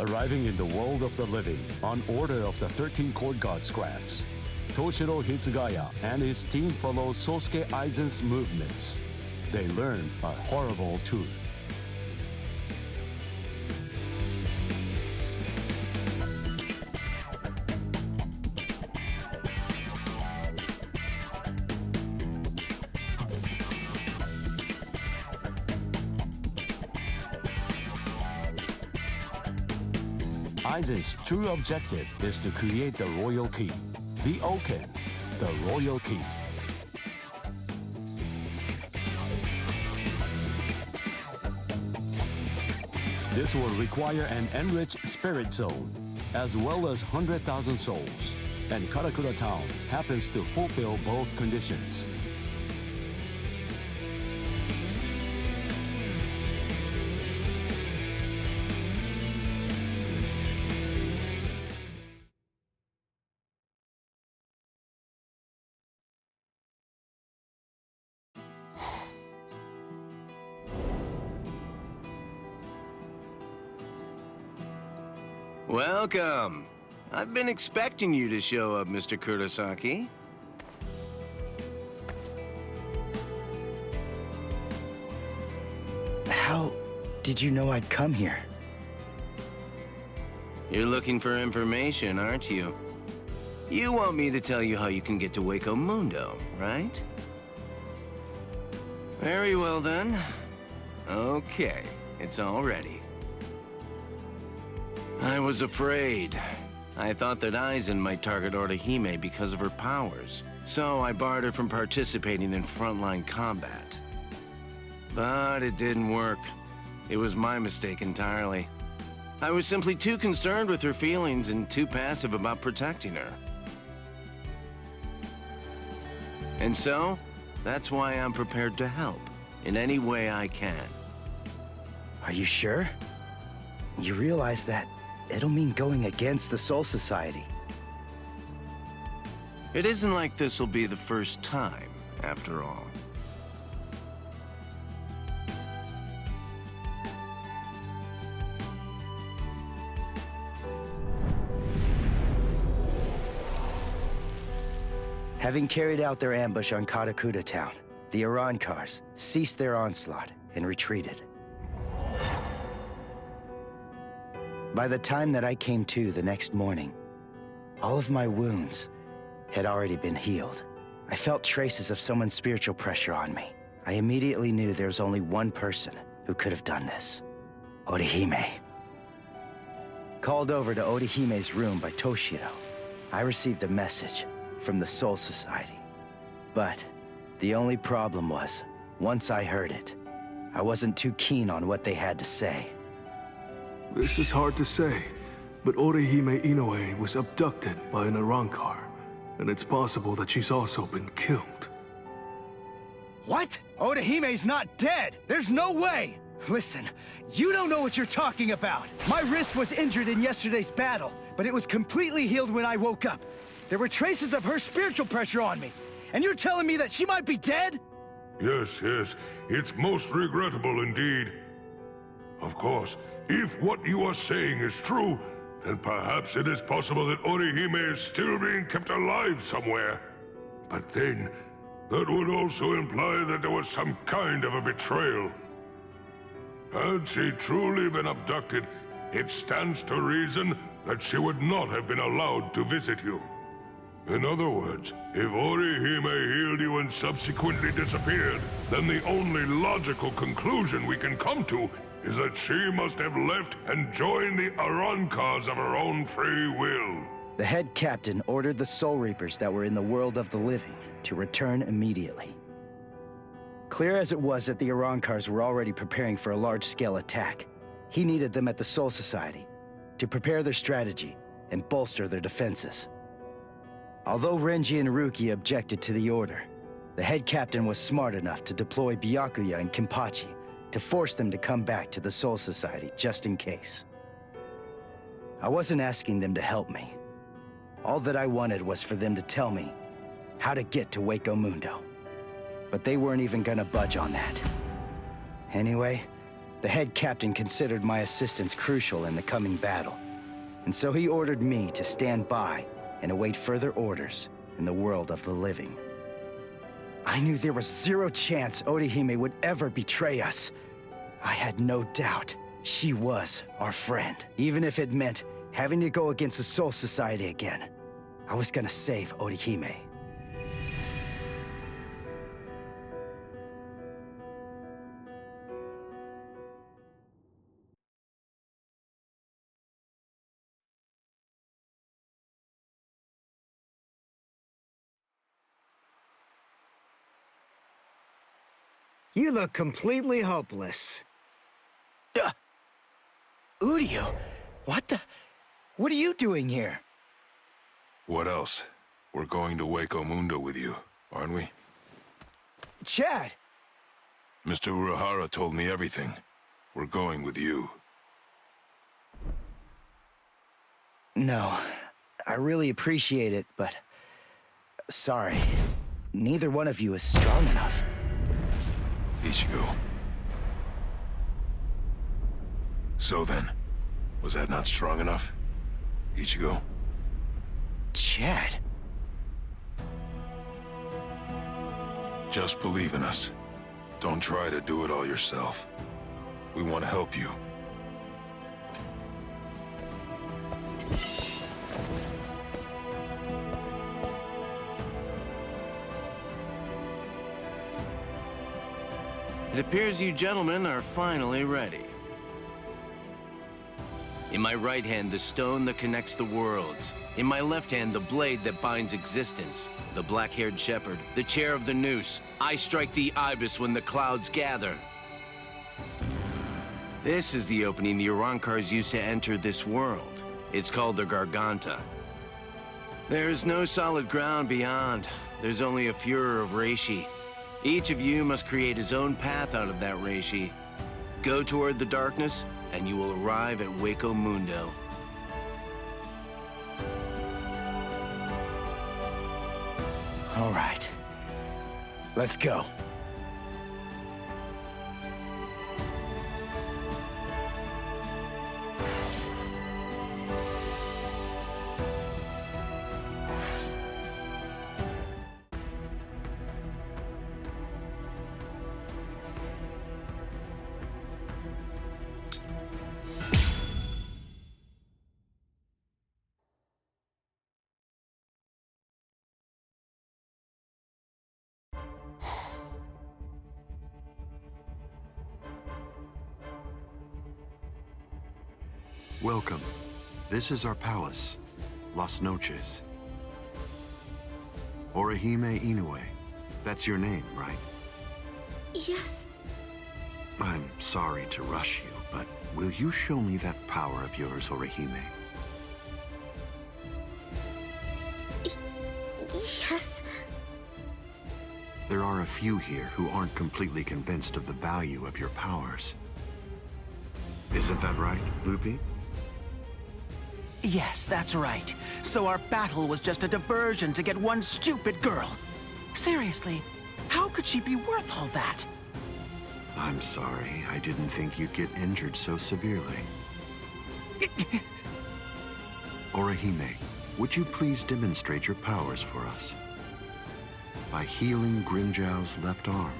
Arriving in the world of the living on order of the 13 court guard squads, Toshiro Hitsugaya and his team follow Sosuke Aizen's movements. They learn a horrible truth. Aizen's true objective is to create the royal key, the Oken, the royal key. This will require an enriched spirit zone, as well as 100,000 souls, and Karakura Town happens to fulfill both conditions. Welcome. I've been expecting you to show up, Mr. Kurosaki. How did you know I'd come here? You're looking for information, aren't you? You want me to tell you how you can get to Hueco Mundo, right? Very well then. Okay, it's all ready. I was afraid. I thought that Aizen might target Orihime because of her powers, so I barred her from participating in frontline combat. But it didn't work. It was my mistake entirely. I was simply too concerned with her feelings and too passive about protecting her. And so, that's why I'm prepared to help in any way I can. Are you sure? You realize that it'll mean going against the Soul Society. It isn't like this'll be the first time, after all. Having carried out their ambush on Karakura Town, the Arankars ceased their onslaught and retreated. By the time that I came to the next morning, all of my wounds had already been healed. I felt traces of someone's spiritual pressure on me. I immediately knew there was only one person who could have done this. Orihime. Called over to Orihime's room by Toshiro, I received a message from the Soul Society. But the only problem was, once I heard it, I wasn't too keen on what they had to say. This is hard to say, but Orihime Inoue was abducted by an Arankar, and it's possible that she's also been killed. What? Orihime's not dead! There's no way! Listen, you don't know what you're talking about! My wrist was injured in yesterday's battle, but it was completely healed when I woke up. There were traces of her spiritual pressure on me, and you're telling me that she might be dead? Yes, it's most regrettable indeed. Of course, if what you are saying is true, then perhaps it is possible that Orihime is still being kept alive somewhere. But then, that would also imply that there was some kind of a betrayal. Had she truly been abducted, it stands to reason that she would not have been allowed to visit you. In other words, if Orihime healed you and subsequently disappeared, then the only logical conclusion we can come to is that she must have left and joined the Arankars of her own free will. The head captain ordered the Soul Reapers that were in the world of the living to return immediately. Clear as it was that the Arankars were already preparing for a large-scale attack, he needed them at the Soul Society to prepare their strategy and bolster their defenses. Although Renji and Ruki objected to the order, the head captain was smart enough to deploy Byakuya and Kenpachi to force them to come back to the Soul Society just in case. I wasn't asking them to help me. All that I wanted was for them to tell me how to get to Hueco Mundo. But they weren't even gonna budge on that. Anyway, The head captain considered my assistance crucial in the coming battle, and so he ordered me to stand by and await further orders in the world of the living. I knew there was zero chance Orihime would ever betray us. I had no doubt she was our friend, even if it meant having to go against the Soul Society again. I was gonna save Orihime. You look completely hopeless. Udio, what are you doing here? What else? We're going to Hueco Mundo with you, aren't we? Chad! Mr. Urahara told me everything. We're going with you. No, I really appreciate it, but... sorry. Neither one of you is strong enough. Ichigo. So then, was that not strong enough? Ichigo? Chad. Just believe in us. Don't try to do it all yourself. We want to help you. It appears you gentlemen are finally ready. In my right hand, the stone that connects the worlds. In my left hand, the blade that binds existence. The black-haired shepherd, the chair of the noose. I strike the ibis when the clouds gather. This is the opening the Urankars used to enter this world. It's called the Garganta. There's no solid ground beyond. There's only a furor of reishi. Each of you must create his own path out of that reishi. Go toward the darkness, and you will arrive at Hueco Mundo. All right. Let's go. Welcome. This is our palace, Las Noches. Orihime Inoue. That's your name, right? Yes. I'm sorry to rush you, but will you show me that power of yours, Orihime? Yes. There are a few here who aren't completely convinced of the value of your powers. Isn't that right, Lupi? Yes, that's right. So our battle was just a diversion to get one stupid girl. Seriously, how could she be worth all that? I'm sorry. I didn't think you'd get injured so severely. Orihime, would you please demonstrate your powers for us? By healing Grimjow's left arm.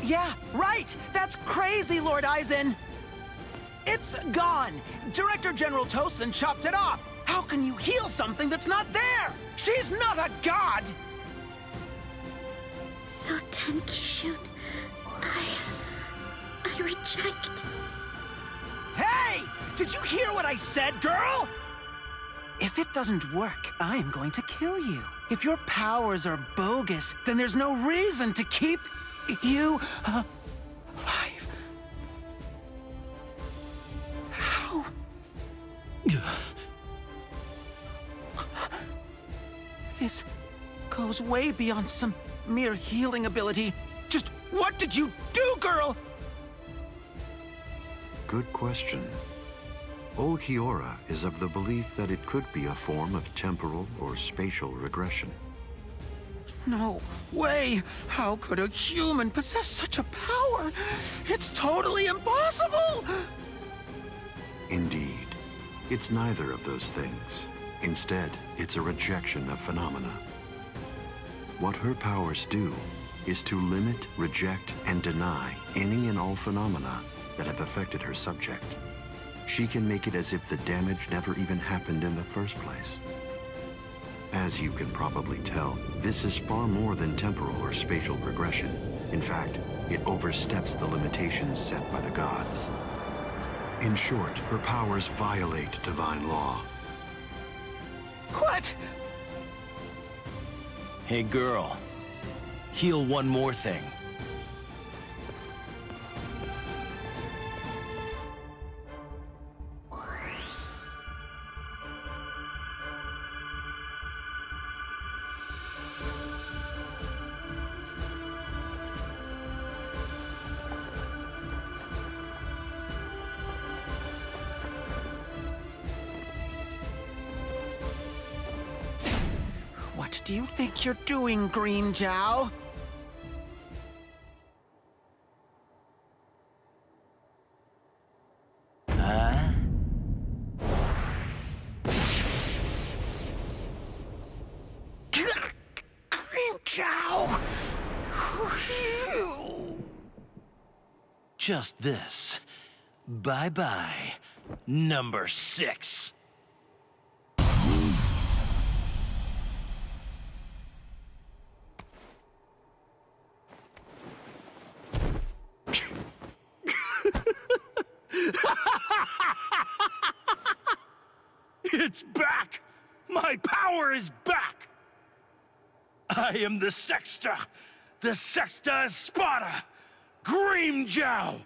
Yeah, right! That's crazy, Lord Aizen! It's gone! Director General Tosin chopped it off! How can you heal something that's not there? She's not a god! So Tenkishun, I reject. Hey! Did you hear what I said, girl? If it doesn't work, I am going to kill you. If your powers are bogus, then there's no reason to keep you alive. How? This goes way beyond some mere healing ability. Just what did you do, girl? Good question. Old Kiora is of the belief that it could be a form of temporal or spatial regression. No way! How could a human possess such a power? It's totally impossible! Indeed. It's neither of those things. Instead, it's a rejection of phenomena. What her powers do is to limit, reject, and deny any and all phenomena that have affected her subject. She can make it as if the damage never even happened in the first place. As you can probably tell, this is far more than temporal or spatial regression. In fact, it oversteps the limitations set by the gods. In short, her powers violate divine law. What? Hey girl, heal one more thing. What do you think you're doing, Green Jow? Huh? Green Jow! Just this. Bye-bye, number 6. It's back! My power is back! I am the Sexta Espada, Grimmjow!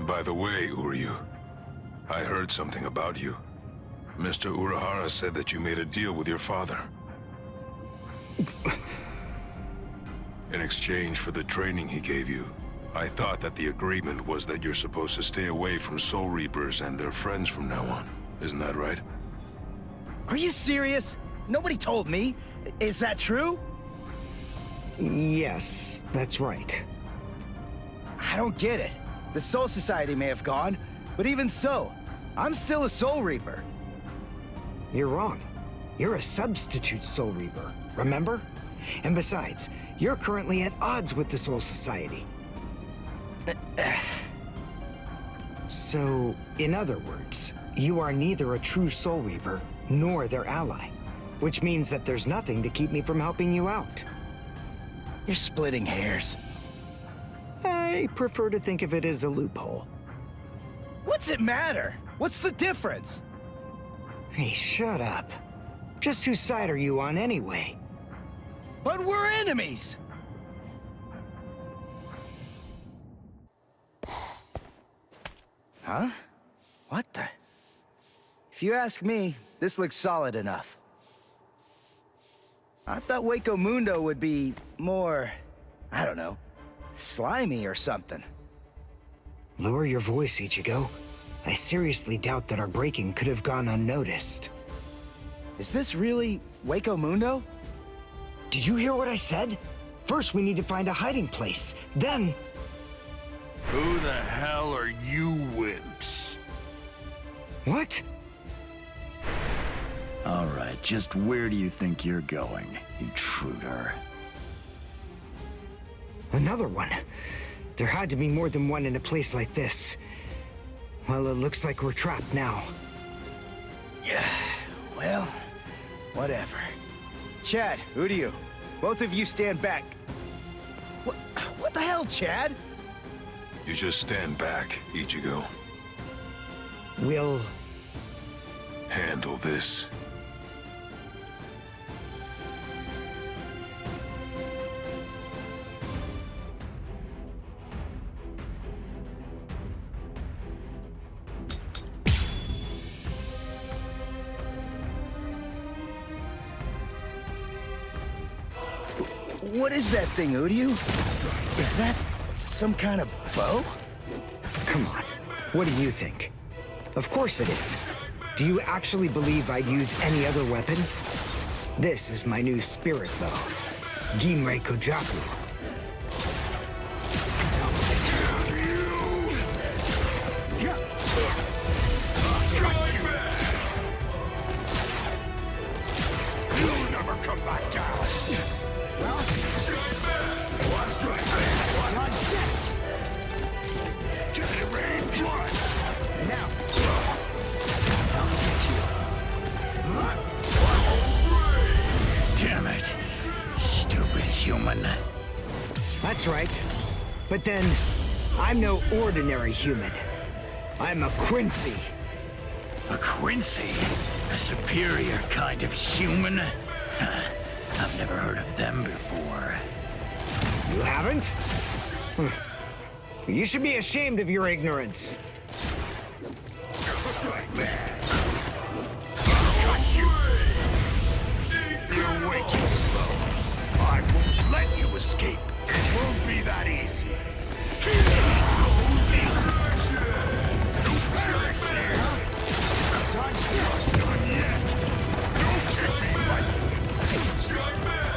By the way, Uryu, I heard something about you. Mr. Urahara said that you made a deal with your father. In exchange for the training he gave you, I thought that the agreement was that you're supposed to stay away from Soul Reapers and their friends from now on. Isn't that right? Are you serious? Nobody told me. Is that true? Yes, that's right. I don't get it. The Soul Society may have gone, but even so, I'm still a Soul Reaper. You're wrong. You're a substitute Soul Reaper, remember? And besides, you're currently at odds with the Soul Society. So, in other words, you are neither a true Soul Reaper nor their ally, which means that there's nothing to keep me from helping you out. You're splitting hairs. I prefer to think of it as a loophole. What's it matter? What's the difference? Hey, shut up. Just whose side are you on anyway? But we're enemies! Huh? What the? If you ask me, this looks solid enough. I thought Hueco Mundo would be more, I don't know, slimy or something. Lower your voice, Ichigo. I seriously doubt that our breaking could have gone unnoticed. Is this really Hueco Mundo? Did you hear what I said? First, we need to find a hiding place. Then... Who the hell are you wimps? What? All right, just where do you think you're going, intruder? Another one. There had to be more than one in a place like this. Well, it looks like we're trapped now. Yeah, well, whatever. Chad, both of you stand back. What the hell, Chad? You just stand back, Ichigo. We'll... handle this. What is that thing, Uryu? Is that some kind of bow? Come on. What do you think? Of course it is. Do you actually believe I'd use any other weapon? This is my new spirit bow. Gimre Kojaku. You'll never come back down. Dodge this! Get it rain blood. Now! Damn it. Stupid human. That's right. But then, I'm no ordinary human. I'm a Quincy. A Quincy? A superior kind of human? I've never heard of them before. You haven't? You should be ashamed of your ignorance. You're way too slow. I won't let you escape. It won't be that easy. Dodge this! Done yet. Don't take me lightly.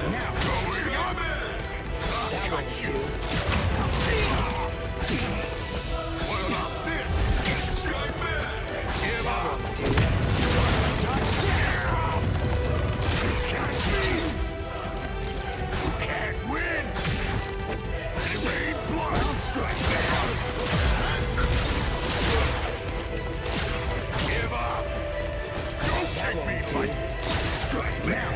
Now! Going up. That won't do. What about this? Give up. Dude. Dodge this! Can't win. It ain't blood. Strike back. Give up. Don't take me lightly. Strike now.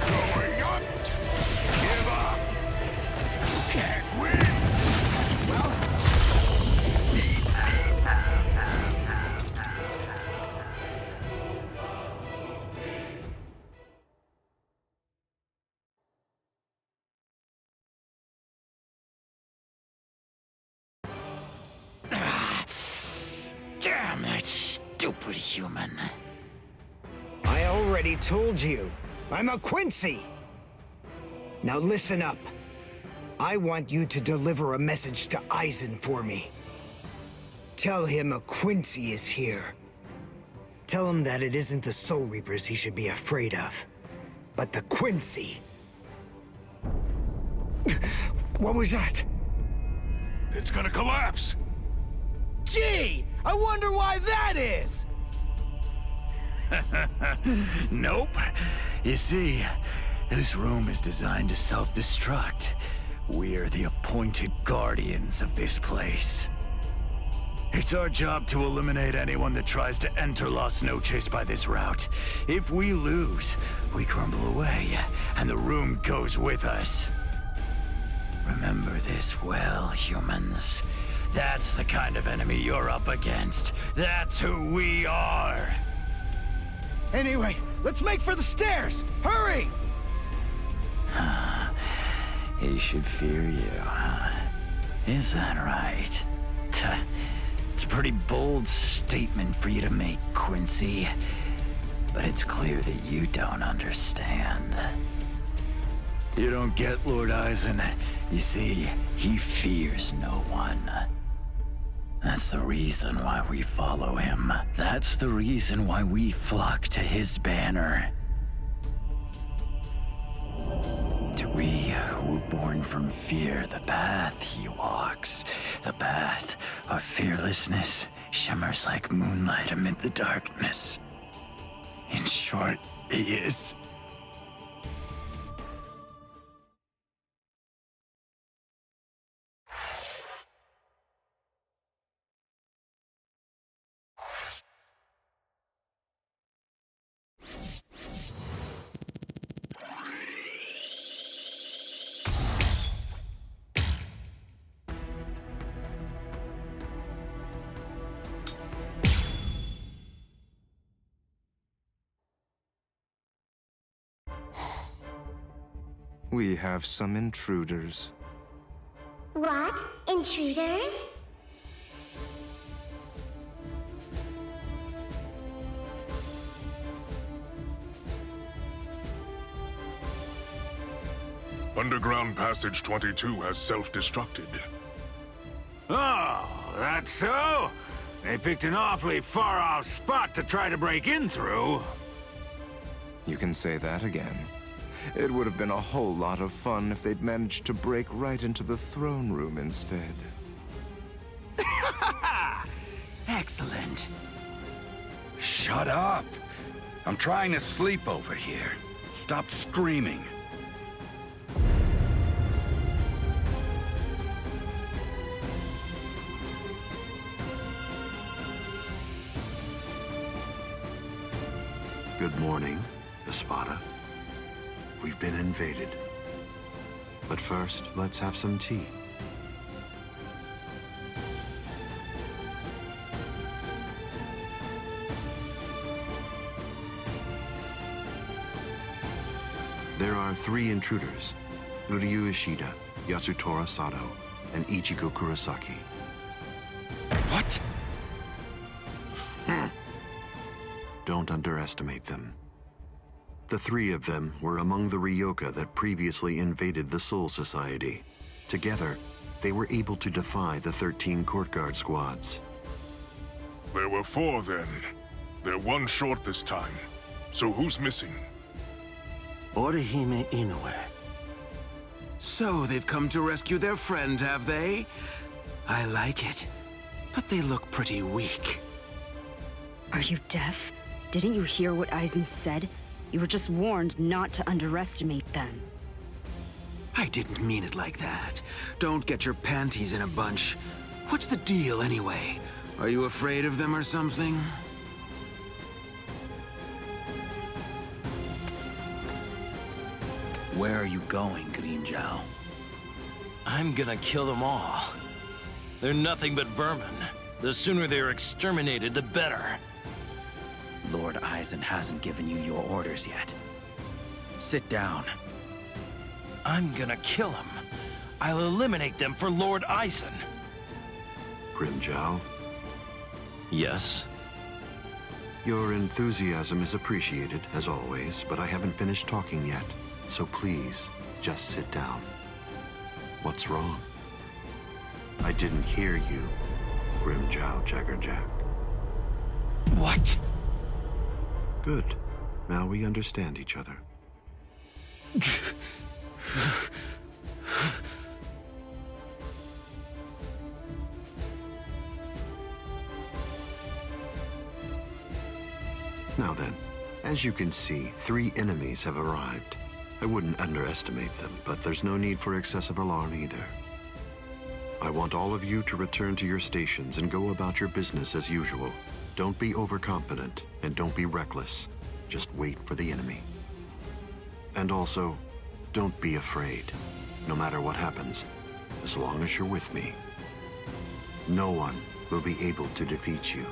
Going up. Give up. Can't win. Damn that stupid human. I already told you. I'm a Quincy! Now listen up. I want you to deliver a message to Aizen for me. Tell him a Quincy is here. Tell him that it isn't the Soul Reapers he should be afraid of, but the Quincy. What was that? It's gonna collapse! Gee! I wonder why that is! Nope. You see, this room is designed to self-destruct. We're the appointed guardians of this place. It's our job to eliminate anyone that tries to enter Las Noches by this route. If we lose, we crumble away, and the room goes with us. Remember this well, humans. That's the kind of enemy you're up against. That's who we are. Anyway, let's make for the stairs! Hurry! He should fear you, huh? Is that right? It's a pretty bold statement for you to make, Quincy. But it's clear that you don't understand. You don't get Lord Aizen. You see, he fears no one. That's the reason why we follow him. That's the reason why we flock to his banner. To we who were born from fear, the path he walks, the path of fearlessness, shimmers like moonlight amid the darkness. In short, he is... We have some intruders. What? Intruders? Underground Passage 22 has self-destructed. Oh, that's so? They picked an awfully far-off spot to try to break in through. You can say that again. It would have been a whole lot of fun if they'd managed to break right into the throne room instead. Excellent. Shut up! I'm trying to sleep over here. Stop screaming. Good morning, Espada. We've been invaded. But first, let's have some tea. There are 3 intruders: Uryu Ishida, Yasutora Sato, and Ichigo Kurosaki. What? Don't underestimate them. The 3 of them were among the Ryoka that previously invaded the Soul Society. Together, they were able to defy the 13 court guard squads. There were 4 then. They're 1 short this time. So who's missing? Orihime Inoue. So they've come to rescue their friend, have they? I like it, but they look pretty weak. Are you deaf? Didn't you hear what Aizen said? You were just warned not to underestimate them. I didn't mean it like that. Don't get your panties in a bunch. What's the deal, anyway? Are you afraid of them or something? Where are you going, Green Zhao? I'm gonna kill them all. They're nothing but vermin. The sooner they're exterminated, the better. Lord Aizen hasn't given you your orders yet. Sit down. I'm gonna kill them. I'll eliminate them for Lord Aizen. Grimjow? Yes? Your enthusiasm is appreciated, as always, but I haven't finished talking yet. So please, just sit down. What's wrong? I didn't hear you, Grimjow Jaggerjack. What? Good. Now we understand each other. Now then, as you can see, 3 enemies have arrived. I wouldn't underestimate them, but there's no need for excessive alarm either. I want all of you to return to your stations and go about your business as usual. Don't be overconfident, and don't be reckless. Just wait for the enemy. And also, don't be afraid, no matter what happens, as long as you're with me. No one will be able to defeat you.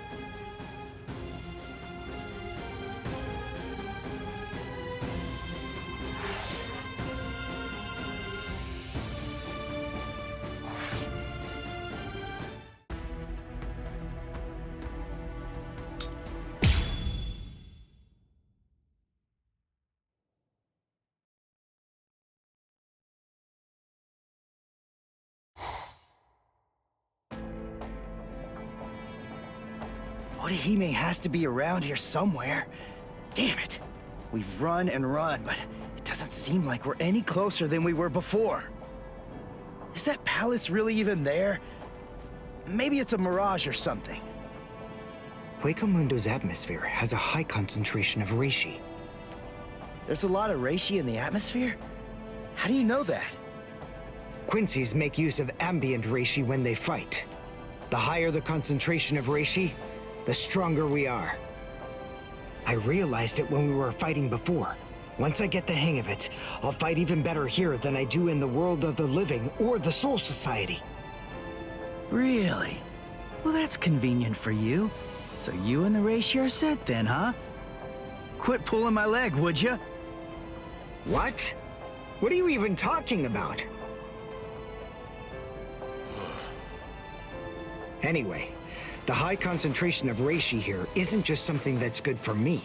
Orihime has to be around here somewhere. Damn it. We've run and run, but it doesn't seem like we're any closer than we were before. Is that palace really even there? Maybe it's a mirage or something. Hueco Mundo's atmosphere has a high concentration of reishi. There's a lot of reishi in the atmosphere? How do you know that? Quincy's make use of ambient reishi when they fight. The higher the concentration of reishi, the stronger we are. I realized it when we were fighting before. Once I get the hang of it, I'll fight even better here than I do in the world of the living or the Soul Society. Really? Well, that's convenient for you. So you and the reishi are set then, huh? Quit pulling my leg, would you? What? What are you even talking about? Anyway, the high concentration of reishi here isn't just something that's good for me.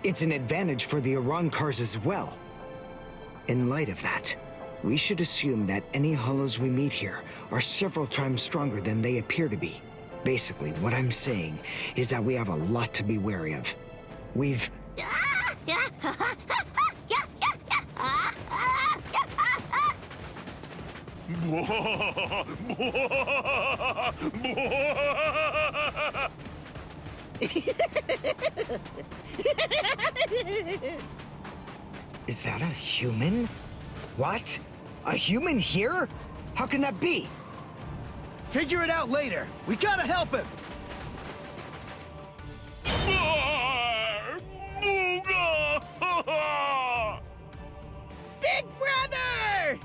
It's an advantage for the Arankars as well. In light of that, we should assume that any hollows we meet here are several times stronger than they appear to be. Basically, what I'm saying is that we have a lot to be wary of. We've... Is that a human? What? A human here? How can that be? Figure it out later. We gotta help him. Big brother!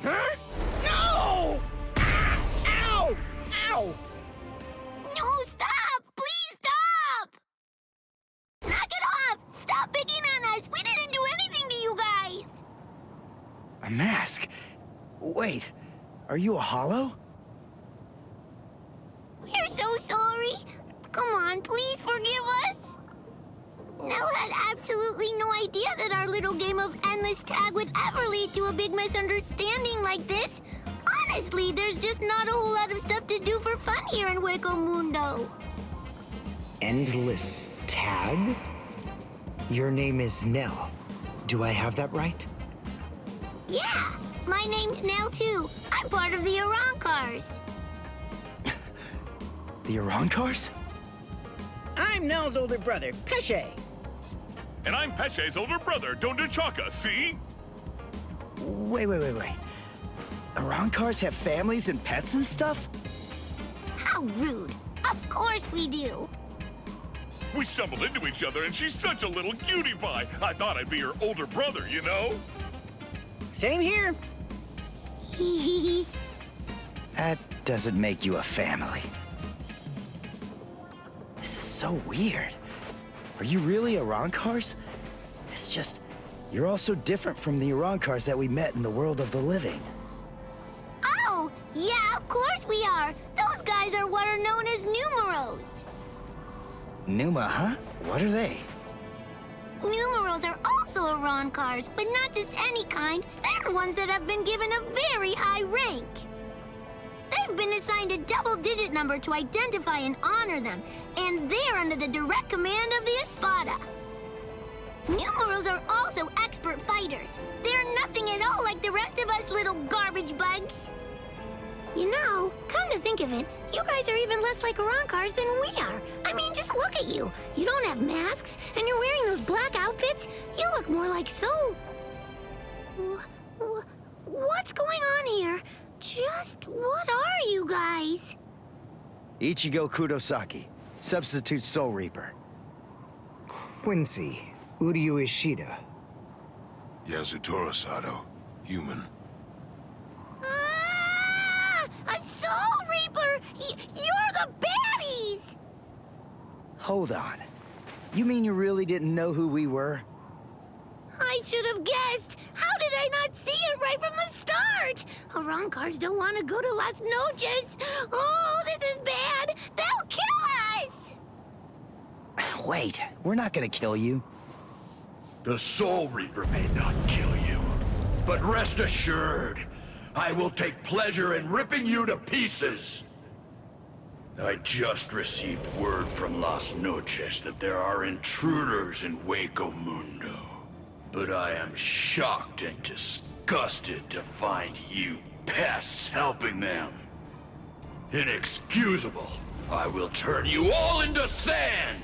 Huh? No! Ow! Ow! No, stop! Please stop! Knock it off! Stop picking on us! We didn't do anything to you guys! A mask? Wait, are you a hollow? We're so sorry. Come on, please forgive us. Nell had absolutely no idea that our little game of endless tag would ever lead to a big misunderstanding like this. Honestly, there's just not a whole lot of stuff to do for fun here in Hueco Mundo. Endless tag? Your name is Nell. Do I have that right? Yeah, my name's Nell too. I'm part of the Arankars. The Arankars? I'm Nell's older brother, Pesce. And I'm Pesce's older brother, Donduchaka, see? Wait. Arankars have families and pets and stuff? How rude. Of course we do. We stumbled into each other and she's such a little cutie pie. I thought I'd be her older brother, you know? Same here. That doesn't make you a family. This is so weird. Are you really Arankars? It's just, you're all so different from the Arankars that we met in the world of the living. Oh, yeah, of course we are. Those guys are what are known as numeros. Numa, huh? What are they? Numeros are also Arankars, but not just any kind. They're ones that have been given a very high rank. They've been assigned a double-digit number to identify and honor them, and they're under the direct command of the Espada. Numerals are also expert fighters. They're nothing at all like the rest of us little garbage bugs. You know, come to think of it, you guys are even less like Arankars than we are. I mean, just look at you. You don't have masks, and you're wearing those black outfits. You look more like Soul. What's going on here? Just what are you guys? Ichigo Kurosaki, substitute Soul Reaper. Quincy, Uryu Ishida. Yasutora Sato, human. A Soul Reaper! You're the baddies! Hold on. You mean you really didn't know who we were? I should have guessed. How did I not see it right from the start? Arankars don't want to go to Las Noches. Oh, this is bad. They'll kill us! Wait, we're not gonna kill you. The Soul Reaper may not kill you, but rest assured, I will take pleasure in ripping you to pieces. I just received word from Las Noches that there are intruders in Hueco Mundo. But I am shocked and disgusted to find you pests helping them. Inexcusable. I will turn you all into sand!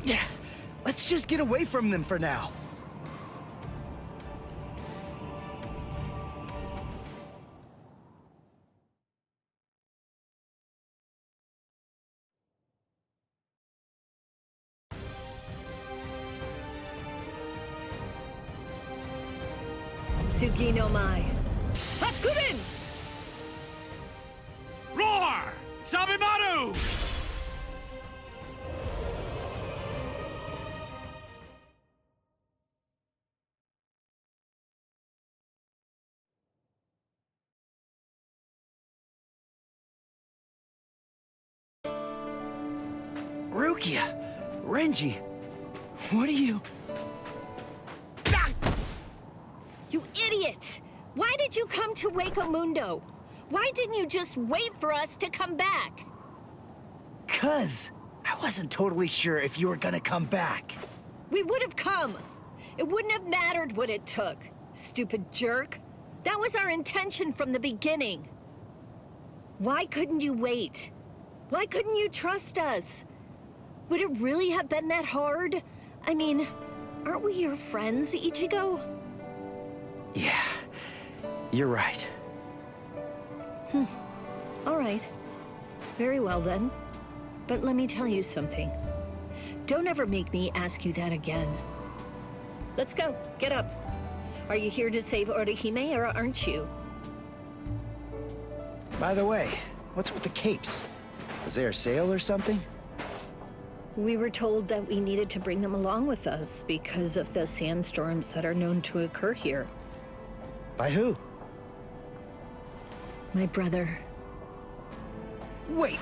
Yeah, let's just get away from them for now. Tsuki no Mai. Hakurin! Roar! Sabimaru! Rukia! Renji! What are you... You idiot! Why did you come to Hueco Mundo? Why didn't you just wait for us to come back? 'Cause I wasn't totally sure if you were gonna come back. We would have come. It wouldn't have mattered what it took, stupid jerk. That was our intention from the beginning. Why couldn't you wait? Why couldn't you trust us? Would it really have been that hard? I mean, aren't we your friends, Ichigo? Yeah, you're right. All right. Very well then. But let me tell you something. Don't ever make me ask you that again. Let's go. Get up. Are you here to save Orihime or aren't you? By the way, what's with the capes? Was there a sale or something? We were told that we needed to bring them along with us because of the sandstorms that are known to occur here. By who? My brother. Wait,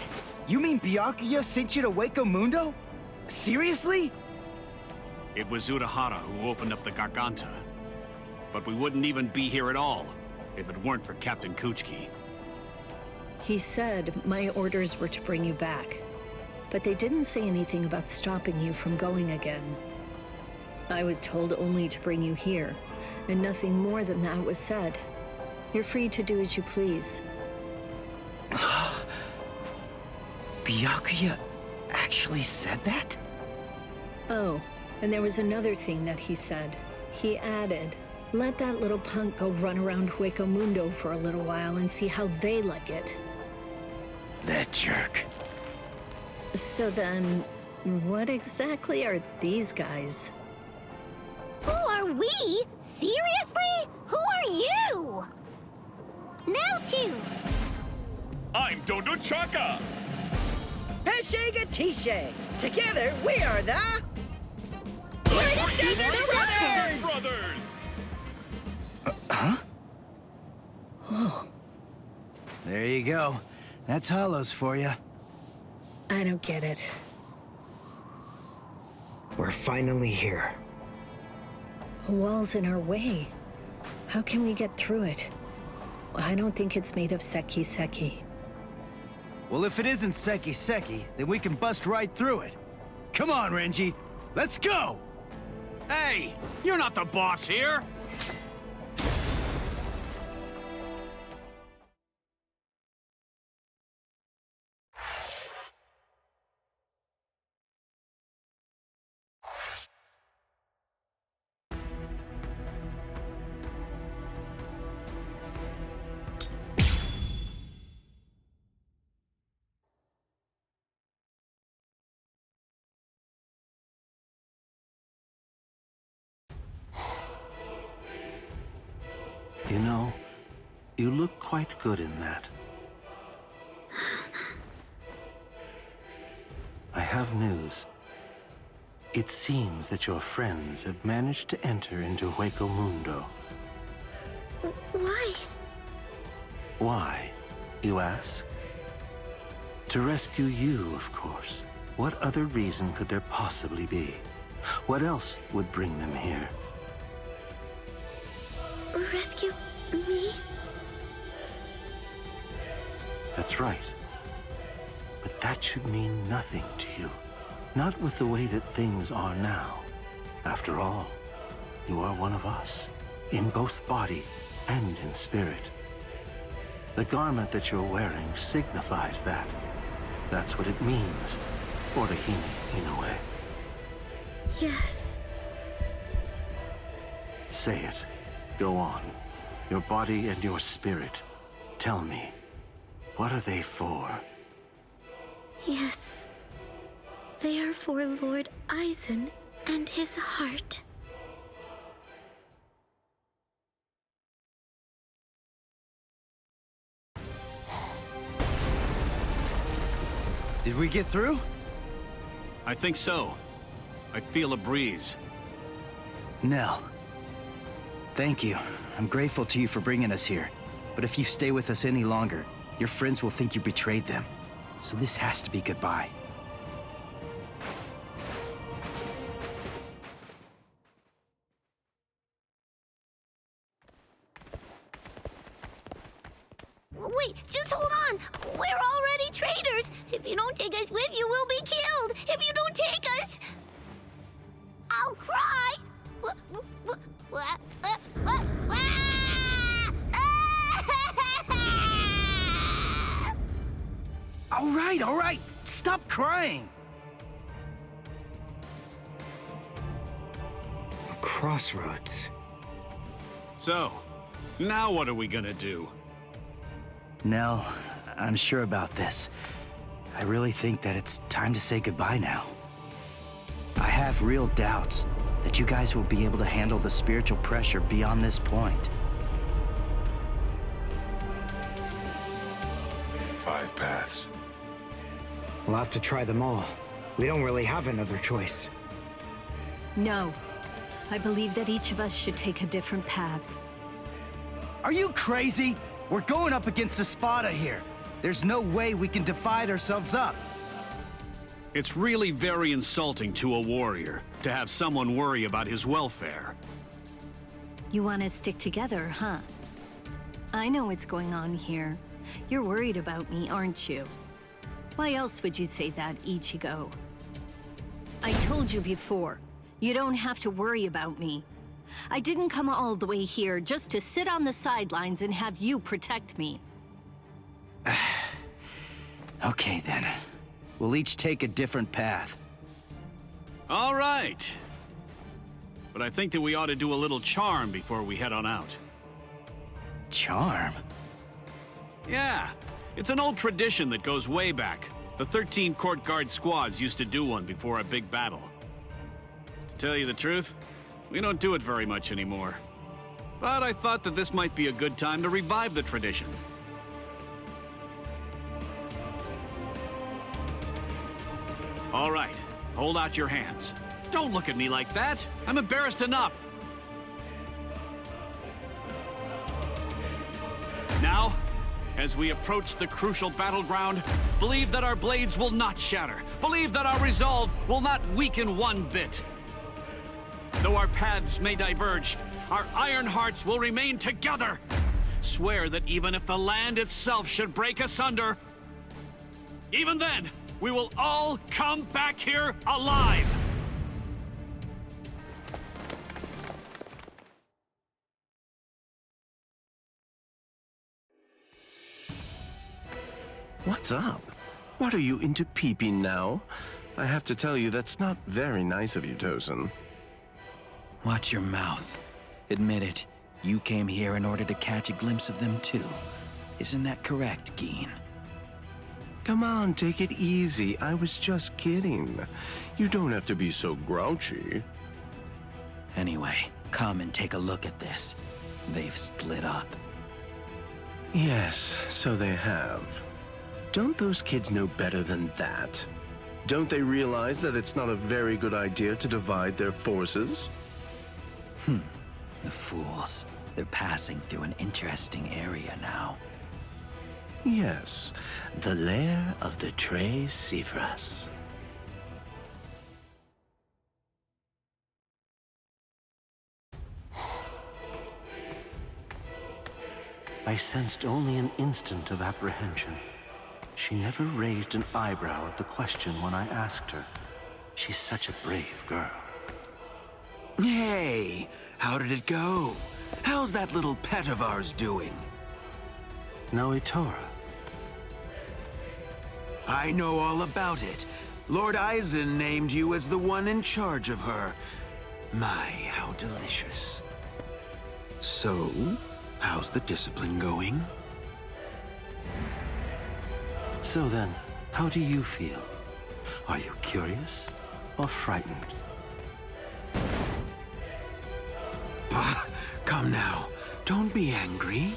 you mean Byakuya sent you to Hueco Mundo? Seriously? It was Urahara who opened up the Garganta. But we wouldn't even be here at all if it weren't for Captain Kuchiki. He said my orders were to bring you back, but they didn't say anything about stopping you from going again. I was told only to bring you here, and nothing more than that was said. You're free to do as you please. Byakuya actually said that? Oh, and there was another thing that he said. He added, let that little punk go run around Hueco Mundo for a little while and see how they like it. That jerk. So then, what exactly are these guys? Who are we? Seriously? Who are you? Now two. I'm Dodo Chaka. Heshega Tishe. Together, we are the... Brothers! Huh? Oh. There you go. That's Hollows for you. I don't get it. We're finally here. A wall's in our way. How can we get through it? I don't think it's made of Seki. Well, if it isn't Seki, then we can bust right through it. Come on, Renji. Let's go! Hey, you're not the boss here! You know, you look quite good in that. I have news. It seems that your friends have managed to enter into Hueco Mundo. Why? Why, you ask? To rescue you, of course. What other reason could there possibly be? What else would bring them here? Rescue me? That's right. But that should mean nothing to you. Not with the way that things are now. After all, you are one of us, in both body and in spirit. The garment that you're wearing signifies that. That's what it means, Orihime, in a way. Yes. Say it. Go on. Your body and your spirit. Tell me, what are they for? Yes. They are for Lord Aizen and his heart. Did we get through? I think so. I feel a breeze. Nell. Thank you. I'm grateful to you for bringing us here. But if you stay with us any longer, your friends will think you betrayed them. So this has to be goodbye. Wait, just hold on. We're already traitors. If you don't take us with you, we'll be killed. If you don't take us, I'll cry. All right. Stop crying. A crossroads. So, now what are we gonna do? Nell, I'm sure about this. I really think that it's time to say goodbye now. I have real doubts that you guys will be able to handle the spiritual pressure beyond this point. 5 paths. We'll have to try them all. We don't really have another choice. No. I believe that each of us should take a different path. Are you crazy? We're going up against Espada here. There's no way we can divide ourselves up. It's really very insulting to a warrior to have someone worry about his welfare. You want to stick together, huh? I know what's going on here. You're worried about me, aren't you? Why else would you say that, Ichigo? I told you before, you don't have to worry about me. I didn't come all the way here just to sit on the sidelines and have you protect me. Okay then. We'll each take a different path. All right. But I think that we ought to do a little charm before we head on out. Charm? Yeah, it's an old tradition that goes way back. The 13 court guard squads used to do one before a big battle. To tell you the truth, we don't do it very much anymore. But I thought that this might be a good time to revive the tradition. All right, hold out your hands. Don't look at me like that. I'm embarrassed enough. Now, as we approach the crucial battleground, believe that our blades will not shatter. Believe that our resolve will not weaken one bit. Though our paths may diverge, our iron hearts will remain together. Swear that even if the land itself should break asunder, even then, we will all come back here alive! What's up? What are you into peeping now? I have to tell you, that's not very nice of you, Tosin. Watch your mouth. Admit it. You came here in order to catch a glimpse of them too. Isn't that correct, Geen? Come on, take it easy. I was just kidding. You don't have to be so grouchy. Anyway, come and take a look at this. They've split up. Yes, so they have. Don't those kids know better than that? Don't they realize that it's not a very good idea to divide their forces? The fools. They're passing through an interesting area now. Yes, the lair of the Tres Cifras. I sensed only an instant of apprehension. She never raised an eyebrow at the question when I asked her. She's such a brave girl. Hey, how did it go? How's that little pet of ours doing? Noitora. I know all about it. Lord Aizen named you as the one in charge of her. My, how delicious. So, how's the discipline going? So then, how do you feel? Are you curious or frightened? Come now, don't be angry.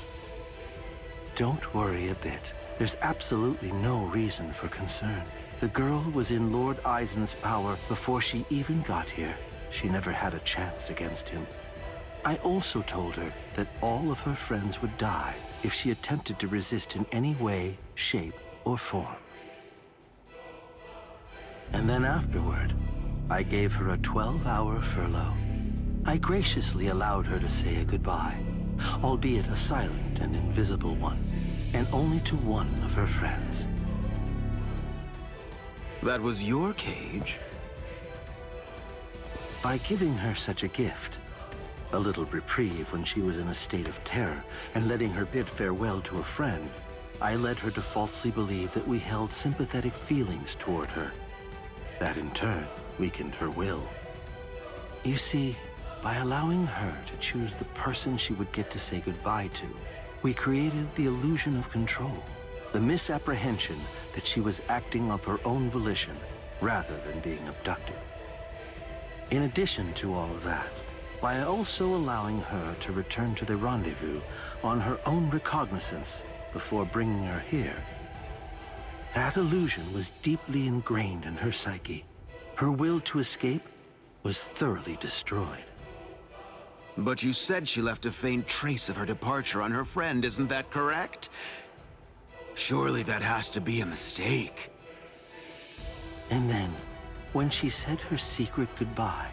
Don't worry a bit. There's absolutely no reason for concern. The girl was in Lord Aizen's power before she even got here. She never had a chance against him. I also told her that all of her friends would die if she attempted to resist in any way, shape, or form. And then afterward, I gave her a 12-hour furlough. I graciously allowed her to say a goodbye, albeit a silent and invisible one, and only to one of her friends. That was your cage? By giving her such a gift, a little reprieve when she was in a state of terror, and letting her bid farewell to a friend, I led her to falsely believe that we held sympathetic feelings toward her. That in turn weakened her will. You see, by allowing her to choose the person she would get to say goodbye to, we created the illusion of control, the misapprehension that she was acting of her own volition rather than being abducted. In addition to all of that, by also allowing her to return to the rendezvous on her own recognizance before bringing her here, that illusion was deeply ingrained in her psyche. Her will to escape was thoroughly destroyed. But you said she left a faint trace of her departure on her friend, isn't that correct? Surely that has to be a mistake. And then, when she said her secret goodbye,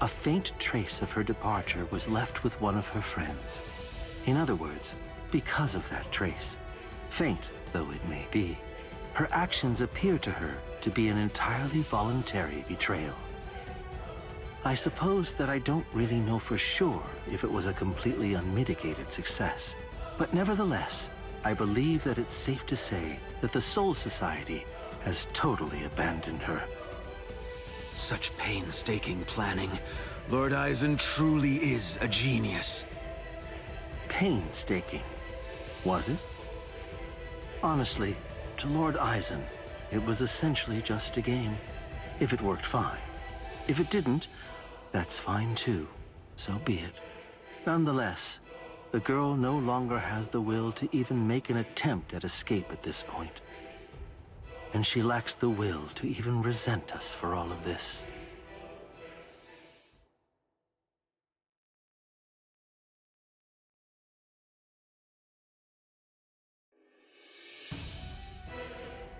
a faint trace of her departure was left with one of her friends. In other words, because of that trace, faint though it may be, her actions appear to her to be an entirely voluntary betrayal. I suppose that I don't really know for sure if it was a completely unmitigated success, but nevertheless, I believe that it's safe to say that the Soul Society has totally abandoned her. Such painstaking planning. Lord Eisen truly is a genius. Painstaking, was it? Honestly, to Lord Eisen, it was essentially just a game. If it worked, fine. If it didn't, that's fine too. So be it. Nonetheless, the girl no longer has the will to even make an attempt at escape at this point. And she lacks the will to even resent us for all of this.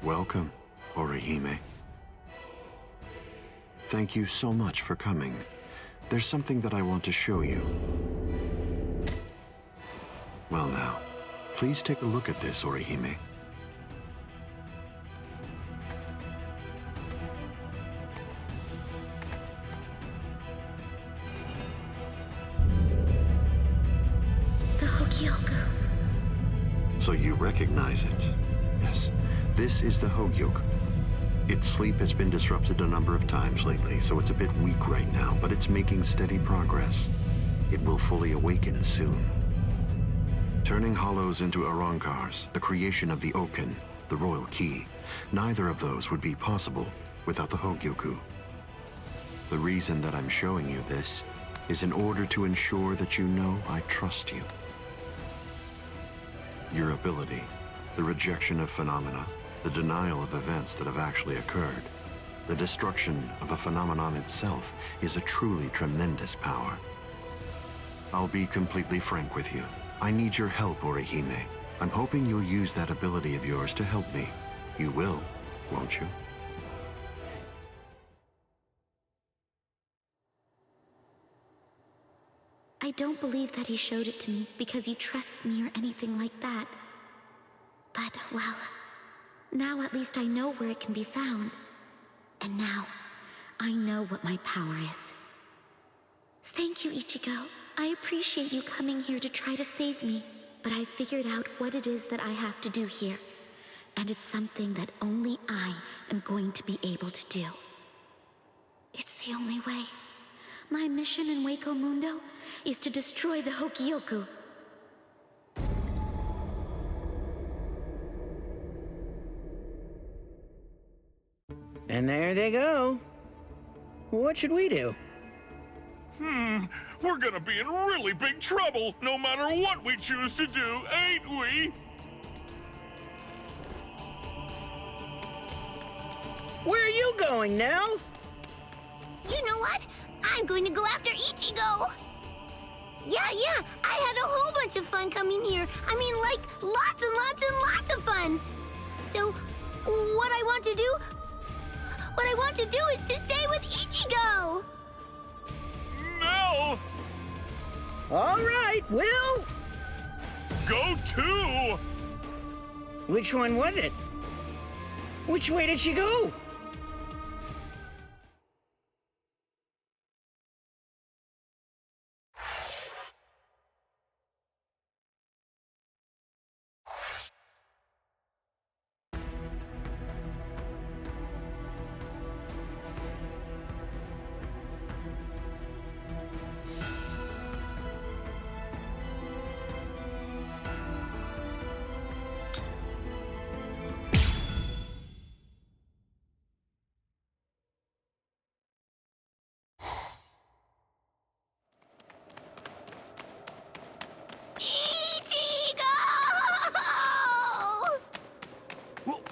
Welcome, Orihime. Thank you so much for coming. There's something that I want to show you. Well now, please take a look at this, Orihime. The Hueco. So you recognize it? Yes, this is the Hueco. Its sleep has been disrupted a number of times lately, so it's a bit weak right now, but it's making steady progress. It will fully awaken soon. Turning hollows into Arankars, the creation of the Oken, the royal key, neither of those would be possible without the Hueco. The reason that I'm showing you this is in order to ensure that you know I trust you. Your ability, the rejection of phenomena, the denial of events that have actually occurred, the destruction of a phenomenon itself is a truly tremendous power. I'll be completely frank with you. I need your help, Orihime. I'm hoping you'll use that ability of yours to help me. You will, won't you? I don't believe that he showed it to me because he trusts me or anything like that. But, well, now at least I know where it can be found. And now, I know what my power is. Thank you, Ichigo. I appreciate you coming here to try to save me. But I figured out what it is that I have to do here. And it's something that only I am going to be able to do. It's the only way. My mission in Hueco Mundo is to destroy the Hueco. And there they go. What should we do? We're gonna be in really big trouble, no matter what we choose to do, ain't we? Where are you going, Nell? You know what? I'm going to go after Ichigo! Yeah, I had a whole bunch of fun coming here. I mean, like, lots and lots and lots of fun. So, what I want to do is to stay with Ichigo! No! All right, we'll... go too! Which one was it? Which way did she go?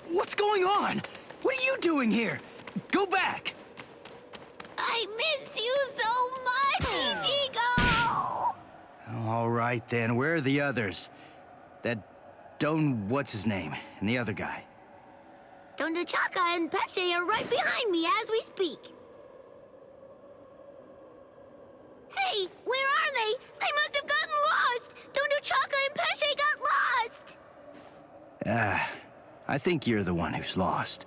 What's going on? What are you doing here? Go back! I miss you so much, Ichigo! All right, then. Where are the others? That Don... what's his name? And the other guy? Don Chaka and Pesce are right behind me as we speak. Hey, where are they? They must have gotten lost! Don Chaka and Pesce got lost! I think you're the one who's lost.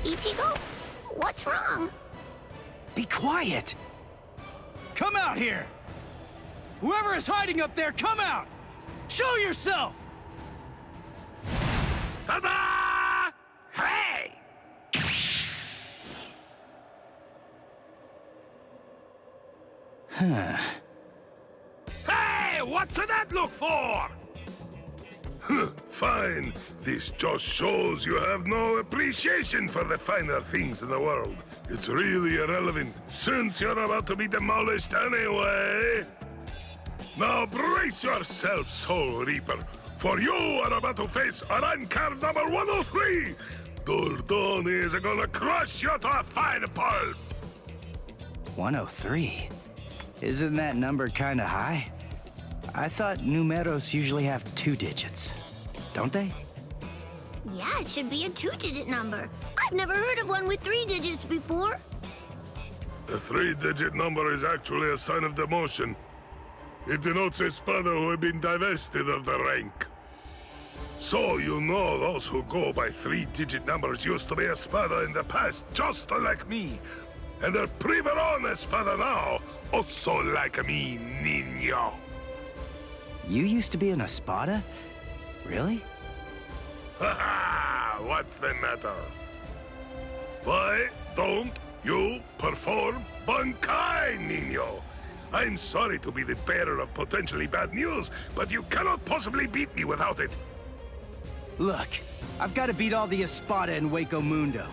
Ichigo, what's wrong? Be quiet! Come out here! Whoever is hiding up there, come out! Show yourself! Ta-da! Hey! Huh. Hey, what's that look for? Fine. This just shows you have no appreciation for the finer things in the world. It's really irrelevant, since you're about to be demolished anyway. Now brace yourself, Soul Reaper, for you are about to face rank card number 103. Dordon is gonna crush you to a fine pulp. 103? Isn't that number kinda high? I thought numeros usually have 2 digits. Don't they? Yeah, it should be a 2-digit number. I've never heard of one with 3 digits before. The 3-digit number is actually a sign of demotion. It denotes a spada who have been divested of the rank. So you know those who go by 3-digit numbers used to be a spada in the past, just like me. And they're priveron espada now, also like me, niño. You used to be an espada? Really? Ha! What's the matter? Why don't you perform Bankai, niño? I'm sorry to be the bearer of potentially bad news, but you cannot possibly beat me without it. Look, I've got to beat all the espada in Hueco Mundo.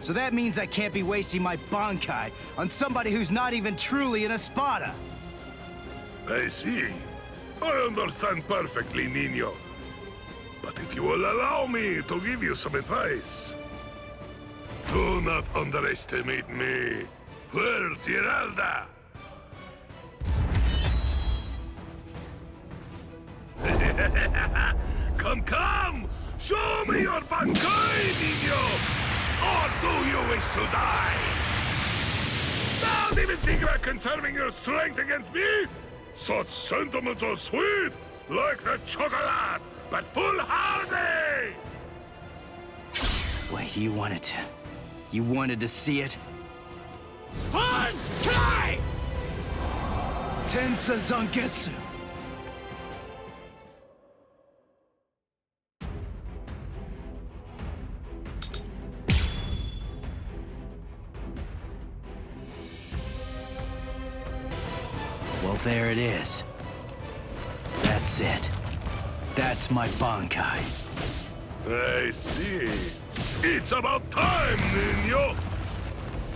So that means I can't be wasting my Bankai on somebody who's not even truly an espada. I see. I understand perfectly, niño. But if you will allow me to give you some advice, do not underestimate me. Where's Giralda? Come! Show me your Bankai, niño! Or do you wish to die? Don't even think about conserving your strength against me! Such sentiments are sweet, like the chocolate, but foolhardy! Wait, you wanted to see it? Bankai! Tensa Zangetsu! Well, there it is. That's it. That's my Bankai. I see. It's about time, niño.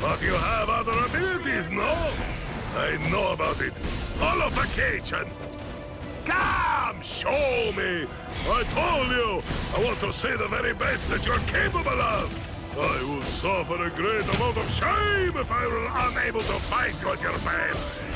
But you have other abilities, no? I know about it. Holification. Come, show me. I told you, I want to see the very best that you're capable of. I will suffer a great amount of shame if I were unable to fight you at your best.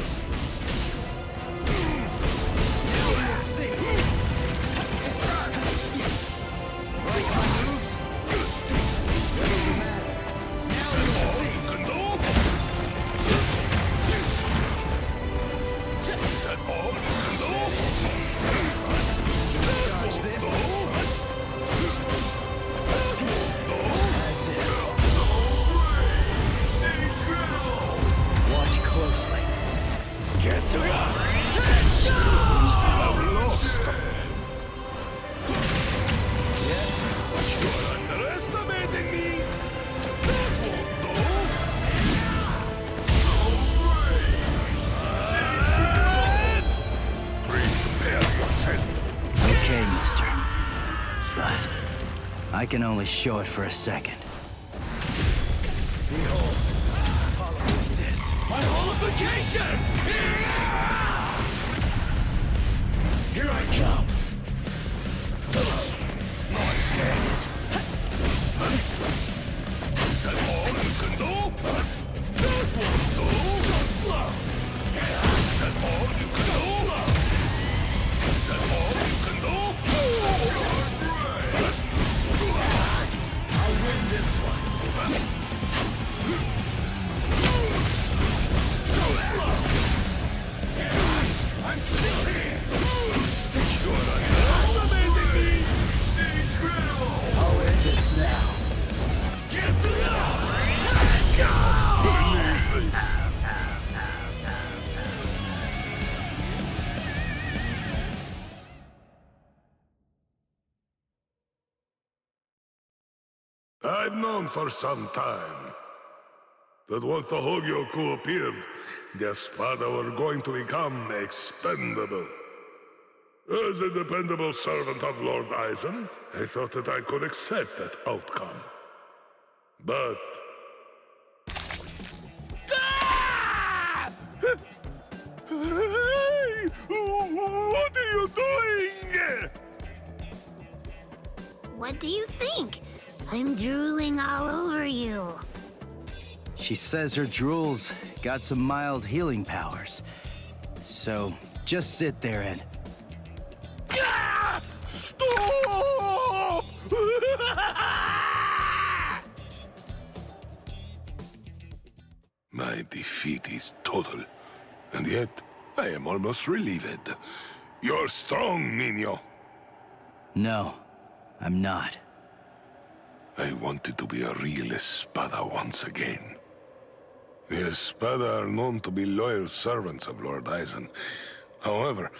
but I can only show it for a second. Behold, as hollow this is. My holification! Here I come. No, I stand it. Is that all you can do? That won't do! So slow! Is that all you can do? Slow! Is that all you can do? I'll win this one. So slow! I'm still here! Secure on amazingly incredible! I'll end this now. Get to go! I've known for some time that once the Hueco appeared, the Espada were going to become expendable. As a dependable servant of Lord Eisen, I thought that I could accept that outcome. But... Ah! Hey! What are you doing? What do you think? I'm drooling all over you. She says her drools got some mild healing powers. So, just sit there and... Ah! Stop! My defeat is total, and yet I am almost relieved. You're strong, Nino. No, I'm not. I wanted to be a real Espada once again. The Espada are known to be loyal servants of Lord Eisen. However,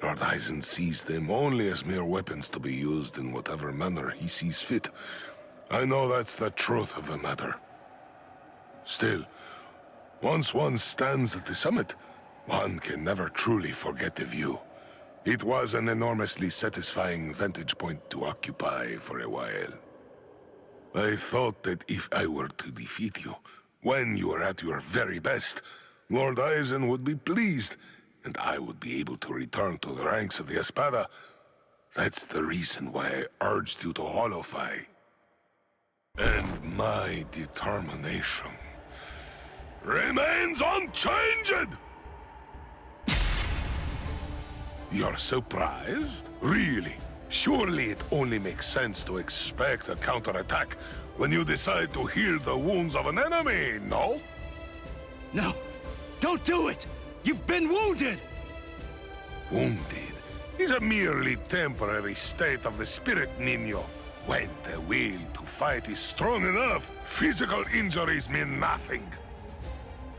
Lord Eisen sees them only as mere weapons to be used in whatever manner he sees fit. I know that's the truth of the matter. Still, once one stands at the summit, one can never truly forget the view. It was an enormously satisfying vantage point to occupy for a while. I thought that if I were to defeat you, when you are at your very best, Lord Eisen would be pleased, and I would be able to return to the ranks of the Espada. That's the reason why I urged you to holofy. And my determination remains unchanged! You're surprised? Really? Surely it only makes sense to expect a counterattack when you decide to heal the wounds of an enemy, no? No! Don't do it! You've been wounded! Wounded is a merely temporary state of the spirit, Nino. When the will to fight is strong enough, physical injuries mean nothing.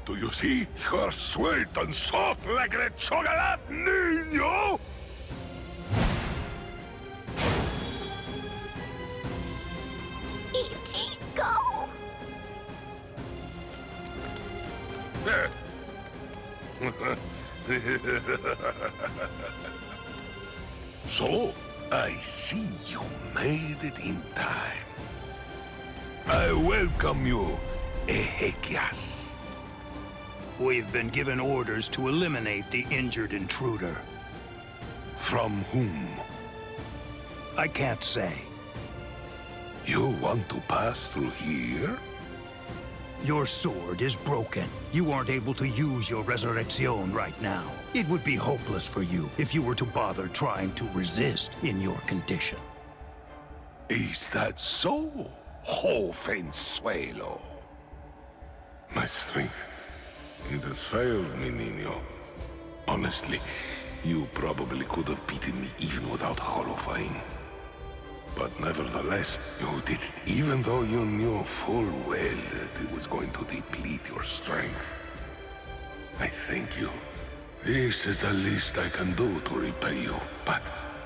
Do you see? You're sweet and soft like the chocolate, Nino! Go! So, I see you made it in time. I welcome you, Ezequias. We've been given orders to eliminate the injured intruder. From whom? I can't say. You want to pass through here? Your sword is broken. You aren't able to use your Resurrección right now. It would be hopeless for you if you were to bother trying to resist in your condition. Is that so, Jovenzuelo? My strength, it has failed me, Nino. Honestly, you probably could have beaten me even without holofying. But nevertheless, you did it even though you knew full well that it was going to deplete your strength. I thank you. This is the least I can do to repay you, but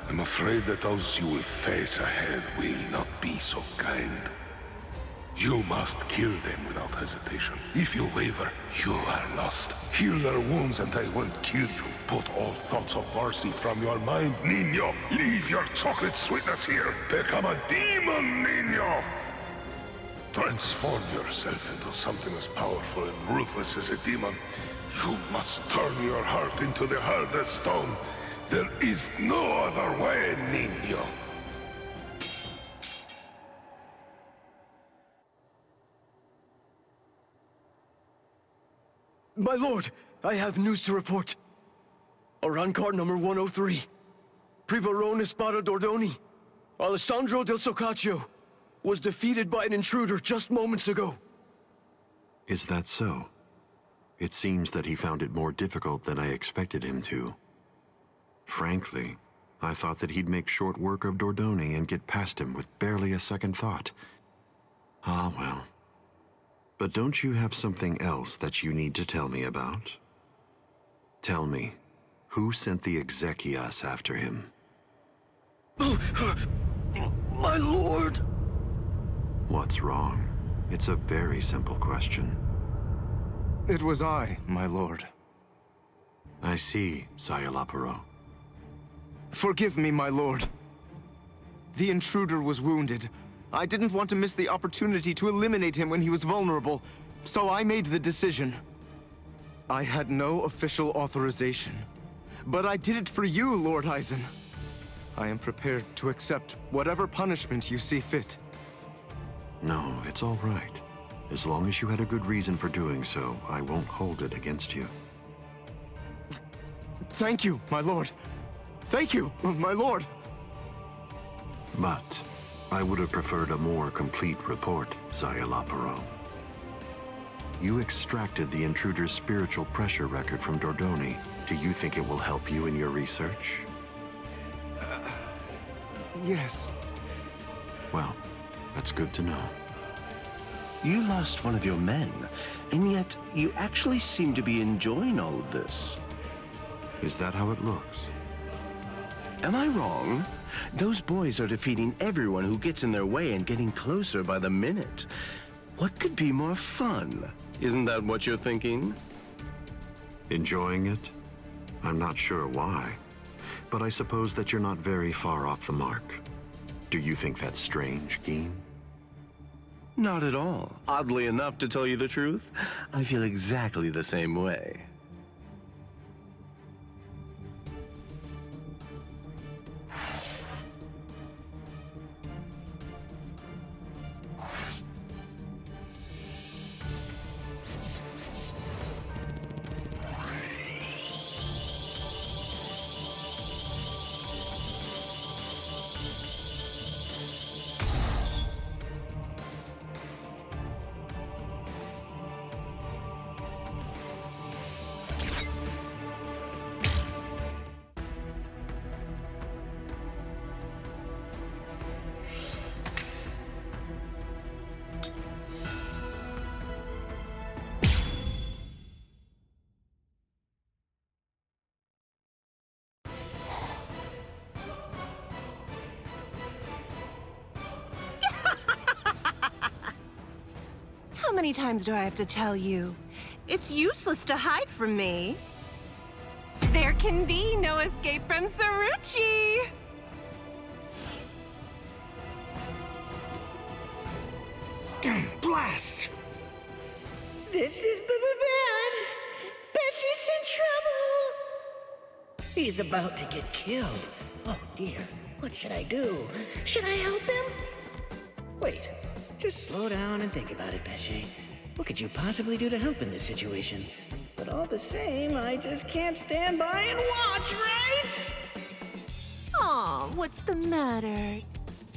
I'm afraid that those you will face ahead will not be so kind. You must kill them without hesitation. If you waver, you are lost. Heal their wounds and they won't kill you. Put all thoughts of mercy from your mind, Niño. Leave your chocolate sweetness here. Become a demon, Niño. Transform yourself into something as powerful and ruthless as a demon. You must turn your heart into the hardest stone. There is no other way, Niño. My lord, I have news to report. Aran card number 103. Privarone Espada Dordoni. Alessandro del Socaccio was defeated by an intruder just moments ago. Is that so? It seems that he found it more difficult than I expected him to. Frankly, I thought that he'd make short work of Dordoni and get past him with barely a second thought. Ah, well. But don't you have something else that you need to tell me about? Tell me, who sent the Exekias after him? My lord! What's wrong? It's a very simple question. It was I, my lord. I see, Sayalaparo. Forgive me, my lord. The intruder was wounded. I didn't want to miss the opportunity to eliminate him when he was vulnerable, so I made the decision. I had no official authorization, but I did it for you, Lord Eisen. I am prepared to accept whatever punishment you see fit. No, it's all right. As long as you had a good reason for doing so, I won't hold it against you. Thank you, my lord. Thank you, my lord. But I would have preferred a more complete report, Sayalaparo. You extracted the intruder's spiritual pressure record from Dordoni. Do you think it will help you in your research? Yes. Well, that's good to know. You lost one of your men, and yet you actually seem to be enjoying all of this. Is that how it looks? Am I wrong? Those boys are defeating everyone who gets in their way and getting closer by the minute. What could be more fun? Isn't that what you're thinking? Enjoying it? I'm not sure why, but I suppose that you're not very far off the mark. Do you think that's strange, Geen? Not at all. Oddly enough, to tell you the truth, I feel exactly the same way. How many times do I have to tell you? It's useless to hide from me. There can be no escape from Saruchi! Blast! This is bad. Bessie's in trouble. He's about to get killed. Oh dear, what should I do? Should I help him? Wait, just slow down and think about it, Bessie. What could you possibly do to help in this situation? But all the same, I just can't stand by and watch, right? Aw, what's the matter?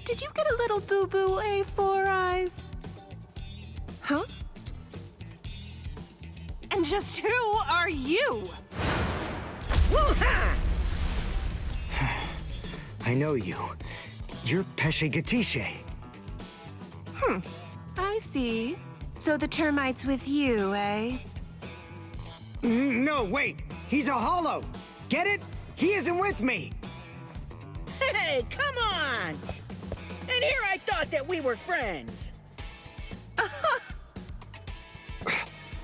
Did you get a little boo-boo, A4 Eyes? Huh? And just who are you? Woo-ha! I know you. You're Pesce Gatisce. I see. So the termite's with you, eh? No, wait. He's a hollow. Get it? He isn't with me. Hey, come on! And here I thought that we were friends.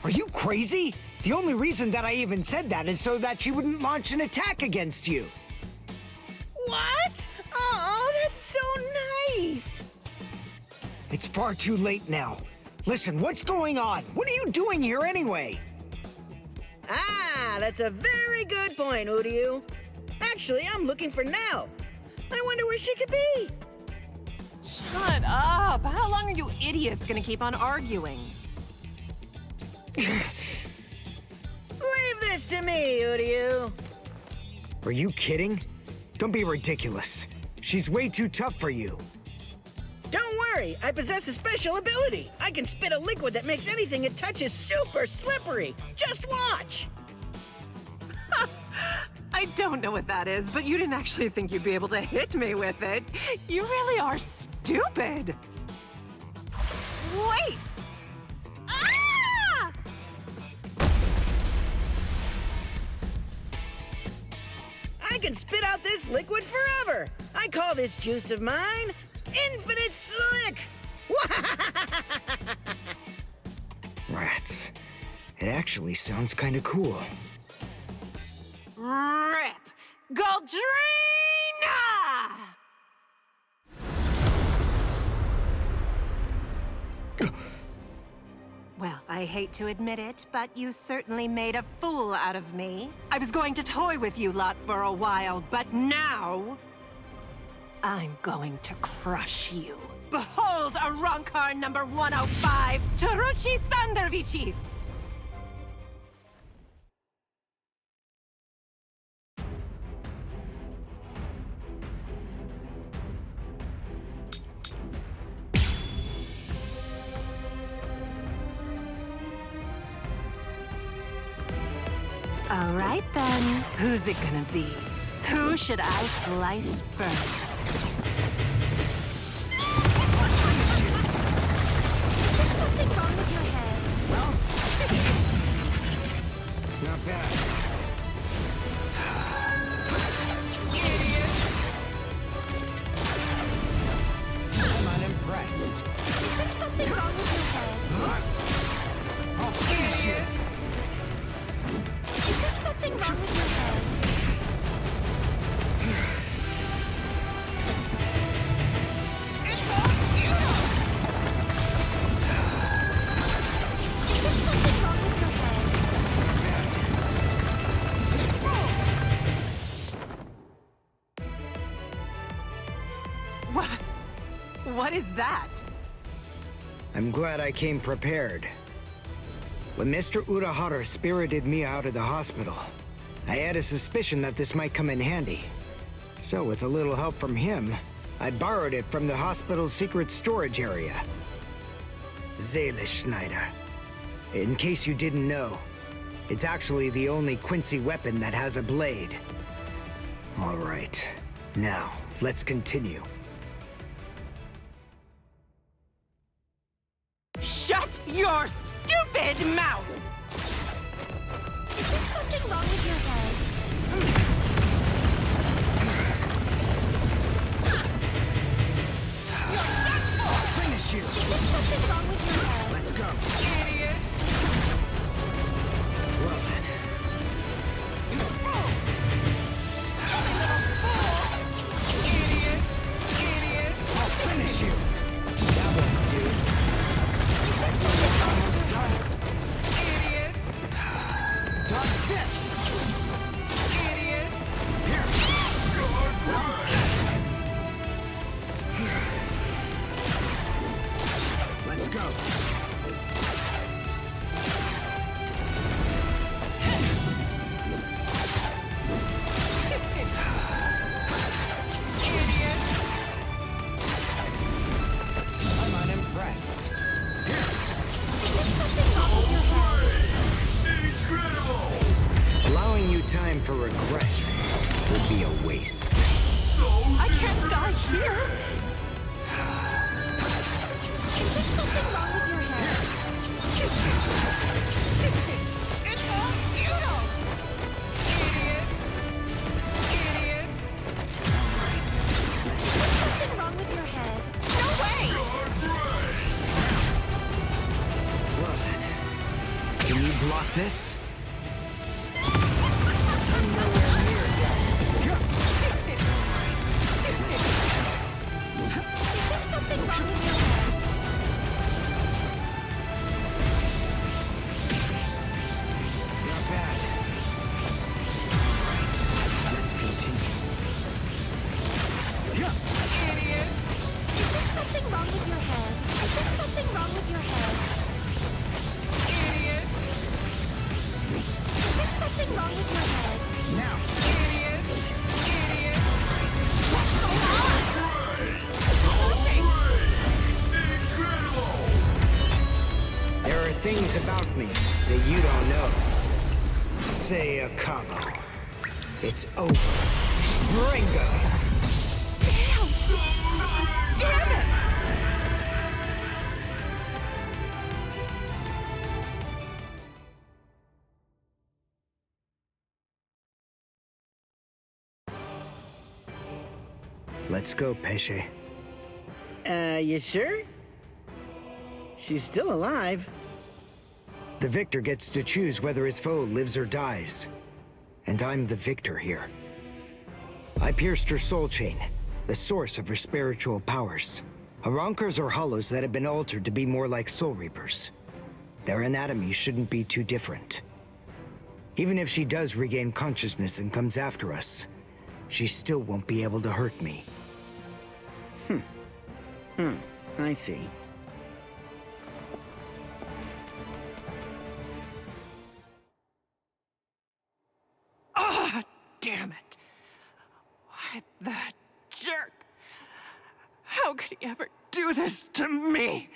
Are you crazy? The only reason that I even said that is so that she wouldn't launch an attack against you. What? Oh, that's so nice. It's far too late now. Listen, what's going on? What are you doing here anyway? Ah, that's a very good point, Uryu. Actually, I'm looking for Nell. I wonder where she could be. Shut up! How long are you idiots gonna keep on arguing? Leave this to me, Uryu. Are you kidding? Don't be ridiculous. She's way too tough for you. Don't worry, I possess a special ability. I can spit a liquid that makes anything it touches super slippery. Just watch. I don't know what that is, but you didn't actually think you'd be able to hit me with it. You really are stupid. Wait! Ah! I can spit out this liquid forever. I call this juice of mine Infinite Slick. Rats. It actually sounds kind of cool. Rip! Goldrina! Well, I hate to admit it, but you certainly made a fool out of me. I was going to toy with you lot for a while, but now I'm going to crush you. Behold, Arankar number 105, Taruchi Sandarvici! All right, then. Who's it gonna be? Who should I slice first? There's something wrong with your head. Not bad. I'm unimpressed. There's something wrong with your head. I'll finish you. Is there something wrong with your head? Is there something wrong with your What? What is that? I'm glad I came prepared. When Mr. Urahara spirited me out of the hospital, I had a suspicion that this might come in handy. So with a little help from him, I borrowed it from the hospital's secret storage area. Schneider. In case you didn't know, it's actually the only Quincy weapon that has a blade. All right, now let's continue. Shut your stupid mouth! Is there something wrong with your head? I'll finish you! Is there something wrong with your head? Let's go. Idiot! Well then. Idiot! I'll finish you! That won't do. Almost done. Idiot! Dodge this! Idiot! Here! Let's go. I'm unimpressed. Pierce! Allowing you time for regret would be a waste. I can't die here! Is there something wrong with your head? It's all futile! Idiot! Idiot! Alright, let's Is there something wrong with your head? No way! Well then, can this? Things about me that you don't know. Say a Cabo. It's over. Springa! Damn it! Let's go, Pesce. You sure? She's still alive. The victor gets to choose whether his foe lives or dies. And I'm the victor here. I pierced her soul chain, the source of her spiritual powers. Arrancars are hollows that have been altered to be more like Soul Reapers. Their anatomy shouldn't be too different. Even if she does regain consciousness and comes after us, she still won't be able to hurt me. I see. Ah, damn it. Why, that jerk. How could he ever do this to me?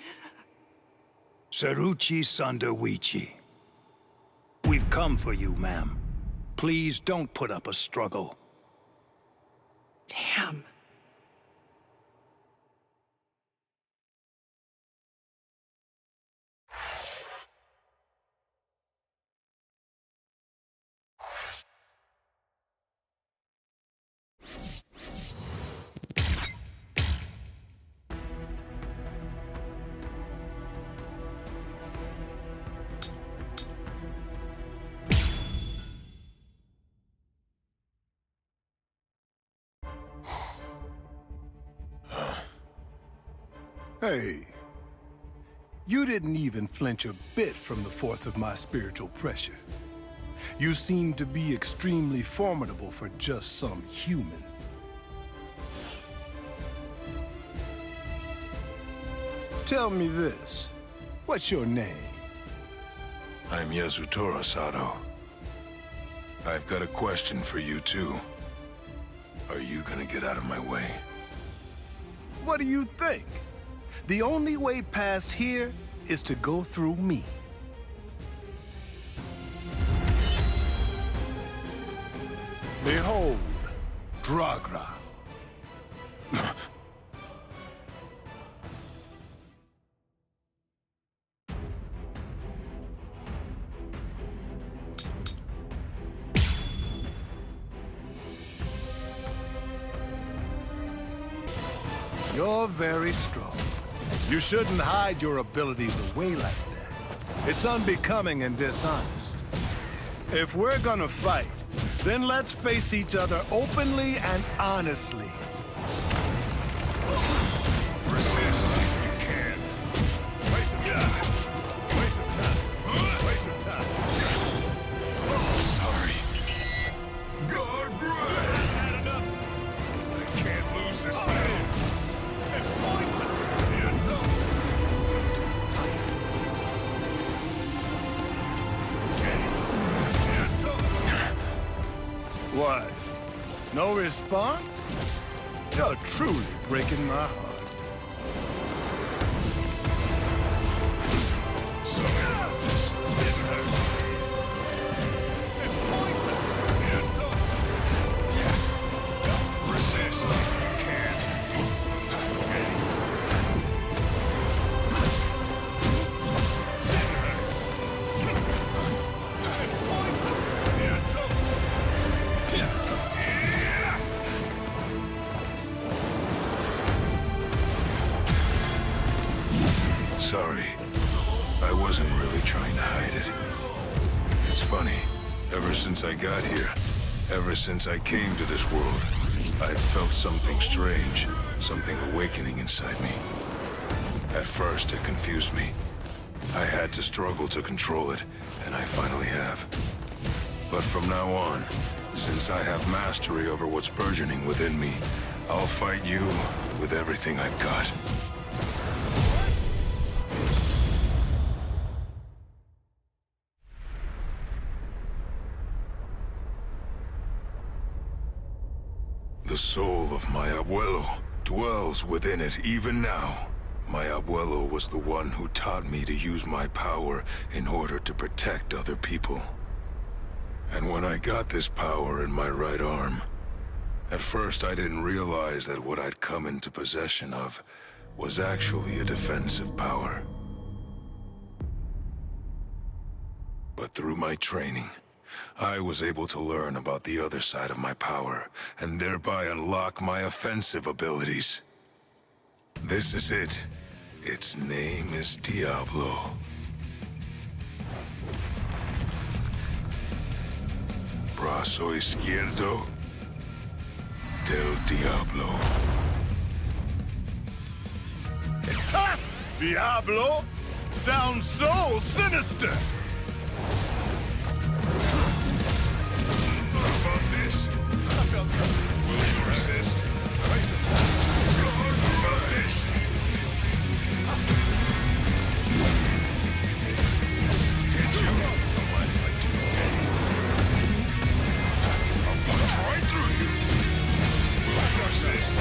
Saruchi Sandawichi. We've come for you, ma'am. Please don't put up a struggle. Damn. Hey, you didn't even flinch a bit from the force of my spiritual pressure. You seem to be extremely formidable for just some human. Tell me this, what's your name? I'm Yasutora Sato. I've got a question for you, too. Are you gonna get out of my way? What do you think? The only way past here is to go through me. Behold, Dragra. You're very strong. You shouldn't hide your abilities away like that. It's unbecoming and dishonest. If we're gonna fight, then let's face each other openly and honestly. Resist if you can. Waste of time. Waste of time. Waste of time. Sorry. Guard right. Had enough. I can't lose this man. What? No response? You're truly breaking my heart. Sorry about this. Didn't hurt. Resist if you can't. Sorry. I wasn't really trying to hide it. funny. Ever since I got here, ever since I came to this world, I've felt something strange, something awakening inside me. At first, it confused me. I had to struggle to control it, and I finally have. But from now on, since I have mastery over what's burgeoning within me, I'll fight you with everything I've got. The soul of my abuelo dwells within it even now. My abuelo was the one who taught me to use my power in order to protect other people. And when I got this power in my right arm, at first I didn't realize that what I'd come into possession of was actually a defensive power. But through my training, I was able to learn about the other side of my power, and thereby unlock my offensive abilities. This is it. Its name is Diablo. Brazo izquierdo del Diablo. Ha! Diablo? Sounds so sinister! What about this? Will you resist? What about this? Hit you? Don't mind if I do, okay? I'll punch right through you. Will you resist?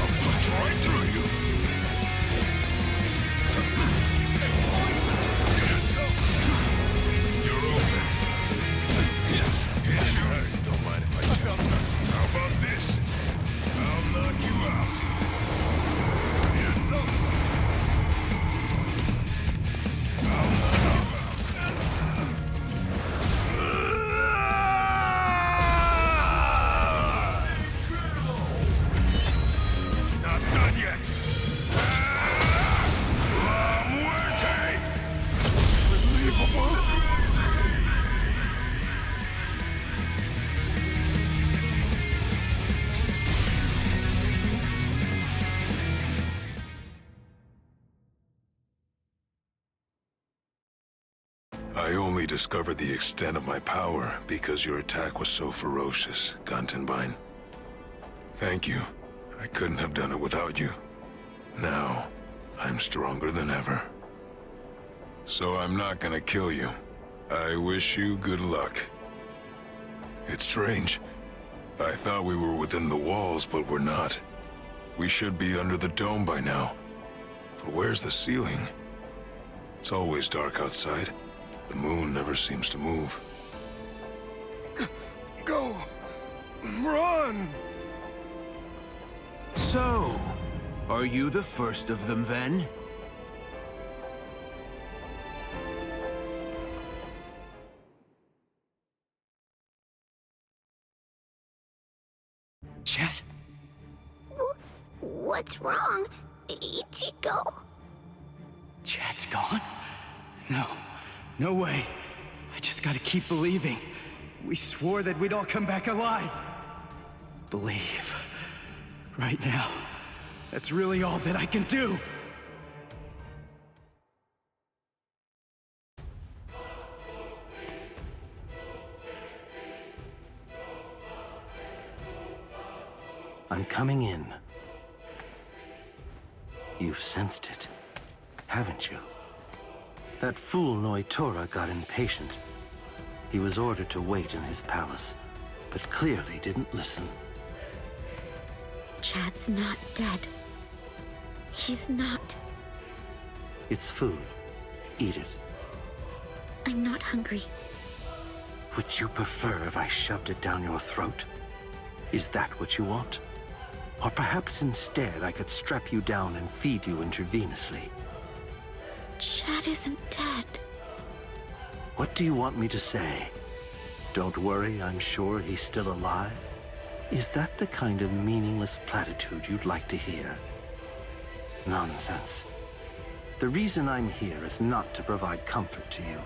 I'll punch right through you. You're open. Hit you? Don't mind if I do. How about this? I'll knock you out. I'll knock you out. Not done yet. La muerte. Unbelievable. I only discovered the extent of my power because your attack was so ferocious, Gantenbein. Thank you. I couldn't have done it without you. Now, I'm stronger than ever. So I'm not gonna kill you. I wish you good luck. It's strange. I thought we were within the walls, but we're not. We should be under the dome by now. But where's the ceiling? It's always dark outside. The moon never seems to move. Go! Run! So, are you the first of them then? Chet? What's wrong, Ichigo? Chet's gone? No. No way. I just gotta keep believing. We swore that we'd all come back alive. Believe. Right now. That's really all that I can do. I'm coming in. You've sensed it, haven't you? That fool Noitora got impatient. He was ordered to wait in his palace, but clearly didn't listen. Chad's not dead. He's not. It's food. Eat it. I'm not hungry. Would you prefer if I shoved it down your throat? Is that what you want? Or perhaps instead I could strap you down and feed you intravenously? Chad isn't dead. What do you want me to say? Don't worry, I'm sure he's still alive? Is that the kind of meaningless platitude you'd like to hear? Nonsense. The reason I'm here is not to provide comfort to you.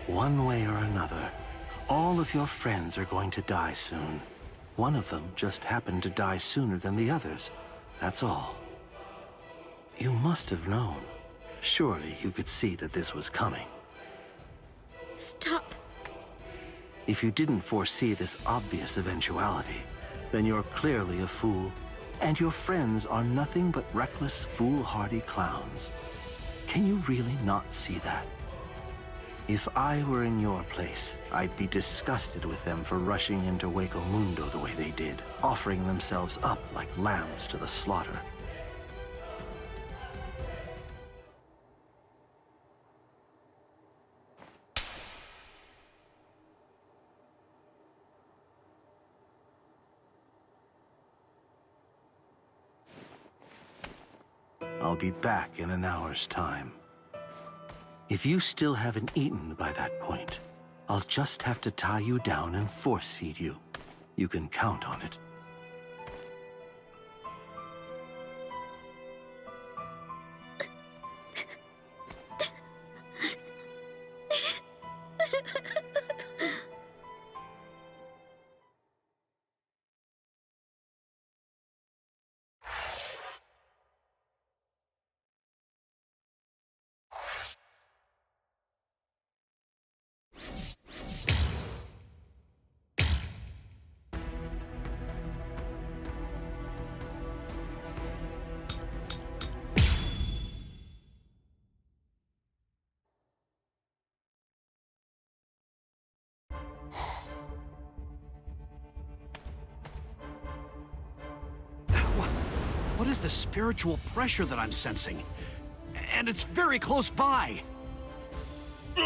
One way or another, all of your friends are going to die soon. One of them just happened to die sooner than the others. That's all. You must have known. Surely you could see that this was coming. Stop. If you didn't foresee this obvious eventuality, then you're clearly a fool, and your friends are nothing but reckless, foolhardy clowns. Can you really not see that? If I were in your place, I'd be disgusted with them for rushing into Hueco Mundo the way they did, offering themselves up like lambs to the slaughter. I'll be back in an hour's time. If you still haven't eaten by that point, I'll just have to tie you down and force feed you. You can count on it. What is the spiritual pressure that I'm sensing? And it's very close by. You!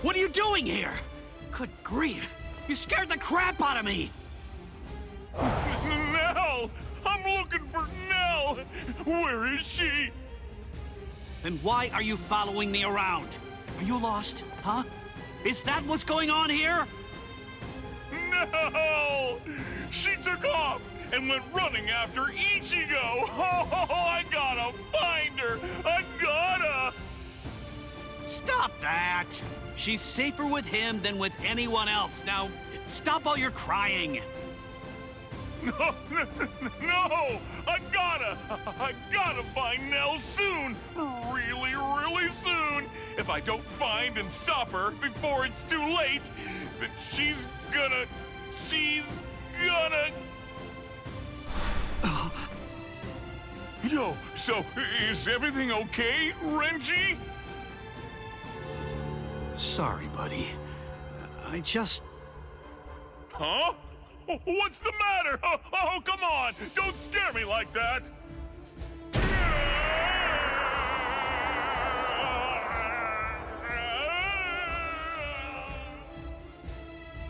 What are you doing here? Good grief! You scared the crap out of me! Nell! I'm looking for Nell! Where is she? Then why are you following me around? Are you lost, huh? Is that what's going on here? No! She took off and went running after Ichigo! Oh, I gotta find her! I gotta! Stop that! She's safer with him than with anyone else. Now, stop all your crying! No! I gotta find Nell soon! Really, really soon! If I don't find and stop her before it's too late, then she's gonna... Yo, so is everything okay, Renji? Sorry, buddy. I just... Huh? What's the matter? Oh, come on! Don't scare me like that!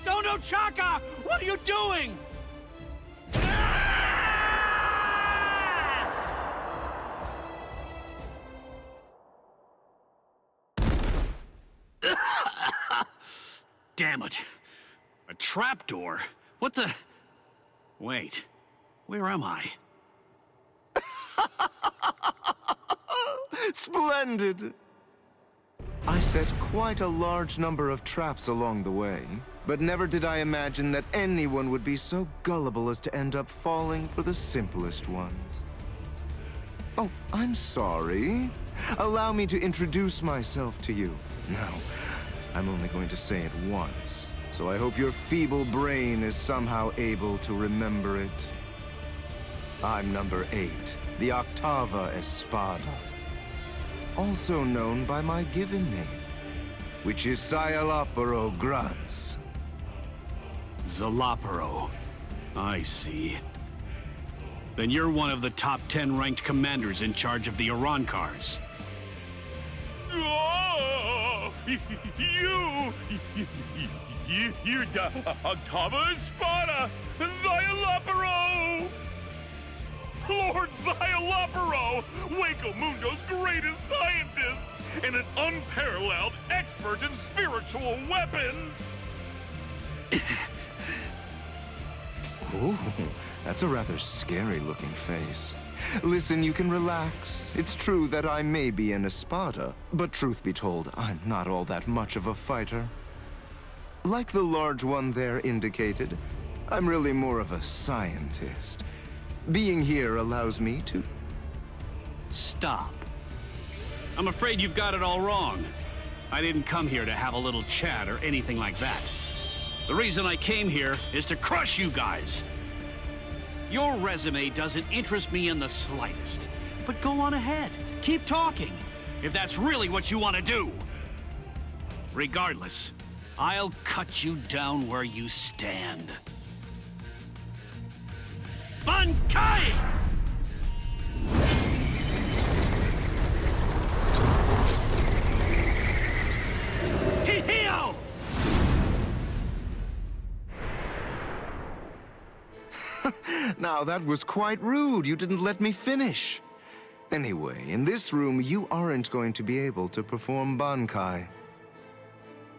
Dono Chaka! What are you doing? Damn it. A trapdoor? What the... Wait. Where am I? Splendid! I set quite a large number of traps along the way, but never did I imagine that anyone would be so gullible as to end up falling for the simplest ones. Oh, I'm sorry. Allow me to introduce myself to you. No, I'm only going to say it once, so I hope your feeble brain is somehow able to remember it. I'm number 8, the Octava Espada. Also known by my given name, which is Sayalaparo Grunts. Zalaparo. I see. Then you're one of the top 10 ranked commanders in charge of the Arancars. Oh, you're the Octava Espada, Sayalaparo! Lord Sayalaparo! Wake Hueco, Mundo's greatest scientist, and an unparalleled expert in spiritual weapons. Ooh, that's a rather scary-looking face. Listen, you can relax. It's true that I may be an Espada, but truth be told, I'm not all that much of a fighter. Like the large one there indicated, I'm really more of a scientist. Being here allows me to... Stop. I'm afraid you've got it all wrong. I didn't come here to have a little chat or anything like that. The reason I came here is to crush you guys. Your resume doesn't interest me in the slightest. But go on ahead. Keep talking, if that's really what you want to do. Regardless, I'll cut you down where you stand. Bankai! Hihio! Now, that was quite rude. You didn't let me finish. Anyway, in this room, you aren't going to be able to perform Bankai.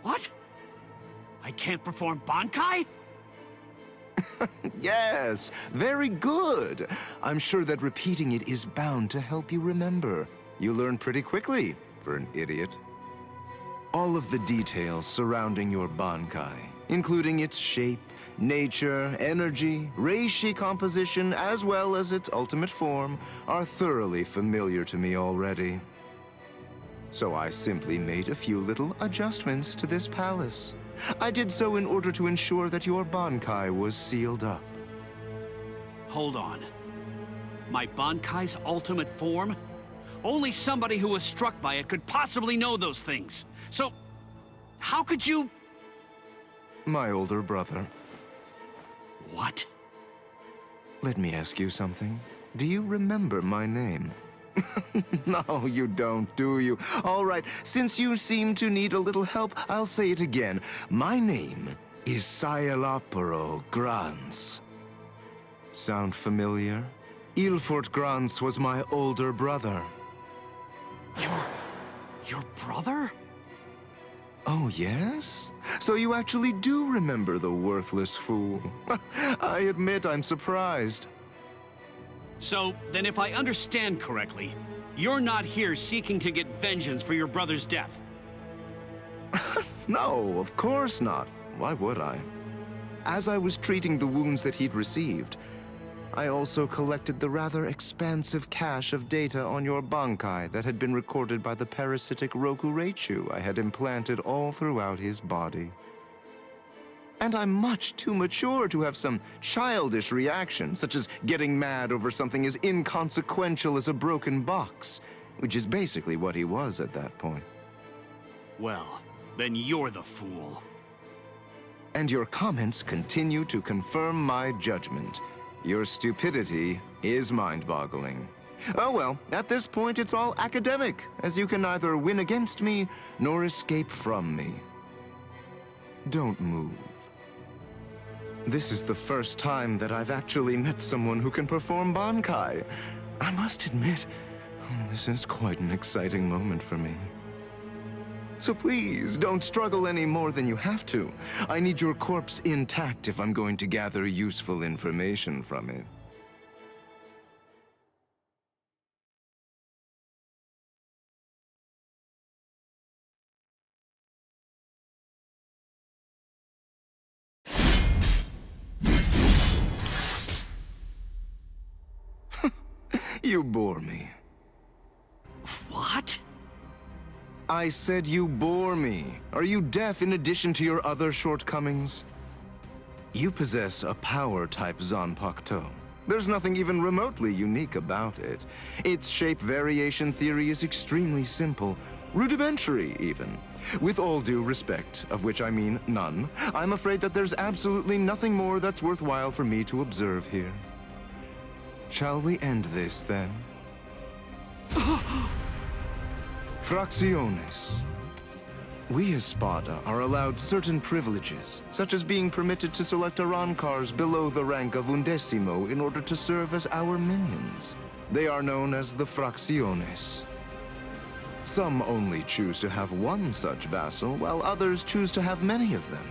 What? I can't perform Bankai? Yes, very good. I'm sure that repeating it is bound to help you remember. You learn pretty quickly, for an idiot. All of the details surrounding your Bankai, including its shape, nature, energy, reishi composition, as well as its ultimate form, are thoroughly familiar to me already. So I simply made a few little adjustments to this palace. I did so in order to ensure that your Bankai was sealed up. Hold on. My Bankai's ultimate form? Only somebody who was struck by it could possibly know those things. So, how could you... My older brother. What? Let me ask you something. Do you remember my name? No, you don't, do you? All right, since you seem to need a little help, I'll say it again. My name is Sayalaparo Grans. Sound familiar? Ilfort Grans was my older brother. Your brother? Oh, yes? So you actually do remember the worthless fool. I admit I'm surprised. So, then if I understand correctly, you're not here seeking to get vengeance for your brother's death. No, of course not. Why would I? As I was treating the wounds that he'd received, I also collected the rather expansive cache of data on your Bankai that had been recorded by the parasitic Rokureichu I had implanted all throughout his body. And I'm much too mature to have some childish reaction, such as getting mad over something as inconsequential as a broken box, which is basically what he was at that point. Well, then you're the fool. And your comments continue to confirm my judgment. Your stupidity is mind-boggling. Oh well, at this point it's all academic, as you can neither win against me nor escape from me. Don't move. This is the first time that I've actually met someone who can perform Bankai. I must admit, this is quite an exciting moment for me. So please, don't struggle any more than you have to. I need your corpse intact if I'm going to gather useful information from it. You bore me. What? I said you bore me. Are you deaf in addition to your other shortcomings? You possess a power-type Zanpakuto. There's nothing even remotely unique about it. Its shape variation theory is extremely simple, rudimentary even. With all due respect, of which I mean none, I'm afraid that there's absolutely nothing more that's worthwhile for me to observe here. Shall we end this, then? Fracciones. We Espada are allowed certain privileges, such as being permitted to select Arancars below the rank of Undecimo in order to serve as our minions. They are known as the Fracciones. Some only choose to have one such vassal, while others choose to have many of them.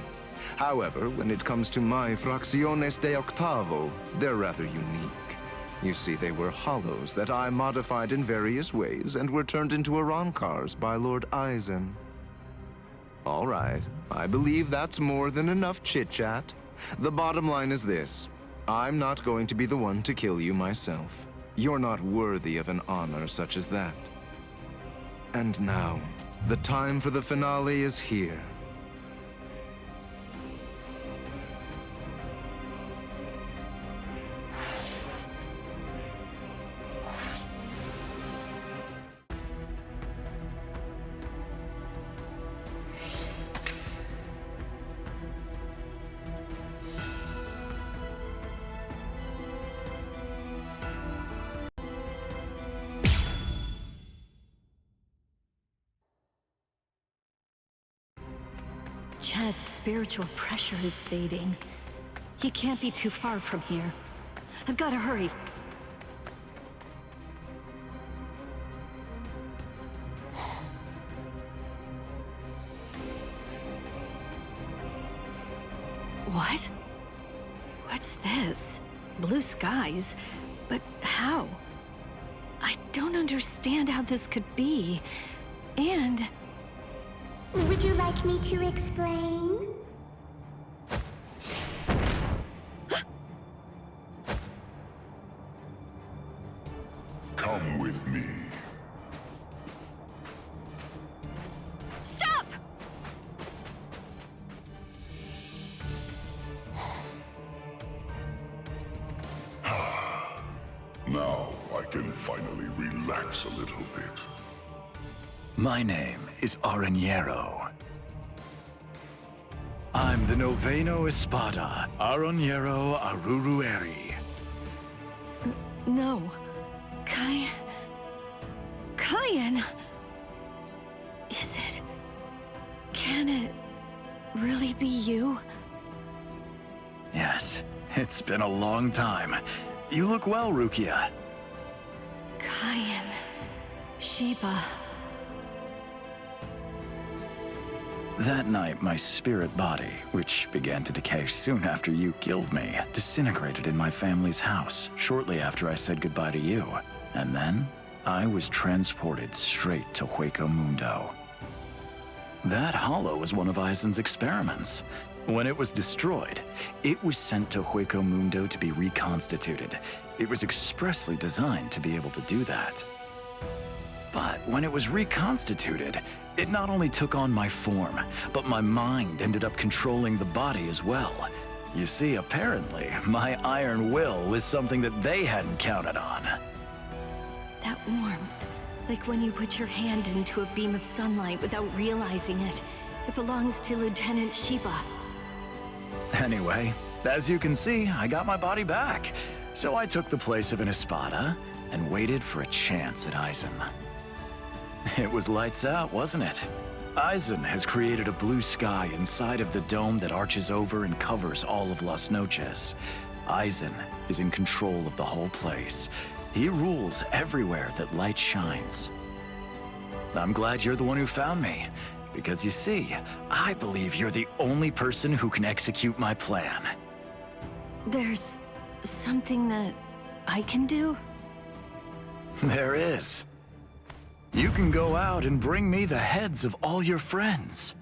However, when it comes to my Fracciones de Octavo, they're rather unique. You see, they were hollows that I modified in various ways and were turned into Arancars by Lord Eisen. All right, I believe that's more than enough chit-chat. The bottom line is this. I'm not going to be the one to kill you myself. You're not worthy of an honor such as that. And now, the time for the finale is here. Chad's spiritual pressure is fading. He can't be too far from here. I've got to hurry. What? What's this? Blue skies? But how? I don't understand how this could be. And... Would you like me to explain? Come with me. Stop! Now I can finally relax a little bit. My name is Aranjero. I'm the Noveno Espada, Aranjero Arurueri. No. Kyan... Is it... Can it really be you? Yes, it's been a long time. You look well, Rukia. Kyan... Sheba... That night, my spirit body, which began to decay soon after you killed me, disintegrated in my family's house shortly after I said goodbye to you. And then, I was transported straight to Hueco Mundo. That hollow was one of Eisen's experiments. When it was destroyed, it was sent to Hueco Mundo to be reconstituted. It was expressly designed to be able to do that. But when it was reconstituted, it not only took on my form, but my mind ended up controlling the body as well. You see, apparently, my iron will was something that they hadn't counted on. That warmth, like when you put your hand into a beam of sunlight without realizing it. It belongs to Lieutenant Sheba. Anyway, as you can see, I got my body back. So I took the place of an Espada and waited for a chance at Eisen. It was lights out, wasn't it? Eisen has created a blue sky inside of the dome that arches over and covers all of Las Noches. Eisen is in control of the whole place. He rules everywhere that light shines. I'm glad you're the one who found me, because you see, I believe you're the only person who can execute my plan. There's something that I can do? There is. You can go out and bring me the heads of all your friends.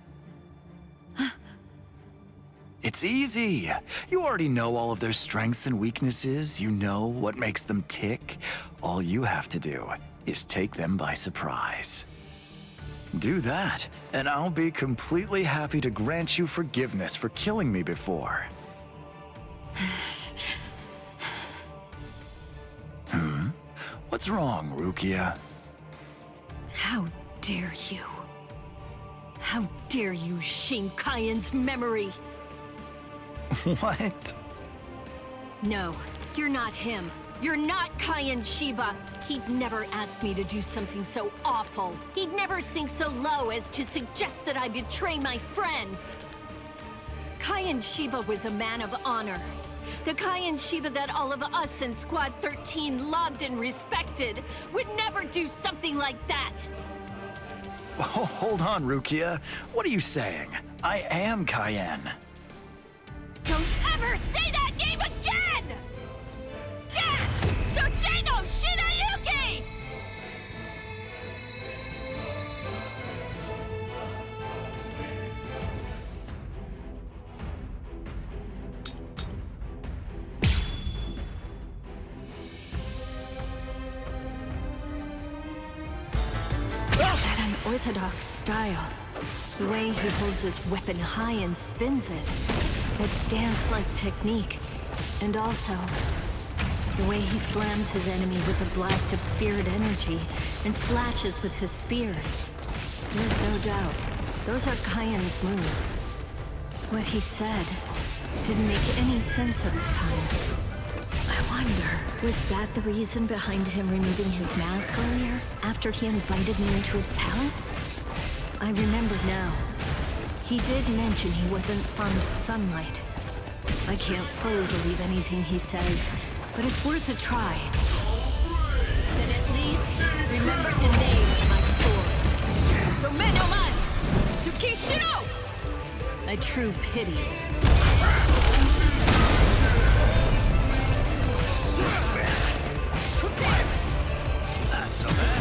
It's easy. You already know all of their strengths and weaknesses. You know what makes them tick. All you have to do is take them by surprise. Do that, and I'll be completely happy to grant you forgiveness for killing me before. What's wrong, Rukia? How dare you? How dare you shame Kyan's memory? What? No, you're not him. You're not Kyan Sheba. He'd never ask me to do something so awful. He'd never sink so low as to suggest that I betray my friends. Kyan Sheba was a man of honor. The Cayenne Shiba that all of us in Squad 13 loved and respected would never do something like that! Oh, hold on, Rukia. What are you saying? I am Cayenne. Don't ever say that name again! That's Shoteno Shinayuki! That unorthodox style. The way he holds his weapon high and spins it. That dance-like technique. And also, the way he slams his enemy with a blast of spirit energy and slashes with his spear. There's no doubt, those are Cayenne's moves. What he said didn't make any sense at the time. I wonder, was that the reason behind him removing his mask earlier, after he invited me into his palace? I remember now. He did mention he wasn't fond of sunlight. I can't fully believe anything he says, but it's worth a try. Then at least, remember the name of my sword. Somenoman! Tsukishiro! A true pity. That's so bad.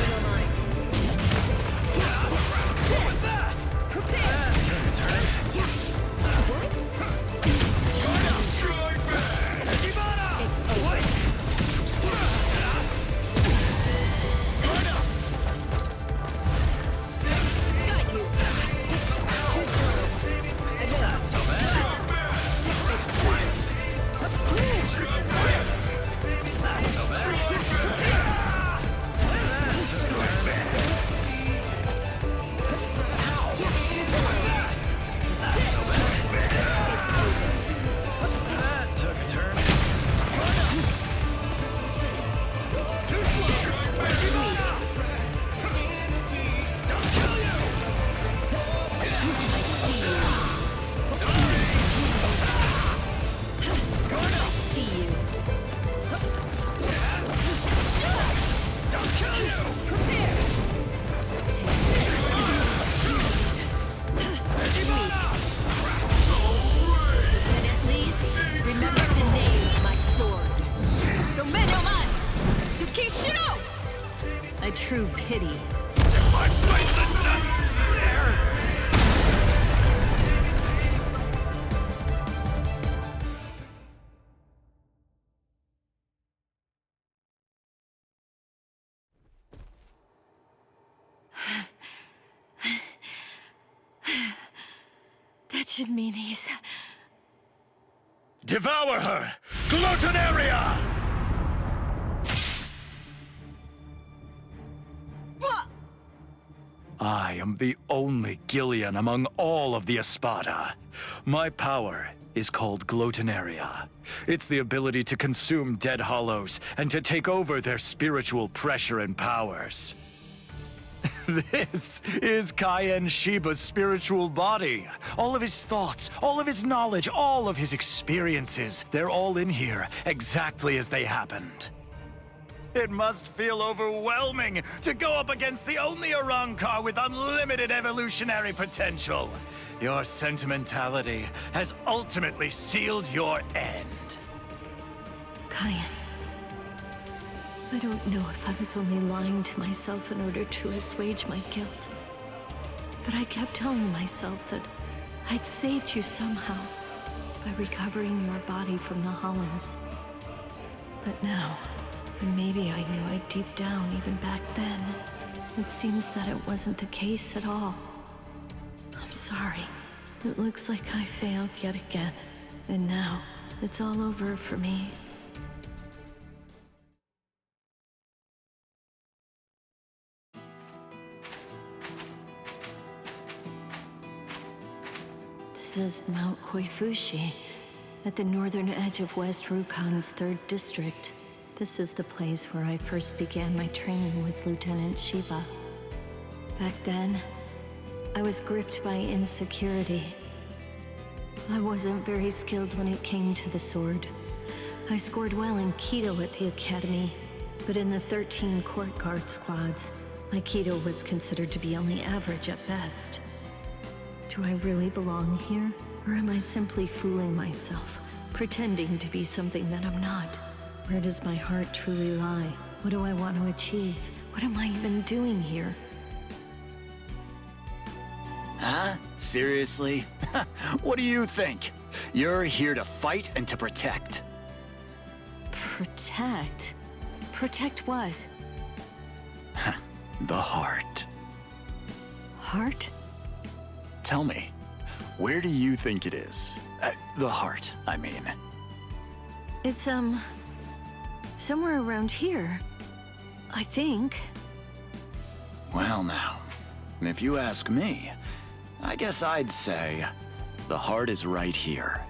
A true pity. That should mean he's... Devour her! Gluttonaria! I am the only Gillian among all of the Espada. My power is called Gluttonaria. It's the ability to consume dead hollows and to take over their spiritual pressure and powers. This is Cayenne Shiba's spiritual body. All of his thoughts, all of his knowledge, all of his experiences, they're all in here, exactly as they happened. It must feel overwhelming to go up against the only Arankar with unlimited evolutionary potential. Your sentimentality has ultimately sealed your end. Cayenne, I don't know if I was only lying to myself in order to assuage my guilt. But I kept telling myself that I'd saved you somehow by recovering your body from the hollows. But now... and maybe I knew it deep down even back then. It seems that it wasn't the case at all. I'm sorry. It looks like I failed yet again. And now, it's all over for me. This is Mount Koifushi, at the northern edge of West Rukan's 3rd district. This is the place where I first began my training with Lieutenant Shiba. Back then, I was gripped by insecurity. I wasn't very skilled when it came to the sword, I scored well in Keto at the academy, but in the 13 court guard squads, my Keto was considered to be only average at best. Do I really belong here? Or am I simply fooling myself, pretending to be something that I'm not? Where does my heart truly lie? What do I want to achieve? What am I even doing here? Huh? Seriously? What do you think? You're here to fight and to protect. Protect? Protect what? The heart. Heart? Tell me, where do you think it is? The heart, I mean. It's, somewhere around here. I think. Well now, if you ask me, I guess I'd say the heart is right here.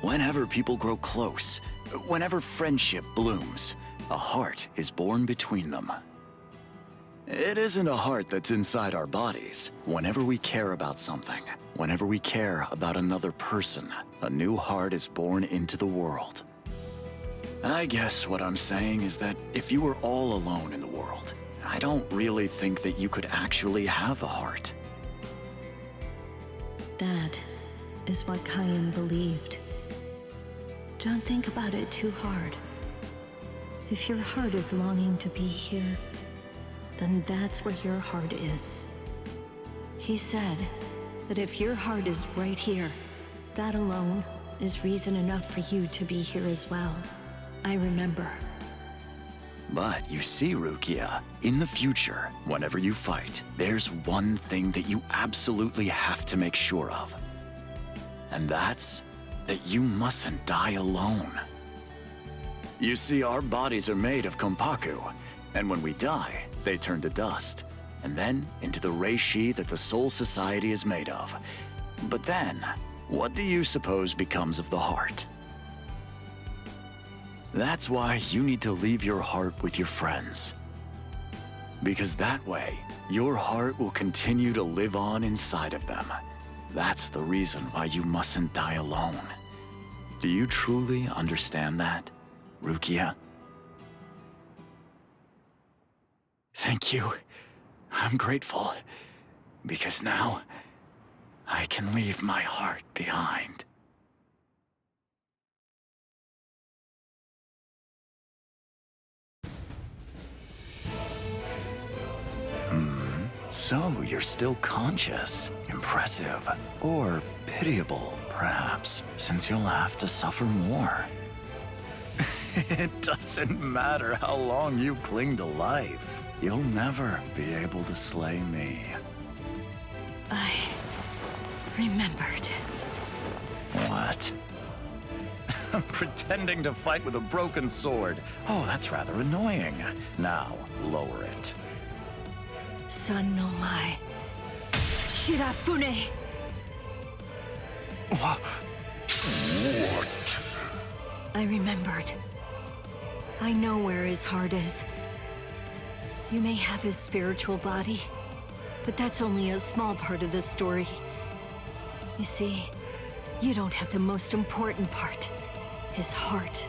Whenever people grow close, whenever friendship blooms, a heart is born between them. It isn't a heart that's inside our bodies. Whenever we care about something, whenever we care about another person, a new heart is born into the world. I guess what I'm saying is that if you were all alone in the world, I don't really think that you could actually have a heart. That is what Cain believed. Don't think about it too hard. If your heart is longing to be here, then that's where your heart is. He said that if your heart is right here, that alone is reason enough for you to be here as well. I remember. But you see, Rukia, in the future, whenever you fight, there's one thing that you absolutely have to make sure of. And that's that you mustn't die alone. You see, our bodies are made of kompaku, and when we die, they turn to dust, and then into the reishi that the Soul Society is made of. But then, what do you suppose becomes of the heart? That's why you need to leave your heart with your friends. Because that way, your heart will continue to live on inside of them. That's the reason why you mustn't die alone. Do you truly understand that, Rukia? Thank you. I'm grateful. Because now, I can leave my heart behind. So you're still conscious. Impressive. Or pitiable, perhaps, since you'll have to suffer more. It doesn't matter how long you cling to life. You'll never be able to slay me. I remembered. What? I'm pretending to fight with a broken sword. Oh, that's rather annoying. Now, lower it. Son no mai. Shirafune! What? I remembered. I know where his heart is. You may have his spiritual body, but that's only a small part of the story. You see, you don't have the most important part, his heart.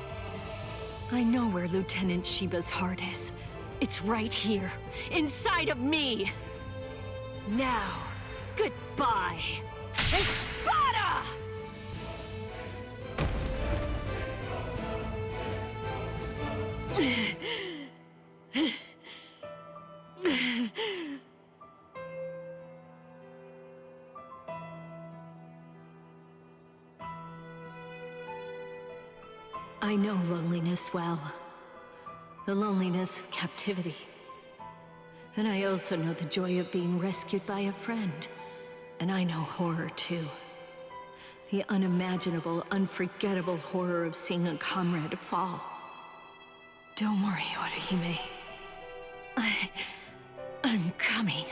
I know where Lieutenant Shiba's heart is. It's right here, inside of me. Now, goodbye. Espada! I know loneliness well. The loneliness of captivity. And I also know the joy of being rescued by a friend. And I know horror too. The unimaginable, unforgettable horror of seeing a comrade fall. Don't worry, Orihime. I'm coming.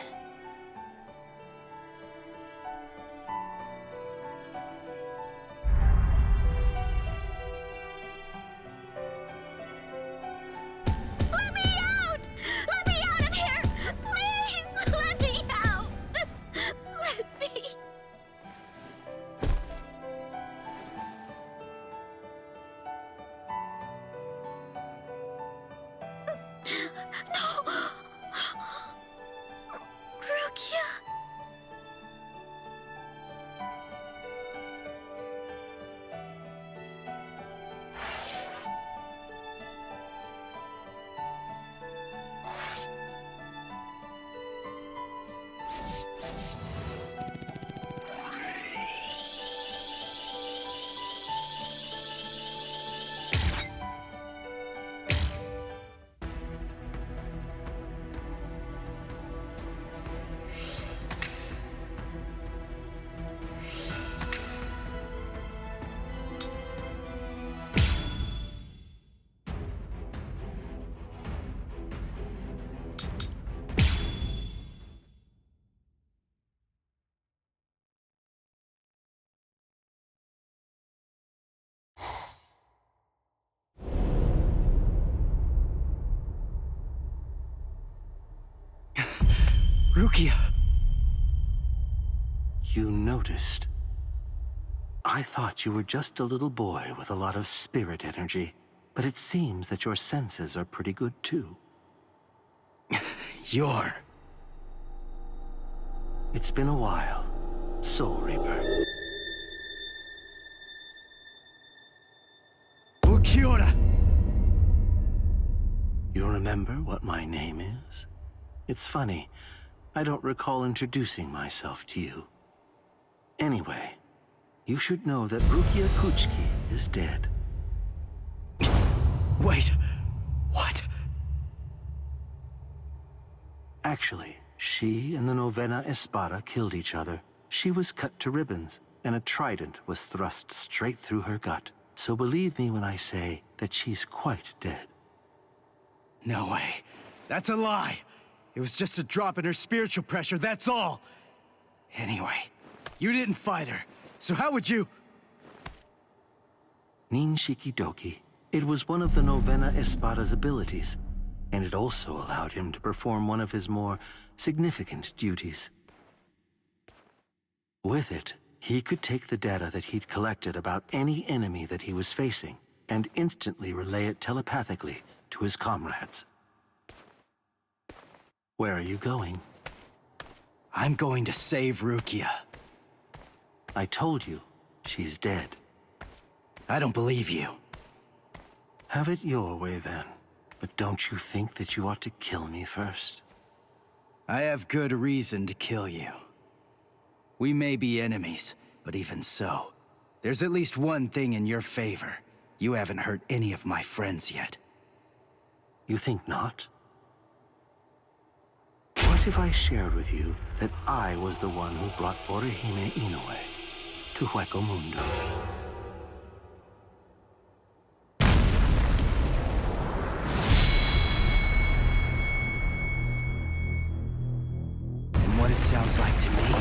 Let me out! Let me out of here! Please! Let me out! Let me... Rukia! You noticed. I thought you were just a little boy with a lot of spirit energy, but it seems that your senses are pretty good too. You're... It's been a while, Soul Reaper. Ukiora! You remember what my name is? It's funny, I don't recall introducing myself to you. Anyway, you should know that Rukia Kuchiki is dead. Wait, what? Actually, she and the Novena Espada killed each other. She was cut to ribbons, and a trident was thrust straight through her gut. So believe me when I say that she's quite dead. No way. That's a lie. It was just a drop in her spiritual pressure, that's all. Anyway, you didn't fight her, so how would you... Ninshiki Doki. It was one of the Novena Espada's abilities, and it also allowed him to perform one of his more significant duties. With it, he could take the data that he'd collected about any enemy that he was facing and instantly relay it telepathically to his comrades. Where are you going? I'm going to save Rukia. I told you, she's dead. I don't believe you. Have it your way then, but don't you think that you ought to kill me first? I have good reason to kill you. We may be enemies, but even so, there's at least one thing in your favor. You haven't hurt any of my friends yet. You think not? What if I shared with you that I was the one who brought Orihime Inoue to Hueco Mundo? And what it sounds like to me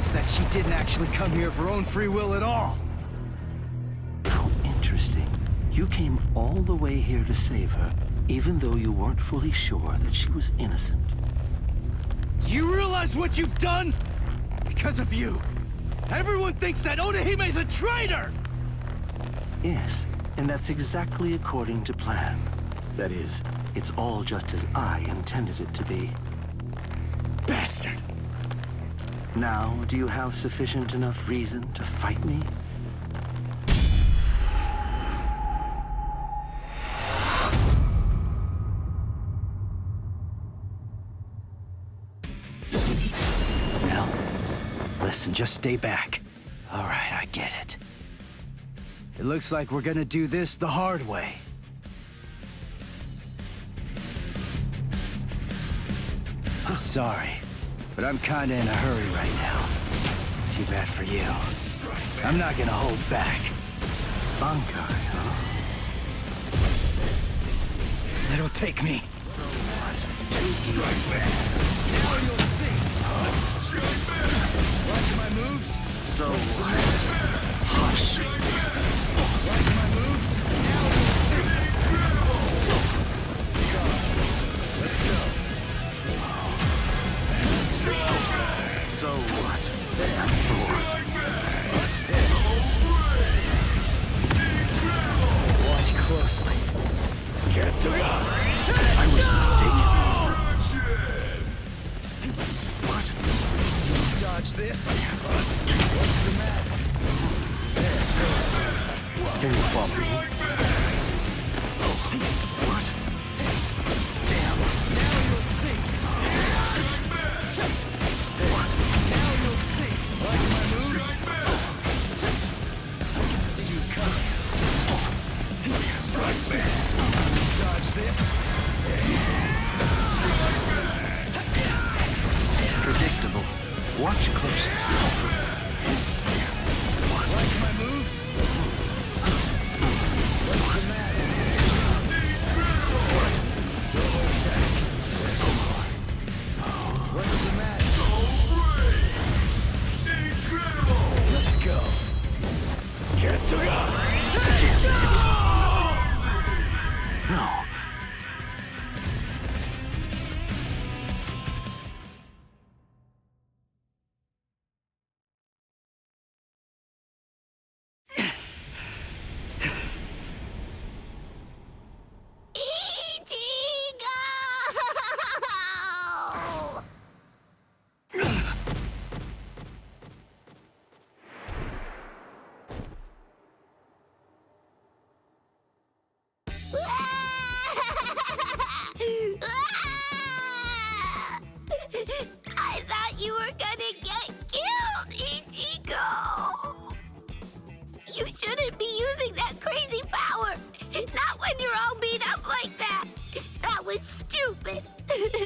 is that she didn't actually come here of her own free will at all. How interesting. You came all the way here to save her, even though you weren't fully sure that she was innocent. Do you realize what you've done? Because of you, everyone thinks that Odahime's a traitor! Yes, and that's exactly according to plan. That is, it's all just as I intended it to be. Bastard! Now, do you have sufficient enough reason to fight me? Listen, just stay back. All right, I get it. It looks like we're gonna do this the hard way. Sorry, but I'm kinda in a hurry right now. Too bad for you. I'm not gonna hold back. Bankai, huh? It'll take me. So what? Strike back. Now you'll see. Strike back. Like my moves? So hush. Like my moves? Now you'll see. Let's go. So what? Watch closely. I was mistaken. What? Dodge this. What's the matter? Can you follow me? What? Damn. Now you'll see. What? Now you'll see. Like my moves? I can see you coming. Strike back. Dodge this. Predictable. Watch closely. Like my moves? What's the matter? What? Don't hold back. There's more. What's the matter? So great! Incredible! Let's go. No.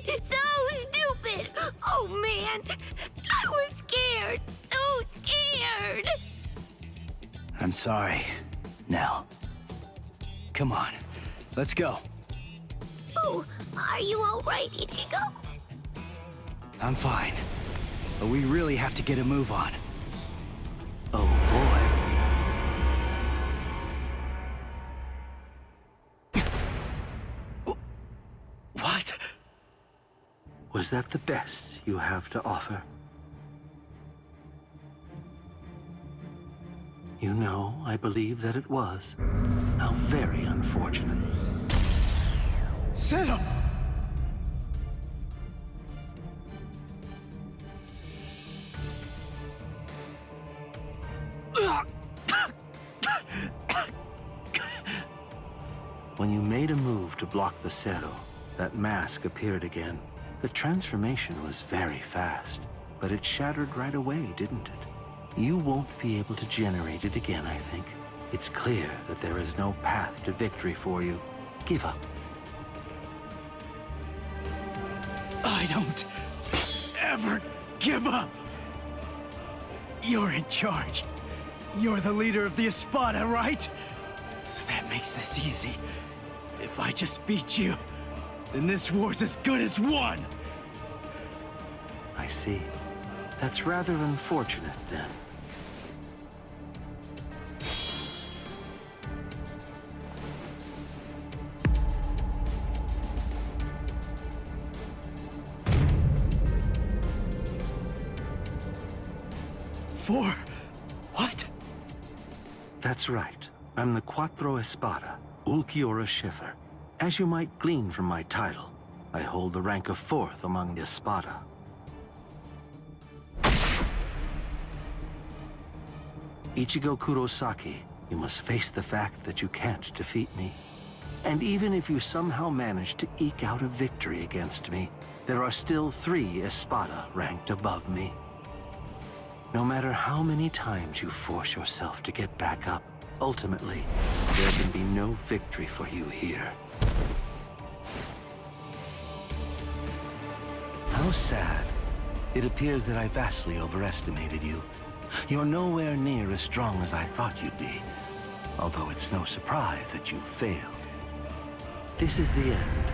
So stupid! Oh man! I was scared! So scared! I'm sorry, Nell. Come on, let's go. Oh, are you alright, Ichigo? I'm fine. But we really have to get a move on. Oh boy. What? Was that the best you have to offer? You know, I believe that it was. How very unfortunate. Settle! When you made a move to block the Zero, that mask appeared again. The transformation was very fast, but it shattered right away, didn't it? You won't be able to generate it again, I think. It's clear that there is no path to victory for you. Give up. I don't ever give up. You're in charge. You're the leader of the Espada, right? So that makes this easy. If I just beat you, then this war's as good as won. I see. That's rather unfortunate, then. For what? That's right. I'm the Quattro Espada, Ulquiorra Schiffer. As you might glean from my title, I hold the rank of 4th among the Espada. Ichigo Kurosaki, you must face the fact that you can't defeat me. And even if you somehow manage to eke out a victory against me, there are still 3 Espada ranked above me. No matter how many times you force yourself to get back up, ultimately, there can be no victory for you here. How sad. It appears that I vastly overestimated you. You're nowhere near as strong as I thought you'd be, although it's no surprise that you failed. This is the end.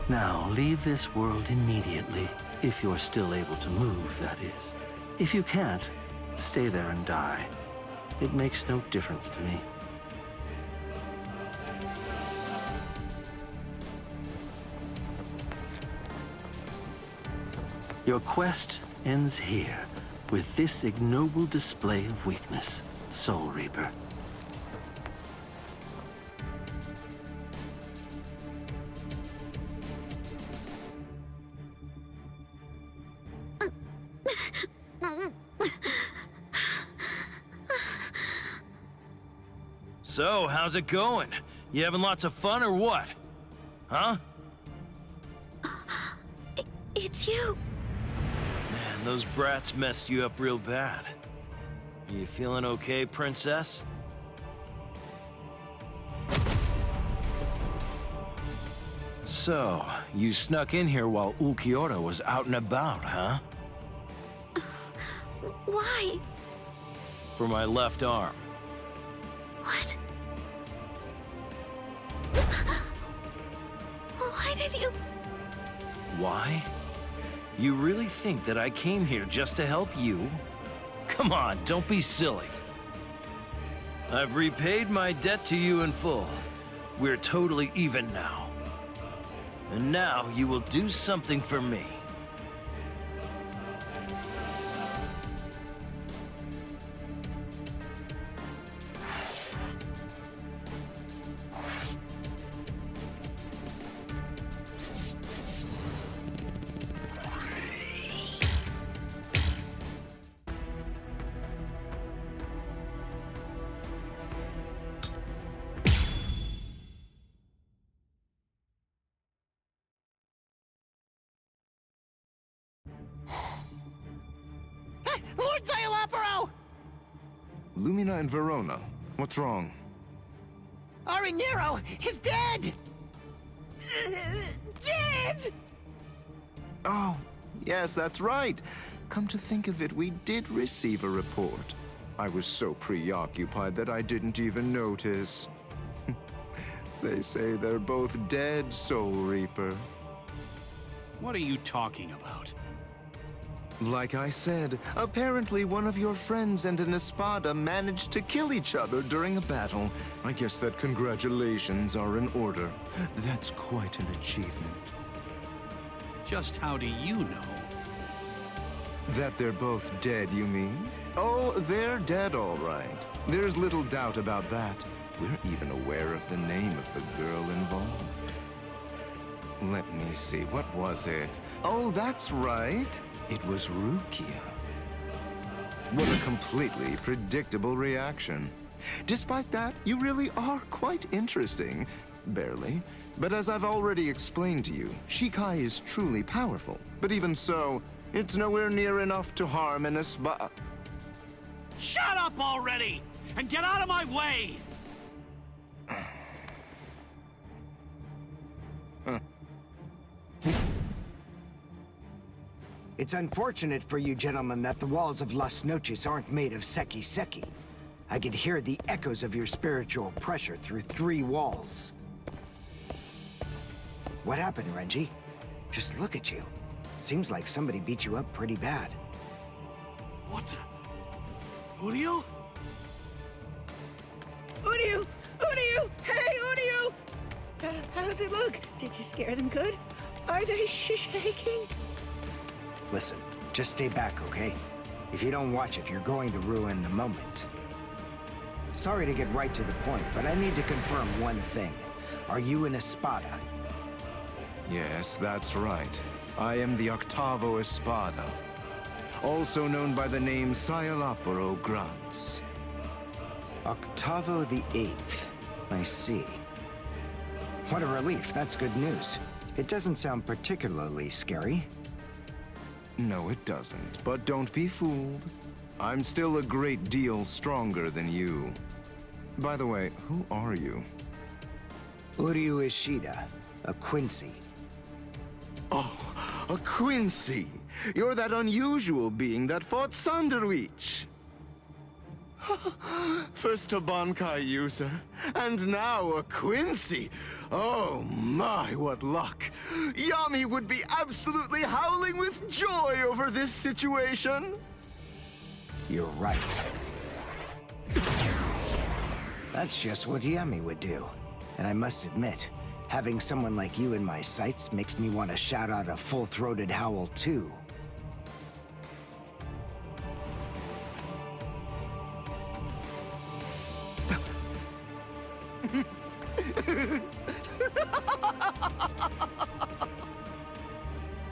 Now, leave this world immediately, if you're still able to move, that is. If you can't, stay there and die. It makes no difference to me. Your quest ends here, with this ignoble display of weakness, Soul Reaper. So, how's it going? You having lots of fun or what? Huh? It's you. Man, those brats messed you up real bad. Are you feeling okay, princess? So, you snuck in here while Ulquiorra was out and about, huh? Why? For my left arm. What? Why did you... Why? You really think that I came here just to help you? Come on, don't be silly. I've repaid my debt to you in full. We're totally even now. And now you will do something for me. Lord Zayawaparo! Lumina and Verona, what's wrong? Arinero is dead! Dead! Oh, yes, that's right. Come to think of it, we did receive a report. I was so preoccupied that I didn't even notice. They say they're both dead, Soul Reaper. What are you talking about? Like I said, apparently one of your friends and an Espada managed to kill each other during a battle. I guess that congratulations are in order. That's quite an achievement. Just how do you know? That they're both dead, you mean? Oh, they're dead, all right. There's little doubt about that. We're even aware of the name of the girl involved. Let me see, what was it? Oh, that's right. It was Rukia. What a completely predictable reaction. Despite that, you really are quite interesting. Barely. But as I've already explained to you, Shikai is truly powerful. But even so, it's nowhere near enough to harm an Espada. Shut up already! And get out of my way! It's unfortunate for you gentlemen that the walls of Las Noches aren't made of seki-seki. I could hear the echoes of your spiritual pressure through 3 walls. What happened, Renji? Just look at you. Seems like somebody beat you up pretty bad. What the? Uryu? Uryu! Uryu! Hey, Uryu! How's it look? Did you scare them good? Are they shaking? Listen, just stay back, okay? If you don't watch it, you're going to ruin the moment. Sorry to get right to the point, but I need to confirm one thing. Are you an Espada? Yes, that's right. I am the Octavo Espada, also known by the name Sayalaporo Grants. Octavo the 8th. I see. What a relief, that's good news. It doesn't sound particularly scary. No, it doesn't. But don't be fooled. I'm still a great deal stronger than you. By the way, who are you? Uryu Ishida, a Quincy. Oh, a Quincy! You're that unusual being that fought Sanderwich! First a Bankai user, and now a Quincy! Oh my, what luck! Yami would be absolutely howling with joy over this situation! You're right. That's just what Yami would do. And I must admit, having someone like you in my sights makes me want to shout out a full-throated howl too.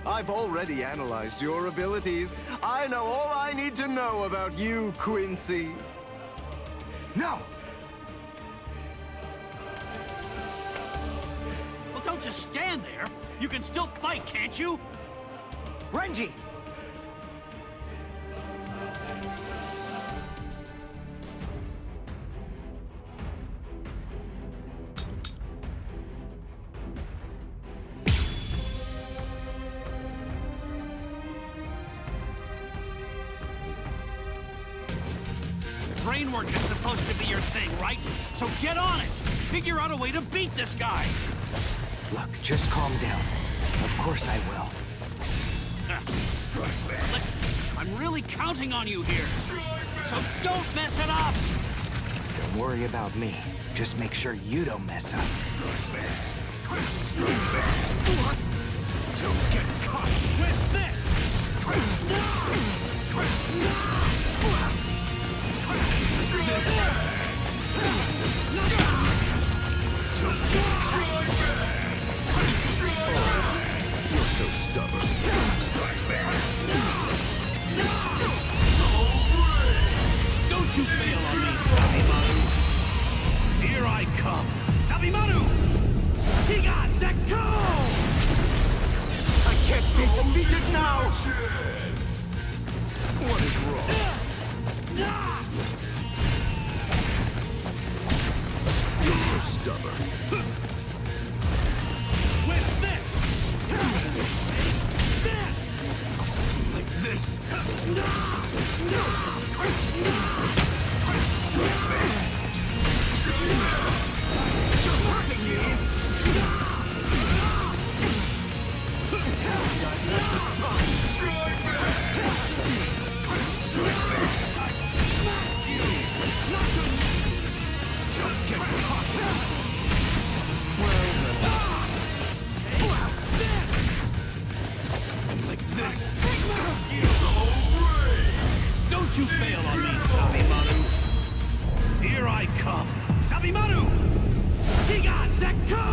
I've already analyzed your abilities. I know all I need to know about you, Quincy. No! Well, don't just stand there. You can still fight, can't you? Renji! Brain work is supposed to be your thing, right? So get on it! Figure out a way to beat this guy! Look, just calm down. Of course I will. Listen, I'm really counting on you here. So don't mess it up! Don't worry about me. Just make sure you don't mess up. What? Don't get caught with this! You're so stubborn. Don't you fail on me, Sabimaru! Here I come! Sabimaru! Higa Sekko! I can't be defeated now! What is wrong? You're so stubborn. With this! This! this! Don't you fail on me, Sabimaru! Here I come! Sabimaru! Giga Zekko!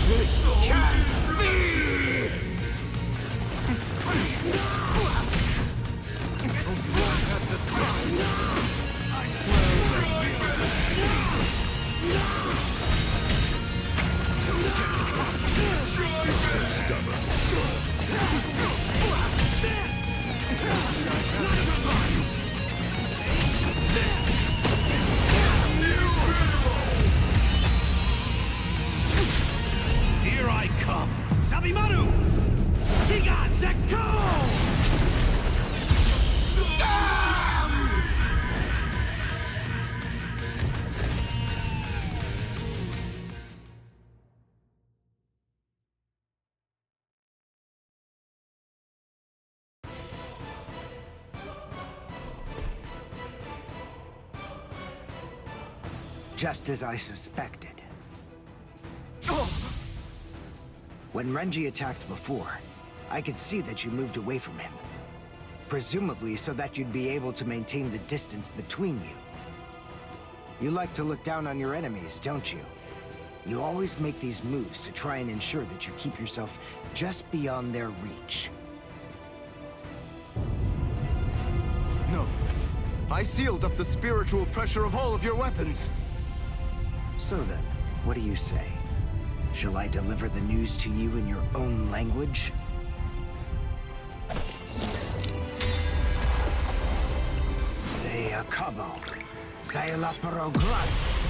This can't be! At the time. So stubborn. This! Here I come! Sabimaru! Giga Zekko! Just as I suspected. When Renji attacked before, I could see that you moved away from him. Presumably so that you'd be able to maintain the distance between you. You like to look down on your enemies, don't you? You always make these moves to try and ensure that you keep yourself just beyond their reach. No. I sealed up the spiritual pressure of all of your weapons. So then, what do you say? Shall I deliver the news to you in your own language? Say a cabo. Say la prograts.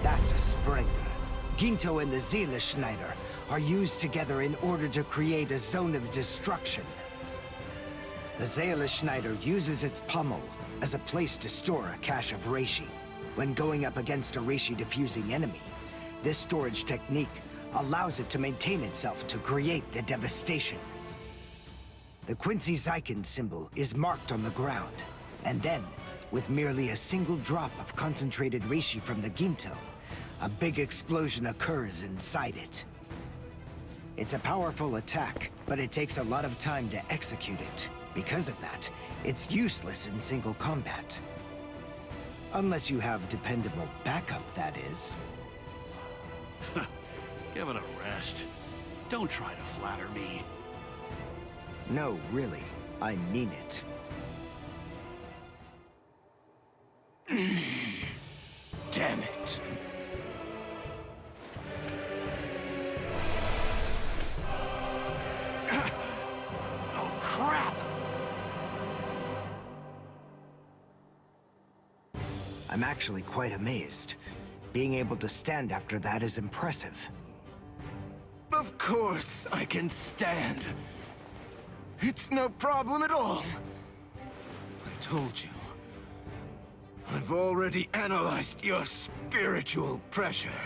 That's a springer. Ginto and the Seele Schneider are used together in order to create a zone of destruction. The Seele Schneider uses its pommel as a place to store a cache of reishi. When going up against a reishi-diffusing enemy, this storage technique allows it to maintain itself to create the devastation. The Quincy Zyken symbol is marked on the ground, and then, with merely a single drop of concentrated reishi from the Ginto, a big explosion occurs inside it. It's a powerful attack, but it takes a lot of time to execute it. Because of that, it's useless in single combat. Unless you have dependable backup, that is. Give it a rest. Don't try to flatter me. No, really. I mean it. Damn it. Oh, crap! I'm actually quite amazed. Being able to stand after that is impressive. Of course I can stand. It's no problem at all. I told you. I've already analyzed your spiritual pressure.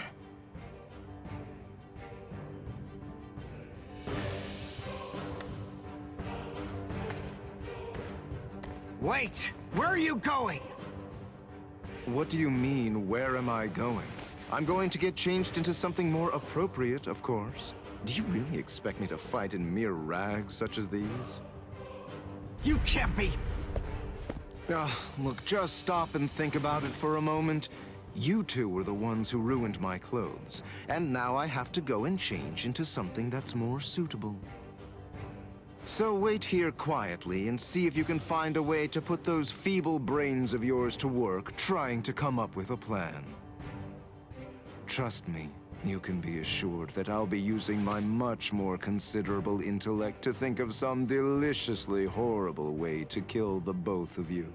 Wait! Where are you going? What do you mean, where am I going? I'm going to get changed into something more appropriate, of course. Do you really expect me to fight in mere rags such as these? You can't be! Look, just stop and think about it for a moment. You two were the ones who ruined my clothes, and now I have to go and change into something that's more suitable. So wait here quietly and see if you can find a way to put those feeble brains of yours to work trying to come up with a plan. Trust me, you can be assured that I'll be using my much more considerable intellect to think of some deliciously horrible way to kill the both of you.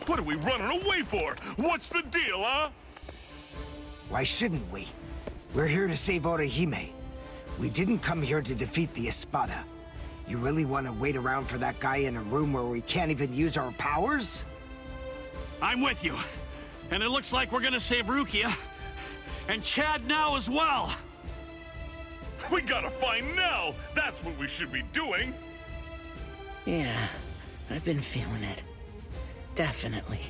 What are we running away for? What's the deal, huh? Why shouldn't we? We're here to save Orihime. We didn't come here to defeat the Espada. You really want to wait around for that guy in a room where we can't even use our powers? I'm with you. And it looks like we're gonna save Rukia. And Chad now as well. We gotta find Nell! That's what we should be doing! Yeah, I've been feeling it. Definitely.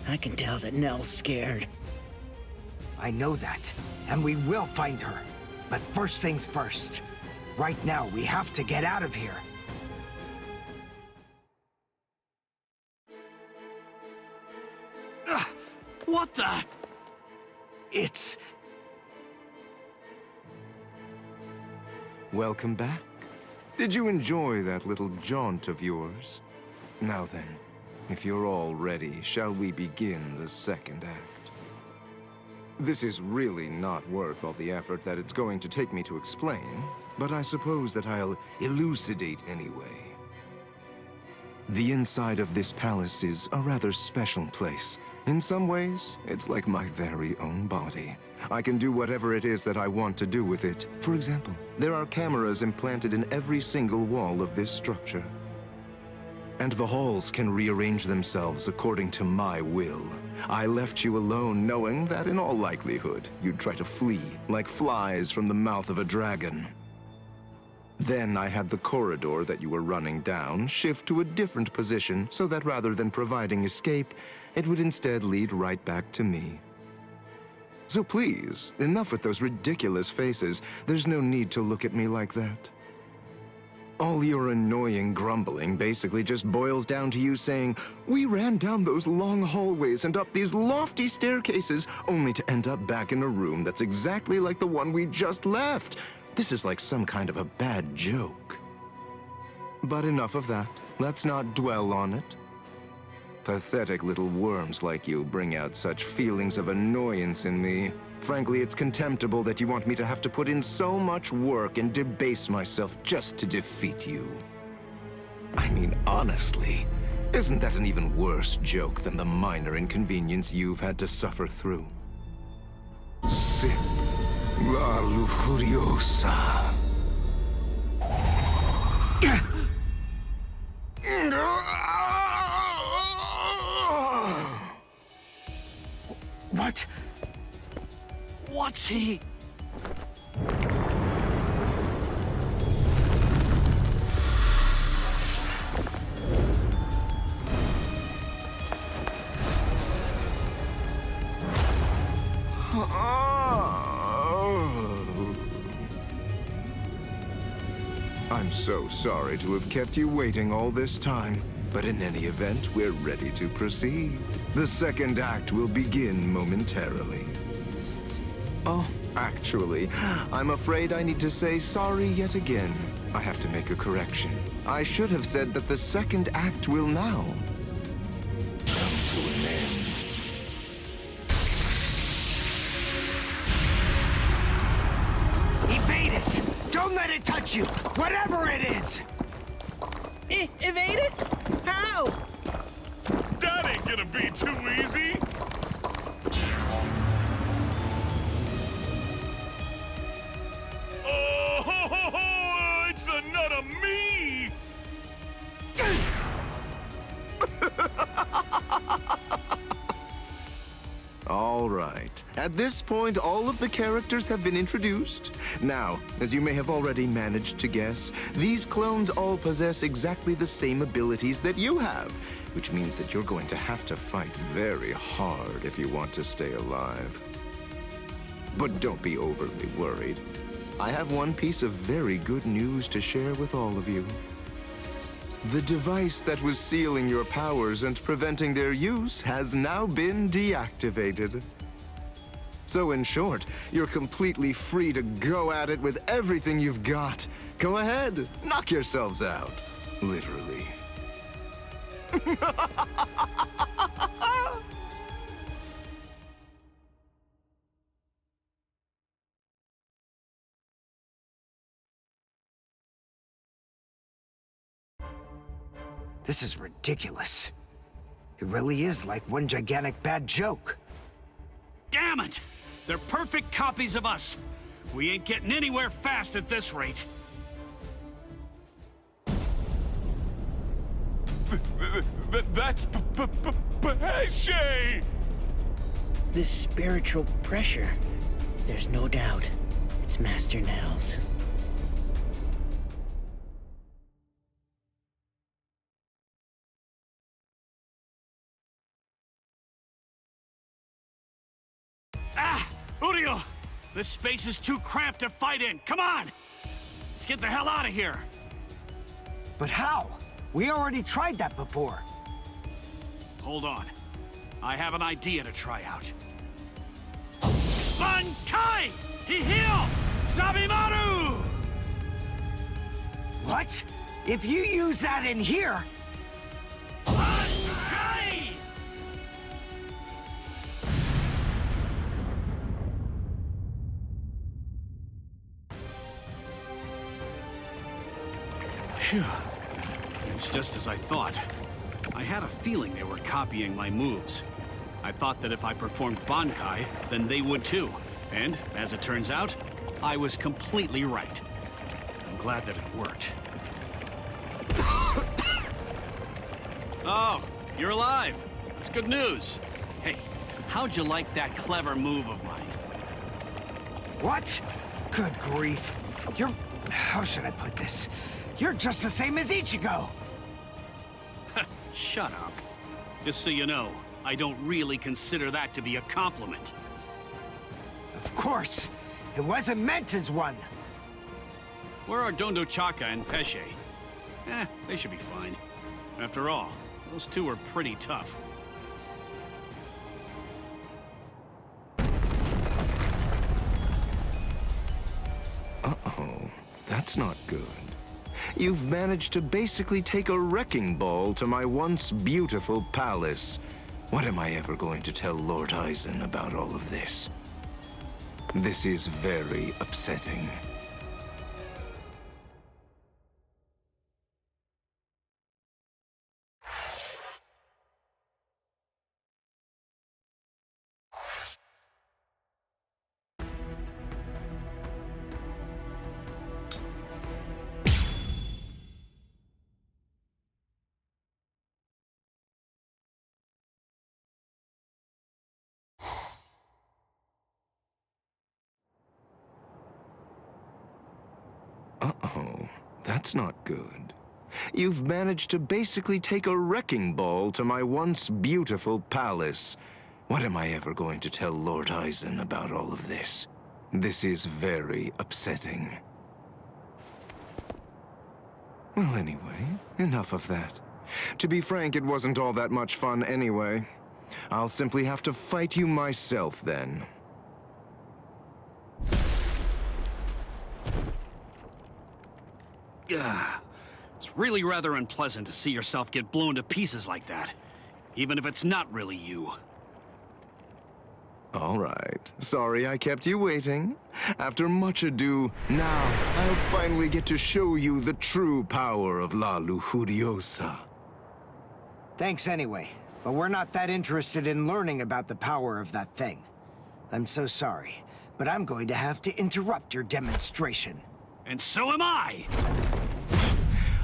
I can tell that Nell's scared. I know that, and we will find her. But first things first. Right now, we have to get out of here. What the? It's... Welcome back. Did you enjoy that little jaunt of yours? Now then, if you're all ready, shall we begin the second act? This is really not worth all the effort that it's going to take me to explain, but I suppose that I'll elucidate anyway. The inside of this palace is a rather special place. In some ways, it's like my very own body. I can do whatever it is that I want to do with it. For example, there are cameras implanted in every single wall of this structure. And the halls can rearrange themselves according to my will. I left you alone knowing that in all likelihood, you'd try to flee like flies from the mouth of a dragon. Then I had the corridor that you were running down shift to a different position so that rather than providing escape, it would instead lead right back to me. So please, enough with those ridiculous faces. There's no need to look at me like that. All your annoying grumbling basically just boils down to you saying, "We ran down those long hallways and up these lofty staircases, only to end up back in a room that's exactly like the one we just left." This is like some kind of a bad joke. But enough of that. Let's not dwell on it. Pathetic little worms like you bring out such feelings of annoyance in me. Frankly, it's contemptible that you want me to have to put in so much work and debase myself just to defeat you. I mean, honestly, isn't that an even worse joke than the minor inconvenience you've had to suffer through? Sip la lujuriosa. What? What's he? I'm so sorry to have kept you waiting all this time, but in any event, we're ready to proceed. The second act will begin momentarily. Oh, actually, I'm afraid I need to say sorry yet again. I have to make a correction. I should have said that the second act will now come to an end. Evade it! Don't let it touch you! Whatever it is! Evade it? How? That ain't gonna be too easy! Oh, it's a nut of me! All right. At this point, all of the characters have been introduced. Now, as you may have already managed to guess, these clones all possess exactly the same abilities that you have, which means that you're going to have to fight very hard if you want to stay alive. But don't be overly worried. I have one piece of very good news to share with all of you. The device that was sealing your powers and preventing their use has now been deactivated. So in short, you're completely free to go at it with everything you've got. Go ahead, knock yourselves out. Literally. This is ridiculous. It really is like one gigantic bad joke. Damn it! They're perfect copies of us. We ain't getting anywhere fast at this rate. That's Pesce! This spiritual pressure, there's no doubt it's Master Nels. Ah! Udio! This space is too cramped to fight in. Come on! Let's get the hell out of here! But how? We already tried that before. Hold on. I have an idea to try out. Bankai! Hihio! Sabimaru! What? If you use that in here... Bankai! Phew. It's just as I thought. I had a feeling they were copying my moves. I thought that if I performed Bankai, then they would too. And, as it turns out, I was completely right. I'm glad that it worked. Oh, you're alive. That's good news. Hey, how'd you like that clever move of mine? What? Good grief. You're... How should I put this? You're just the same as Ichigo! Shut up. Just so you know, I don't really consider that to be a compliment. Of course! It wasn't meant as one! Where are Dondo Chaka and Pesce? They should be fine. After all, those two are pretty tough. Uh-oh. That's not good. You've managed to basically take a wrecking ball to my once beautiful palace. What am I ever going to tell Lord Aizen about all of this? This is very upsetting. Uh-oh, that's not good. You've managed to basically take a wrecking ball to my once beautiful palace. What am I ever going to tell Lord Aizen about all of this? This is very upsetting. Well, anyway, enough of that. To be frank, it wasn't all that much fun anyway. I'll simply have to fight you myself then. It's really rather unpleasant to see yourself get blown to pieces like that, even if it's not really you. All right. Sorry I kept you waiting. After much ado, now I'll finally get to show you the true power of La Lujuriosa. Thanks anyway, but we're not that interested in learning about the power of that thing. I'm so sorry, but I'm going to have to interrupt your demonstration. And so am I!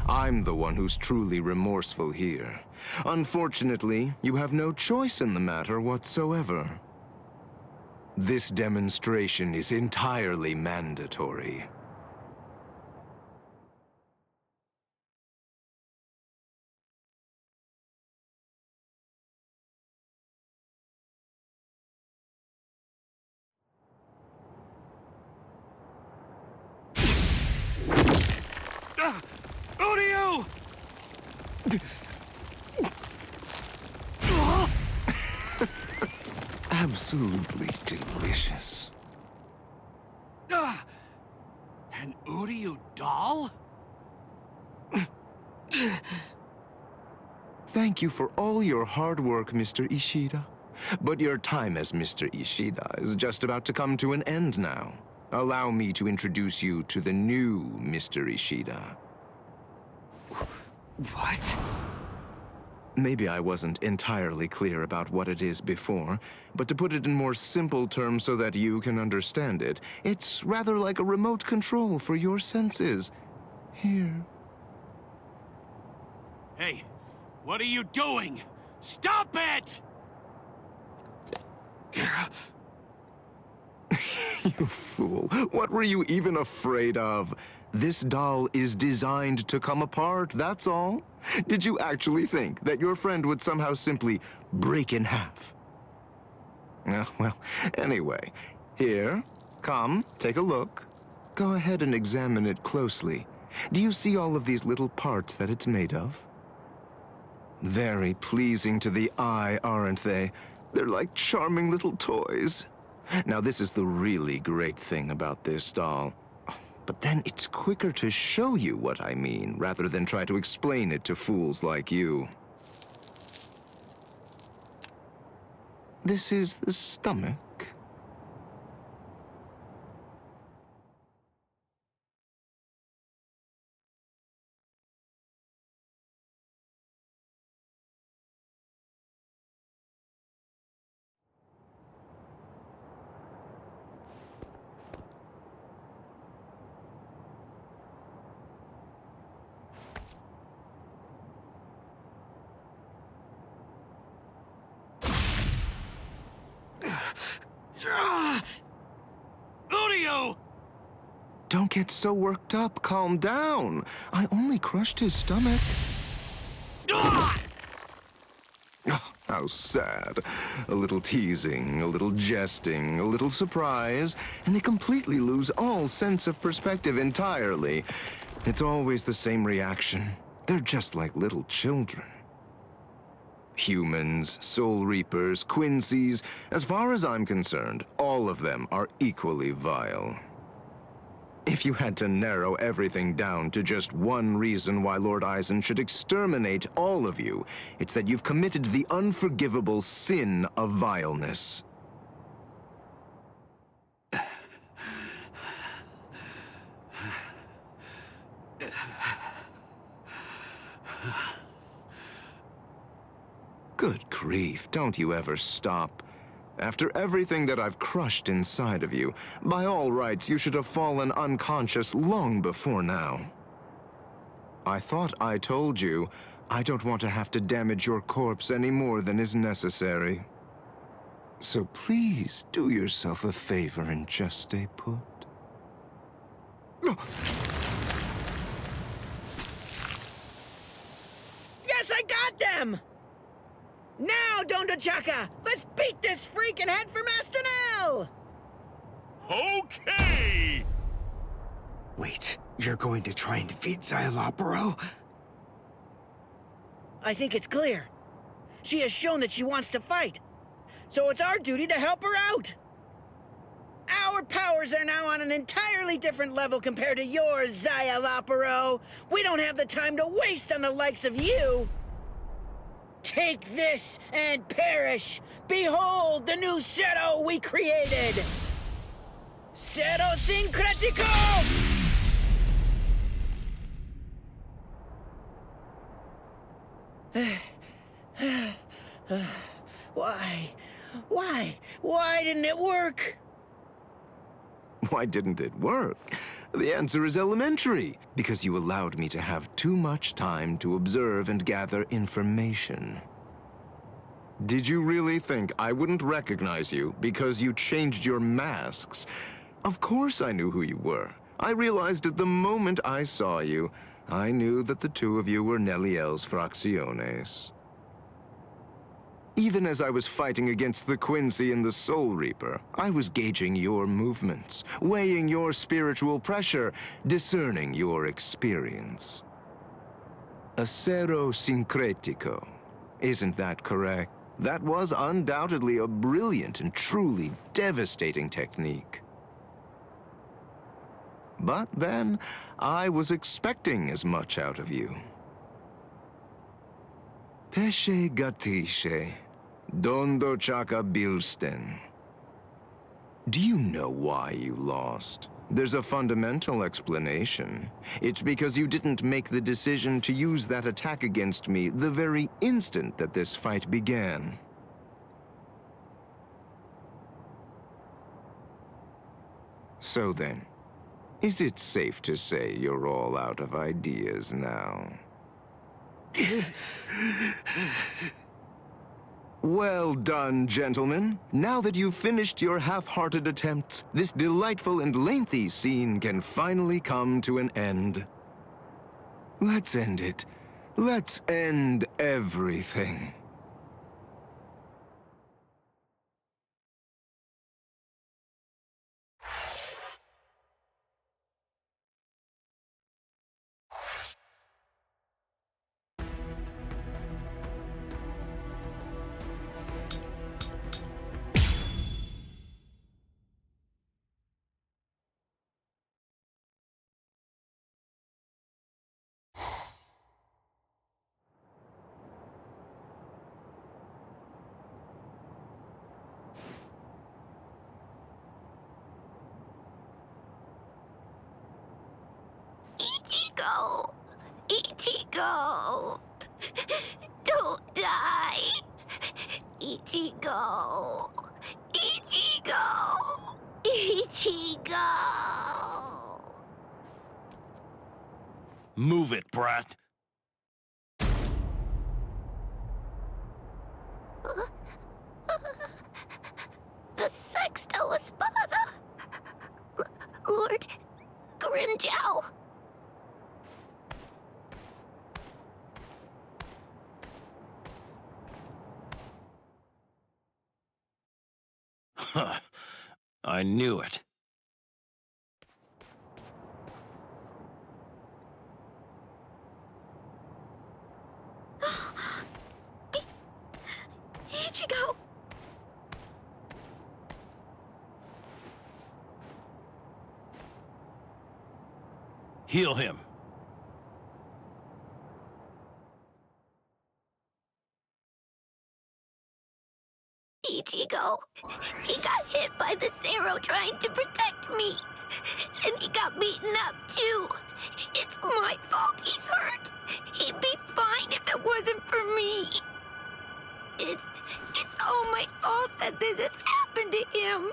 I'm the one who's truly remorseful here. Unfortunately, you have no choice in the matter whatsoever. This demonstration is entirely mandatory. Udio! Absolutely delicious. An Udio doll? Thank you for all your hard work, Mr. Ishida. But your time as Mr. Ishida is just about to come to an end now. Allow me to introduce you to the new Mr. Ishida. What? Maybe I wasn't entirely clear about what it is before, but to put it in more simple terms so that you can understand it, it's rather like a remote control for your senses. Here. Hey, what are you doing? Stop it! You fool. What were you even afraid of? This doll is designed to come apart, that's all. Did you actually think that your friend would somehow simply break in half? Well, anyway, here, come, take a look. Go ahead and examine it closely. Do you see all of these little parts that it's made of? Very pleasing to the eye, aren't they? They're like charming little toys. Now, this is the really great thing about this doll. But then it's quicker to show you what I mean, rather than try to explain it to fools like you. This is the stomach. Udio! Don't get so worked up. Calm down. I only crushed his stomach. Oh, how sad. A little teasing, a little jesting, a little surprise, and they completely lose all sense of perspective entirely. It's always the same reaction. They're just like little children. Humans, Soul Reapers, Quincy's, as far as I'm concerned, all of them are equally vile. If you had to narrow everything down to just one reason why Lord Eisen should exterminate all of you, it's that you've committed the unforgivable sin of vileness. Good grief, don't you ever stop. After everything that I've crushed inside of you, by all rights, you should have fallen unconscious long before now. I thought I told you, I don't want to have to damage your corpse any more than is necessary. So please, do yourself a favor and just stay put. Yes, I got them! Now, Dondachaka! Let's beat this freak and head for Master Nell! Okay! Wait, you're going to try and defeat Xyalopero? I think it's clear. She has shown that she wants to fight. So it's our duty to help her out. Our powers are now on an entirely different level compared to yours, Xyalopero. We don't have the time to waste on the likes of you. Take this and perish! Behold the new Zero we created! Zero Syncretico! Why didn't it work? Why didn't it work? The answer is elementary, because you allowed me to have too much time to observe and gather information. Did you really think I wouldn't recognize you because you changed your masks? Of course I knew who you were. I realized it the moment I saw you. I knew that the two of you were Neliel's Fracciones. Even as I was fighting against the Quincy and the Soul Reaper, I was gauging your movements, weighing your spiritual pressure, discerning your experience. Acero Syncretico. Isn't that correct? That was undoubtedly a brilliant and truly devastating technique. But then, I was expecting as much out of you. Pesce gatisce, Dondachaka bilsten. Do you know why you lost? There's a fundamental explanation. It's because you didn't make the decision to use that attack against me the very instant that this fight began. So then, is it safe to say you're all out of ideas now? Well done, gentlemen. Now that you've finished your half-hearted attempts, this delightful and lengthy scene can finally come to an end. Let's end it. Let's end everything. Ichigo! Ichigo! Don't die! Ichigo! Ichigo! Ichigo! Move it, brat. The Sexto Espada! Lord Grimjow! Huh. I knew it. Ichigo! Heal him. Ichigo. He got hit by the Zero trying to protect me. And he got beaten up, too. It's my fault he's hurt. He'd be fine if it wasn't for me. It's all my fault that this has happened to him.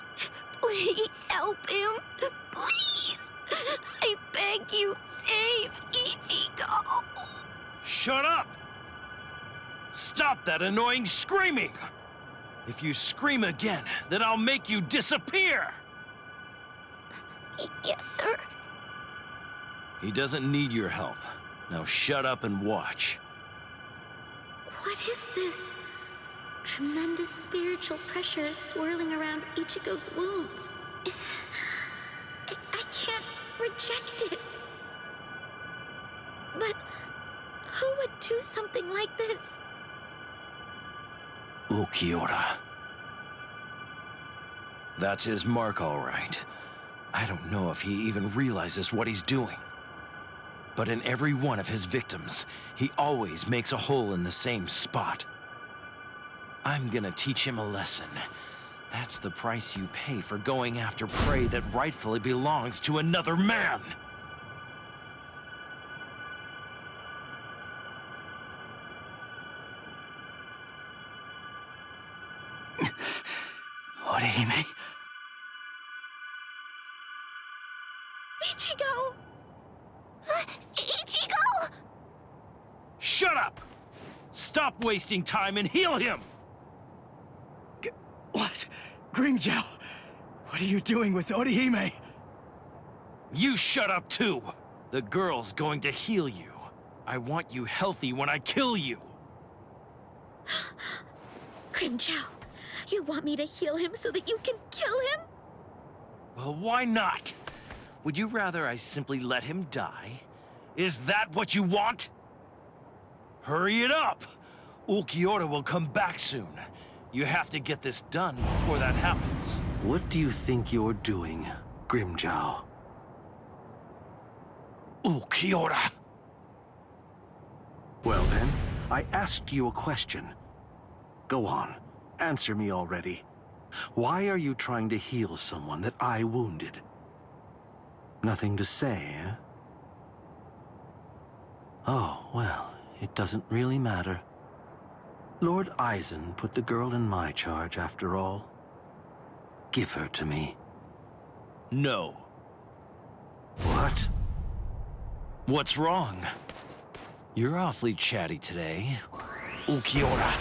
Please help him. Please. I beg you, save Ichigo. Shut up! Stop that annoying screaming! If you scream again, then I'll make you disappear! Yes, sir. He doesn't need your help. Now shut up and watch. What is this? Tremendous spiritual pressure is swirling around Ichigo's wounds. I can't reject it. But who would do something like this? Ulquiorra. That's his mark, all right. I don't know if he even realizes what he's doing. But in every one of his victims, he always makes a hole in the same spot. I'm gonna teach him a lesson. That's the price you pay for going after prey that rightfully belongs to another man. Orihime? Ichigo! Ichigo! Shut up! Stop wasting time and heal him! What? Grimjow? What are you doing with Orihime? You shut up too! The girl's going to heal you. I want you healthy when I kill you. Grimjow, you want me to heal him so that you can kill him? Well, why not? Would you rather I simply let him die? Is that what you want? Hurry it up! Ulquiorra will come back soon. You have to get this done before that happens. What do you think you're doing, Grimjow? Ulquiorra! Well then, I asked you a question. Go on, answer me already. Why are you trying to heal someone that I wounded? Nothing to say, eh? Oh, well, it doesn't really matter. Lord Eisen put the girl in my charge, after all. Give her to me. No. What? What's wrong? You're awfully chatty today. Ukiora.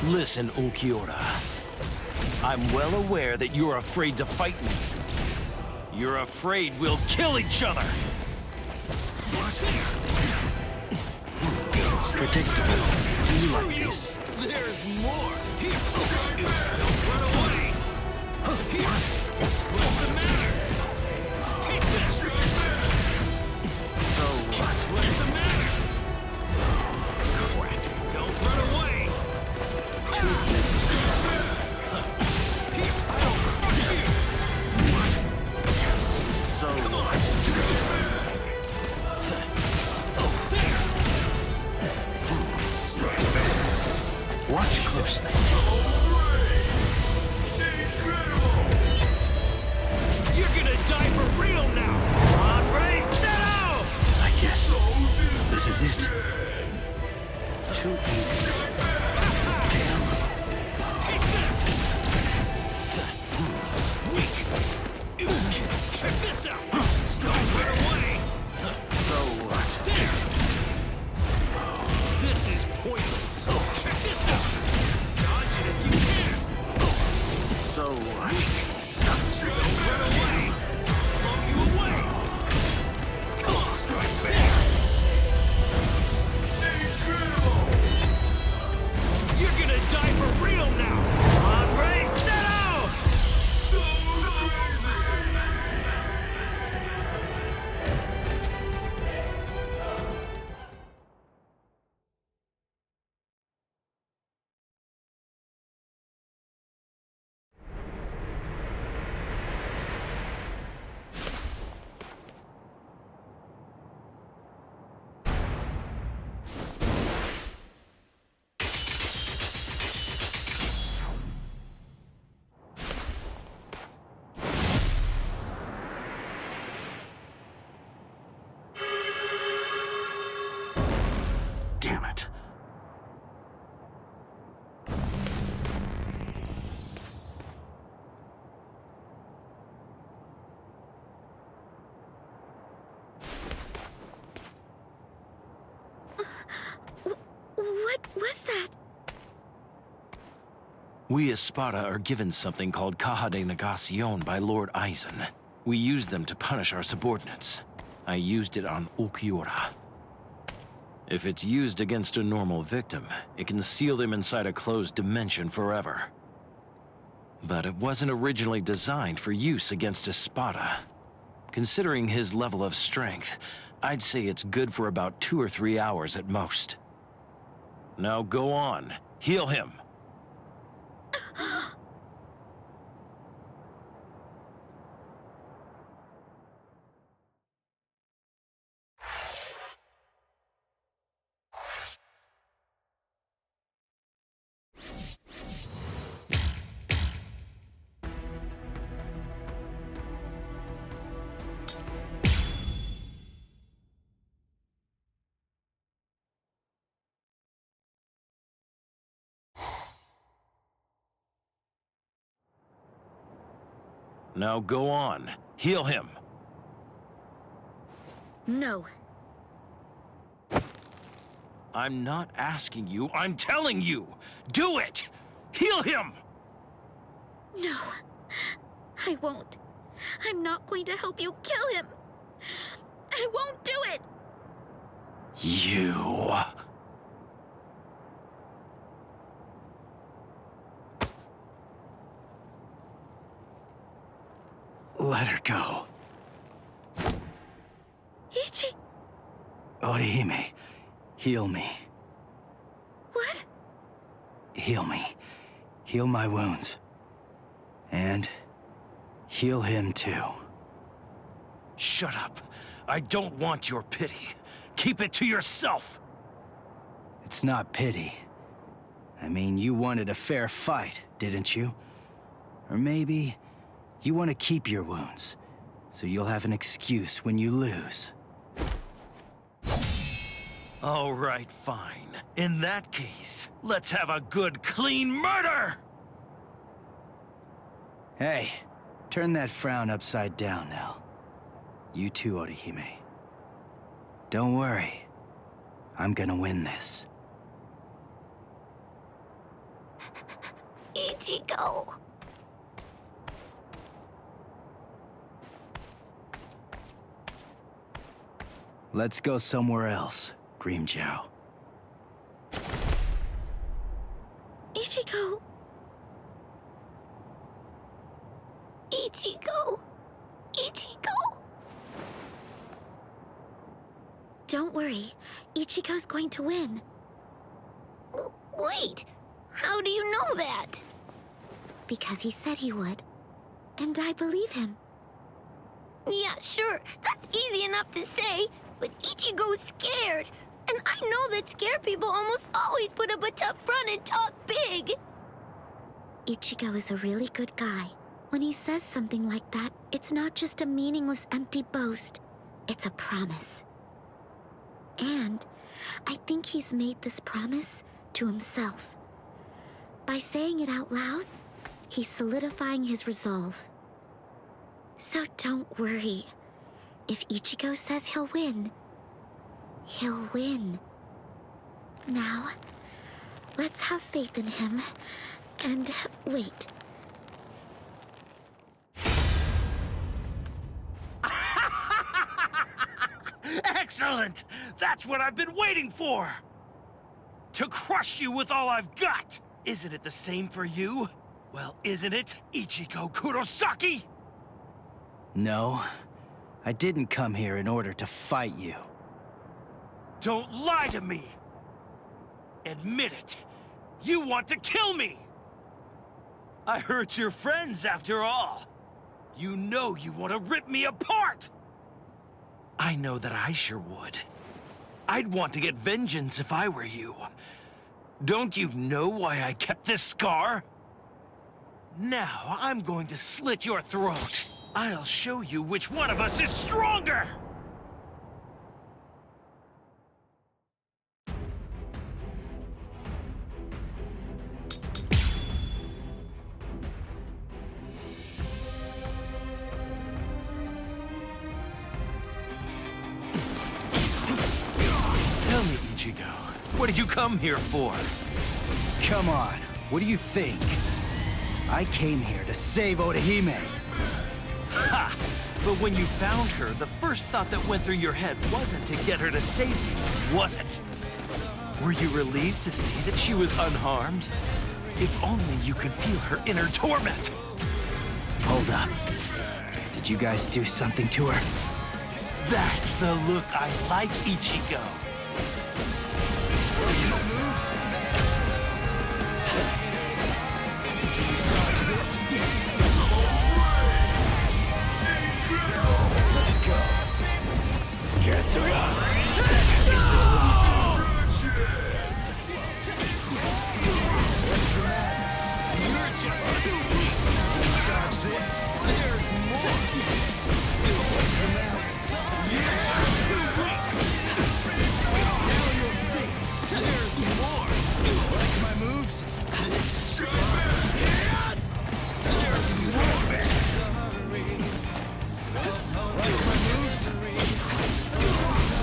Listen, Ukiora. I'm well aware that you're afraid to fight me. You're afraid we'll kill each other. It's predictable. Do you like this? There's more! Here! Don't run away! Here! What's the matter? Take this! So what? What's the matter? Crap! Don't run away! Too easy. Here! I'll crush you! So Come on! what? Watch closely. You're gonna die for real now! Andre, set out! I guess this is it. Too easy. Damn. Take this! Weak! Check this out! Don't run away! So what? There! This is pointless! Check this out! Dodge it if you can! So what? Don't run away! Blow you away! Come on! Strike back! You're gonna die for real now! Andre, set out! Damn it. What was that? We as Sparta are given something called Caja de Negacion by Lord Eisen. We use them to punish our subordinates. I used it on Ukiora. If it's used against a normal victim, it can seal them inside a closed dimension forever. But it wasn't originally designed for use against Espada. Considering his level of strength, I'd say it's good for about 2 or 3 hours at most. Now go on, heal him. Now go on, heal him. No. I'm not asking you, I'm telling you! Do it! Heal him! No. I won't. I'm not going to help you kill him. I won't do it! You... Let her go. Ichi... Orihime, heal me. What? Heal me. Heal my wounds. And heal him too. Shut up. I don't want your pity. Keep it to yourself. It's not pity. I mean, you wanted a fair fight, didn't you? Or maybe you want to keep your wounds, so you'll have an excuse when you lose. All right, fine. In that case, let's have a good, clean murder! Hey, turn that frown upside down now. You too, Orihime. Don't worry. I'm gonna win this. Ichigo! Let's go somewhere else, Grimmjow. Ichigo! Ichigo! Ichigo! Don't worry. Ichigo's going to win. Wait! How do you know that? Because he said he would. And I believe him. Yeah, sure. That's easy enough to say. But Ichigo's scared. And I know that scared people almost always put up a tough front and talk big. Ichigo is a really good guy. When he says something like that, it's not just a meaningless, empty boast. It's a promise. And I think he's made this promise to himself. By saying it out loud, he's solidifying his resolve. So don't worry. If Ichigo says he'll win, he'll win. Now, let's have faith in him and wait. Excellent! That's what I've been waiting for! To crush you with all I've got! Isn't it the same for you? Well, isn't it, Ichigo Kurosaki? No, I didn't come here in order to fight you. Don't lie to me! Admit it! You want to kill me! I hurt your friends after all. You know you want to rip me apart! I know that I sure would. I'd want to get vengeance if I were you. Don't you know why I kept this scar? Now I'm going to slit your throat. I'll show you which one of us is stronger! Tell me, Ichigo, what did you come here for? Come on, what do you think? I came here to save Orihime. Ha! But when you found her, the first thought that went through your head wasn't to get her to safety, was it? Were you relieved to see that she was unharmed? If only you could feel her inner torment. Hold up. Did you guys do something to her? That's the look I like, Ichigo. Let's go. What's the matter? You're just too weak. Dodge this. There's more. What's the matter? You're just too weak. Now you'll see. There's more. Like my moves? There's more. Like my moves?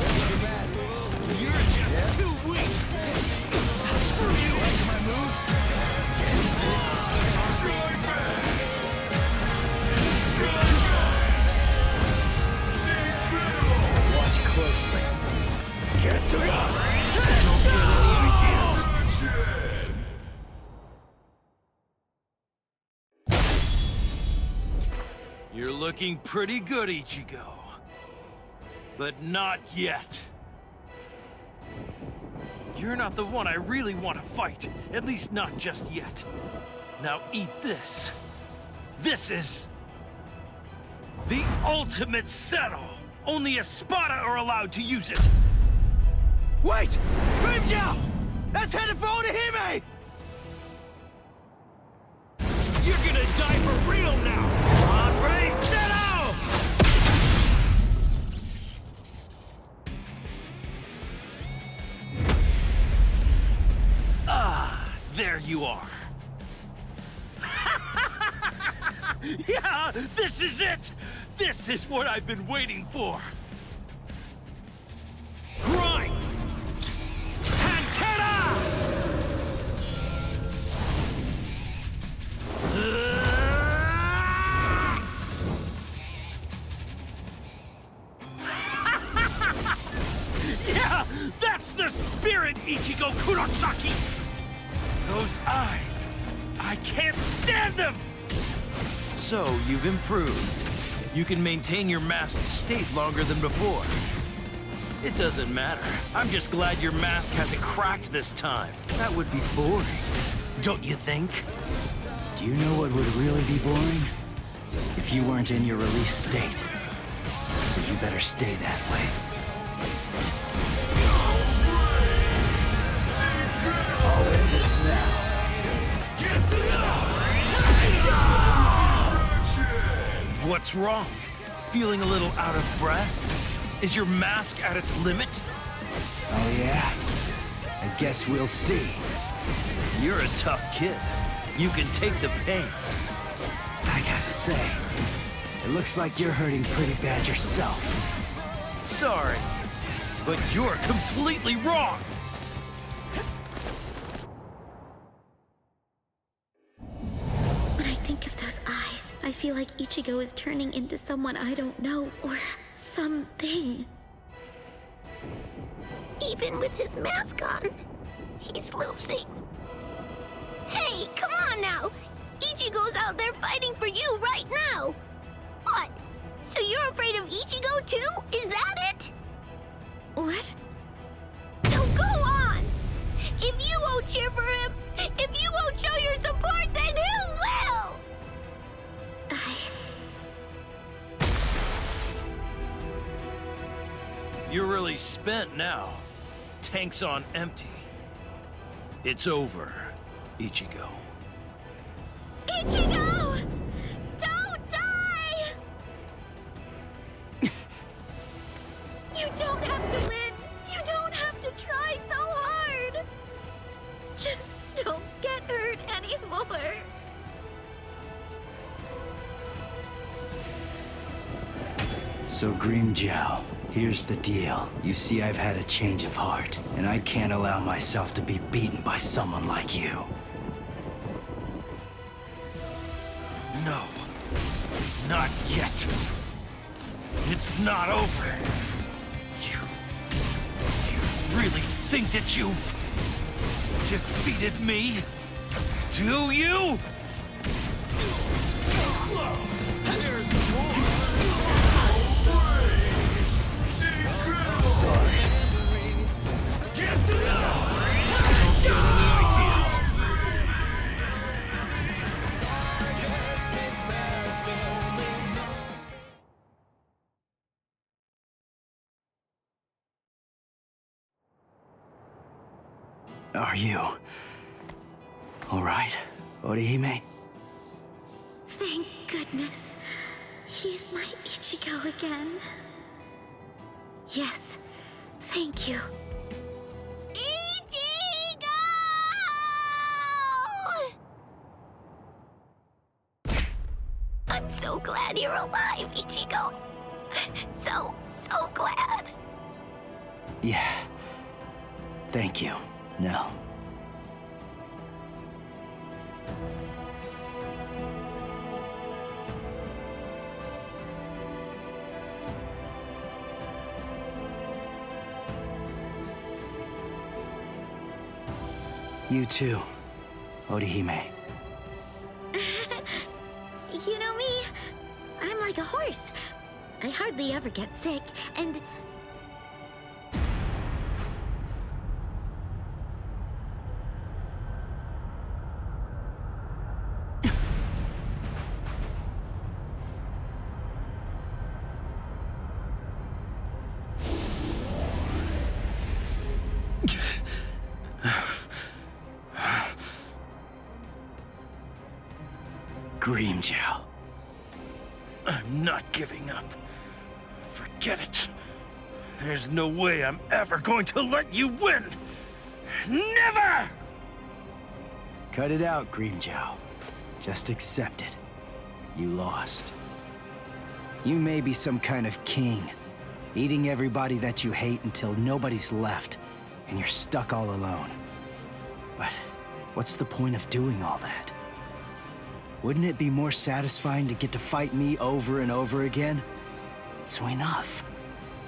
What's the matter? You're just too weak. Screw you. Like my moves? Strike back. Strike back. Watch closely. Don't get any ideas. You're looking pretty good, Ichigo. But not yet. You're not the one I really want to fight. At least not just yet. Now eat this. This is... The ultimate settle! Only a Spada are allowed to use it! Wait! Grimjow! That's headed for Orihime! You're gonna die for real now! On, ready, settle! Ah, there you are. Yeah, this is it! This is what I've been waiting for! Grind! Pantera! Yeah, that's the spirit, Ichigo Kurosaki! Those eyes, I can't stand them! So, you've improved. You can maintain your masked state longer than before. It doesn't matter. I'm just glad your mask hasn't cracked this time. That would be boring, don't you think? Do you know what would really be boring? If you weren't in your release state. So you better stay that way. I'll end this now. What's wrong? Feeling a little out of breath? Is your mask at its limit? Oh yeah? I guess we'll see. You're a tough kid. You can take the pain. I gotta say, it looks like you're hurting pretty bad yourself. Sorry, but you're completely wrong! When I think of those eyes, I feel like Ichigo is turning into someone I don't know, or something. Even with his mask on, he's losing. Hey, come on now! Ichigo's out there fighting for you right now! What? So you're afraid of Ichigo too? Is that it? What? So go on! If you won't cheer for him, if you won't show your support, then who will? You're really spent now. Tank's on empty. It's over, Ichigo. Ichigo! Don't die! You don't have to win. You don't have to try so hard. Just don't get hurt anymore. So Grimjow, here's the deal. You see, I've had a change of heart, and I can't allow myself to be beaten by someone like you. No, not yet. It's not over. You really think that you've defeated me? Do you? So slow. There's more. Sorry. Get to know. Don't get any ideas. Are you all right, Orihime? Thank goodness. He's my Ichigo again. Yes, thank you. Ichigo! I'm so glad you're alive, Ichigo. So glad. Yeah. Thank you, Nell. You too, Orihime. You know me, I'm like a horse. I hardly ever get sick, and... Grimmjow. I'm not giving up. Forget it. There's no way I'm ever going to let you win! Never! Cut it out, Grimmjow. Just accept it. You lost. You may be some kind of king, eating everybody that you hate until nobody's left, and you're stuck all alone. But what's the point of doing all that? Wouldn't it be more satisfying to get to fight me over and over again? So enough.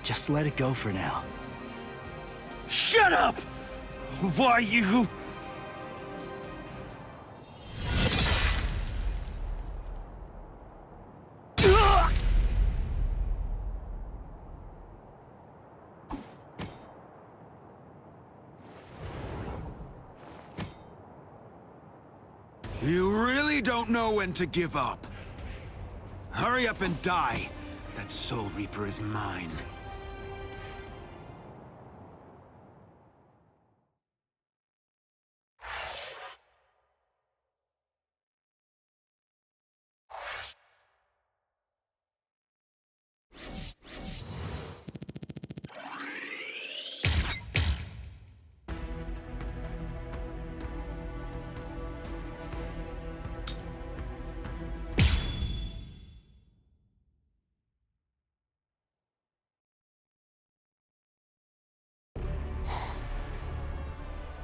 Just let it go for now. Shut up! Why you... You really don't know when to give up. Hurry up and die. That Soul Reaper is mine.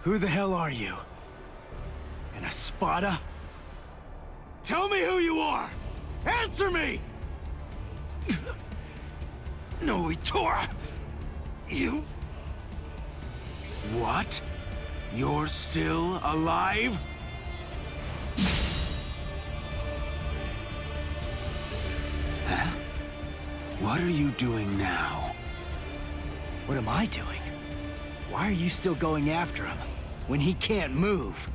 Who the hell are you? An Espada? Tell me who you are! Answer me! No, Itora! You... What? You're still alive? Huh? What are you doing now? What am I doing? Why are you still going after him, when he can't move?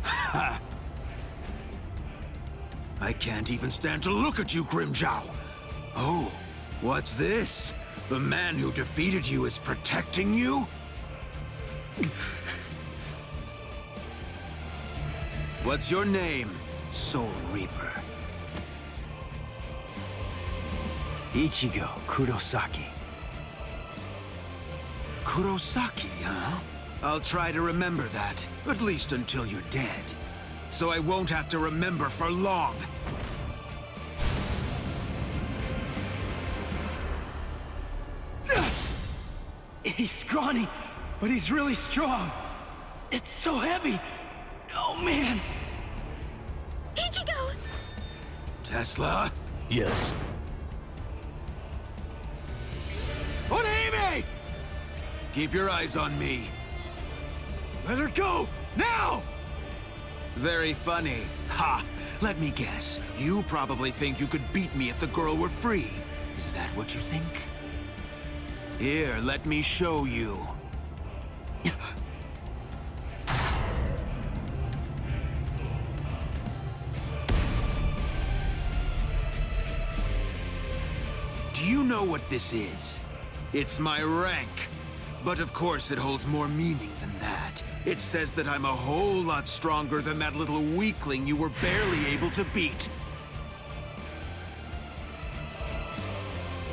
Ha! I can't even stand to look at you, Grimmjow! Oh, what's this? The man who defeated you is protecting you? What's your name, Soul Reaper? Ichigo Kurosaki. Kurosaki, huh? I'll try to remember that, at least until you're dead. So I won't have to remember for long. He's scrawny, but he's really strong. It's so heavy. Oh, man. Ichigo! Tesla? Yes. Orihime! Keep your eyes on me. Let her go! Now! Very funny. Ha! Let me guess. You probably think you could beat me if the girl were free. Is that what you think? Here, let me show you. Do you know what this is? It's my rank. But of course it holds more meaning than that. It says that I'm a whole lot stronger than that little weakling you were barely able to beat.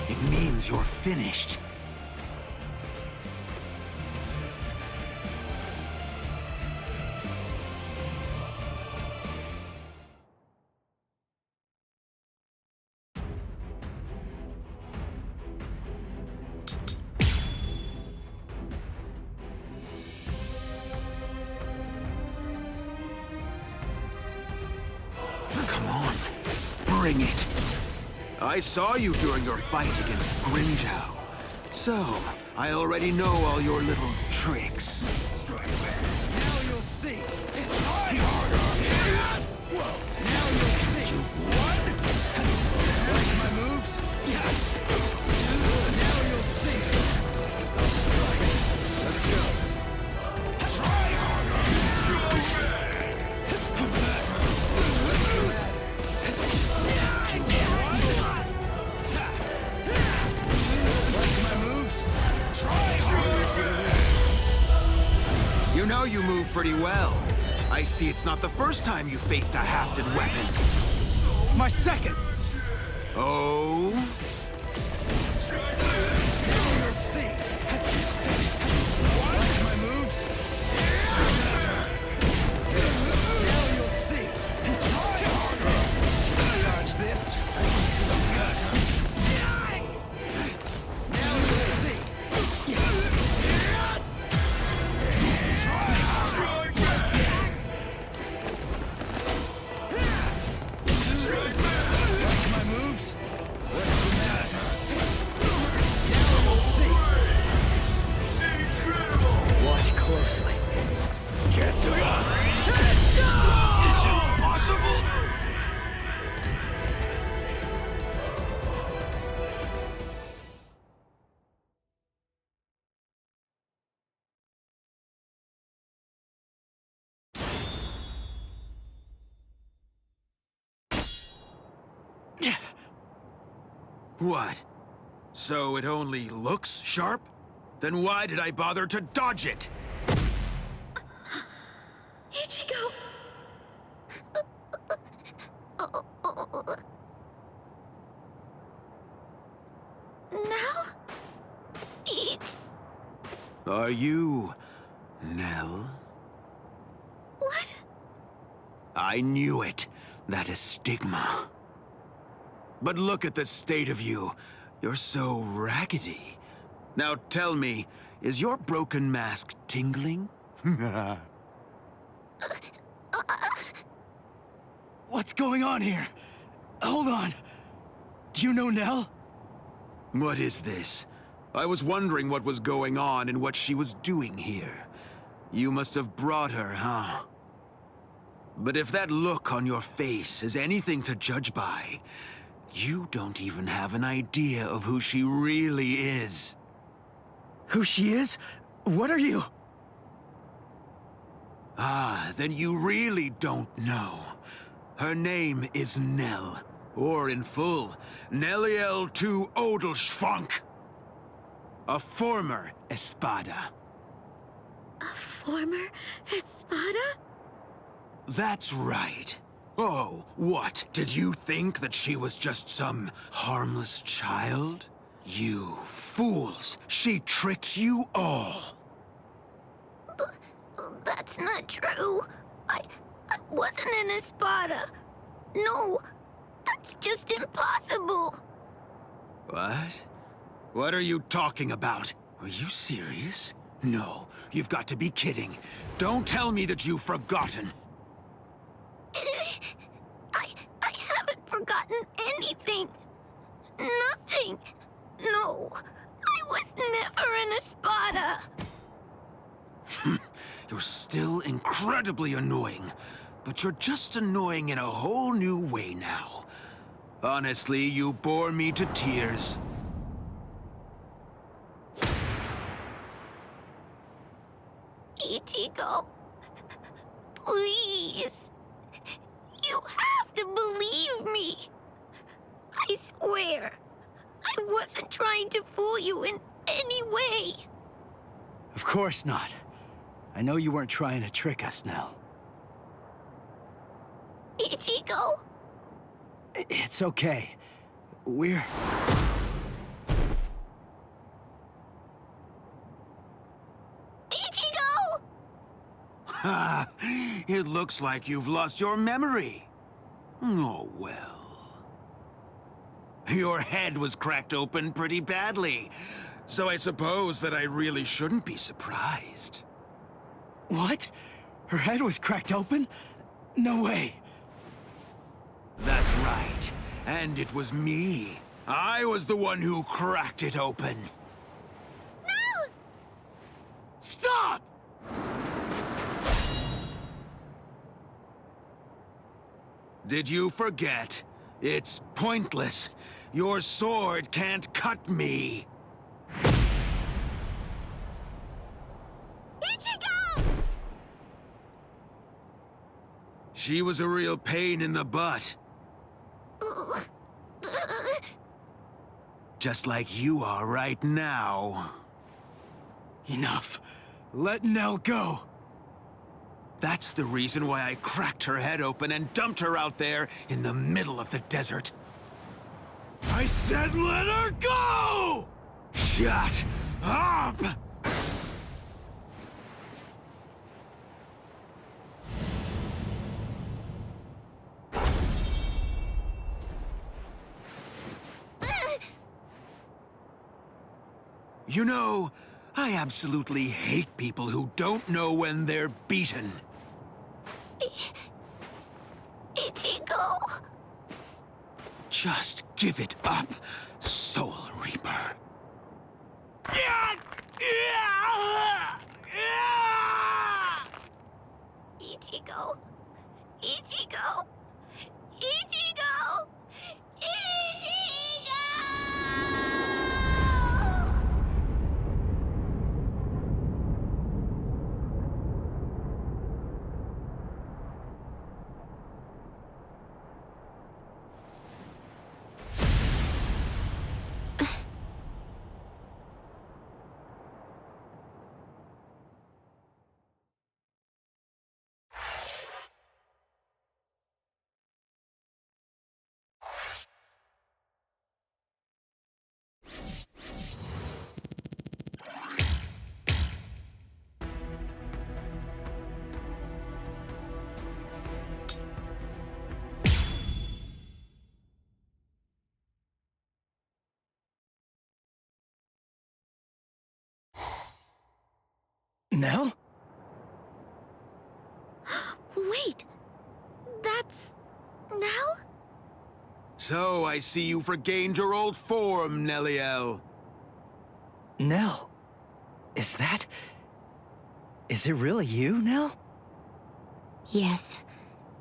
It means you're finished. Come on, bring it. I saw you during your fight against Grimmjow. So, I already know all your little tricks. Now you'll see. Whoa. Now you'll see. What? Like my moves? Yeah. Now you'll see. I'll strike. Let's go. Like my moves? Try harder. Now you move pretty well. I see it's not the first time you faced a hafted weapon. My second! Oh? You'll see. My moves. Now you'll see. Dodge this. Now you'll see. My moves. What's the matter? Now you'll see. Watch closely. Get to God! Is it possible? What? So it only looks sharp? Then why did I bother to dodge it? Ichigo! Now? Are you... Nell? What? I knew it. That is stigma. But look at the state of you. You're so raggedy. Now tell me, is your broken mask tingling? What's going on here? Hold on. Do you know Nell? What is this? I was wondering what was going on and what she was doing here. You must have brought her, huh? But if that look on your face is anything to judge by, you don't even have an idea of who she really is. Who she is? What are you? Ah, then you really don't know. Her name is Nell, or in full, Nelliel to Odelschfonk. A former Espada. A former Espada? That's right. Oh, what? Did you think that she was just some harmless child? You fools! She tricked you all! That's not true. I wasn't an Espada. No, that's just impossible. What? What are you talking about? Are you serious? No, you've got to be kidding. Don't tell me that you've forgotten. I haven't forgotten anything. Nothing. No, I was never an Espada. You're still incredibly annoying, but you're just annoying in a whole new way now. Honestly, you bore me to tears. Ichigo, please. You have to believe me. I swear, I wasn't trying to fool you in any way. Of course not. I know you weren't trying to trick us, Nell. Ichigo? It's okay. We're... Ichigo! Ha! It looks like you've lost your memory. Oh, well. Your head was cracked open pretty badly, so I suppose that I really shouldn't be surprised. What? Her head was cracked open? No way. That's right. And it was me. I was the one who cracked it open. No! Stop! Did you forget? It's pointless. Your sword can't cut me. Ichigo! She was a real pain in the butt. Just like you are right now. Enough. Let Nell go. That's the reason why I cracked her head open and dumped her out there in the middle of the desert. I said let her go! Shut up! You know, I absolutely hate people who don't know when they're beaten. Ichigo. Just give it up, Soul Reaper. Ichigo. Ichigo. Ichigo. Nell? Wait, that's Nell? So I see you've regained your old form, Nelliel. Nell? Is it really you, Nell? Yes.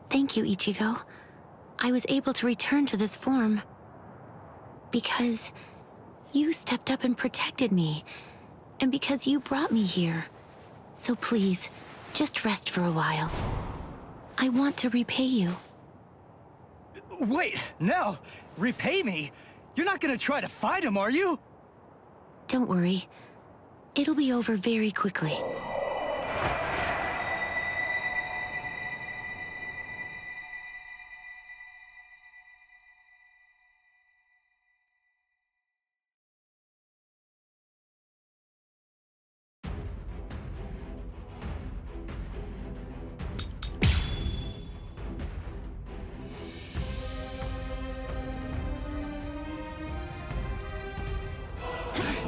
Thank you, Ichigo. I was able to return to this form because you stepped up and protected me, and because you brought me here. So please, just rest for a while. I want to repay you. Wait, Nell! Repay me? You're not gonna try to fight him, are you? Don't worry. It'll be over very quickly.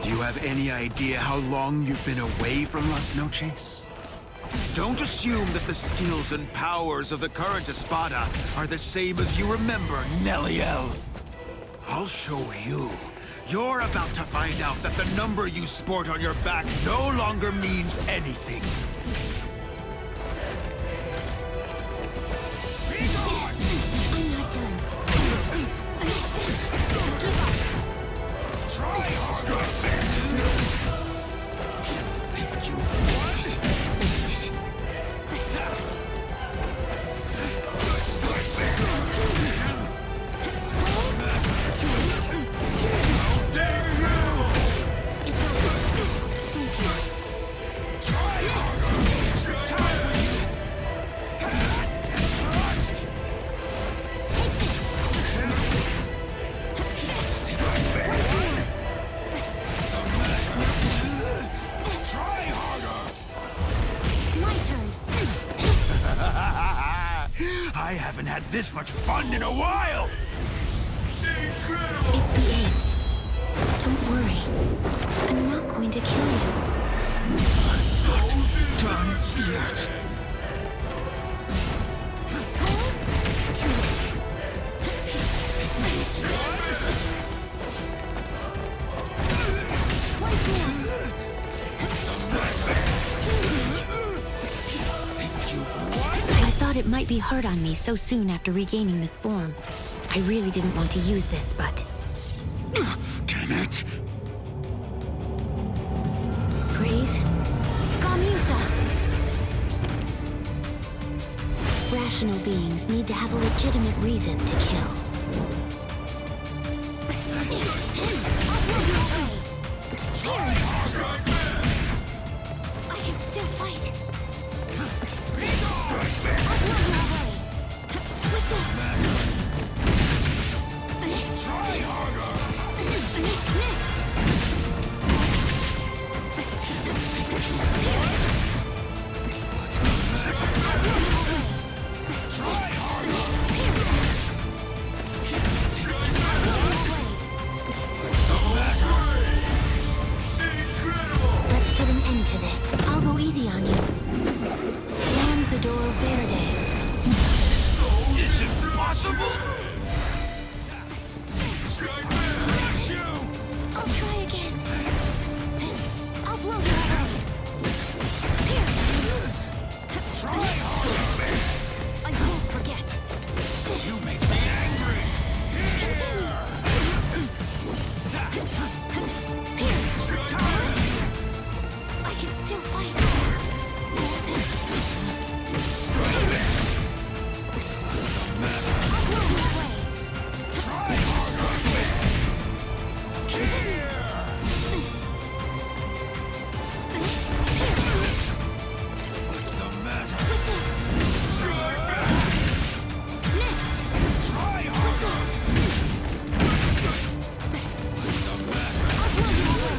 Do you have any idea how long you've been away from Las Noches? Don't assume that the skills and powers of the current Espada are the same as you remember, Nelliel. I'll show you. You're about to find out that the number you sport on your back no longer means anything. I'm not done. I haven't had this much fun in a while! It's the 8. Don't worry. I'm not going to kill you. I'm not done yet. Too late. Once more. I thought it might be hard on me so soon after regaining this form. I really didn't want to use this, but... Damn it! Praise? Gamusa! Rational beings need to have a legitimate reason to kill. I can still fight. to this. I'll go easy on you. Lanzador Verde. Is it possible? I'll try again. I'll blow you away. Pierce! I won't forget. You make me angry. Continue. Pierce! I can still fight. I'll blow you away. Continue. What's the matter? With this. Strike back. Next. Try With this. What's the matter? I'll blow you away.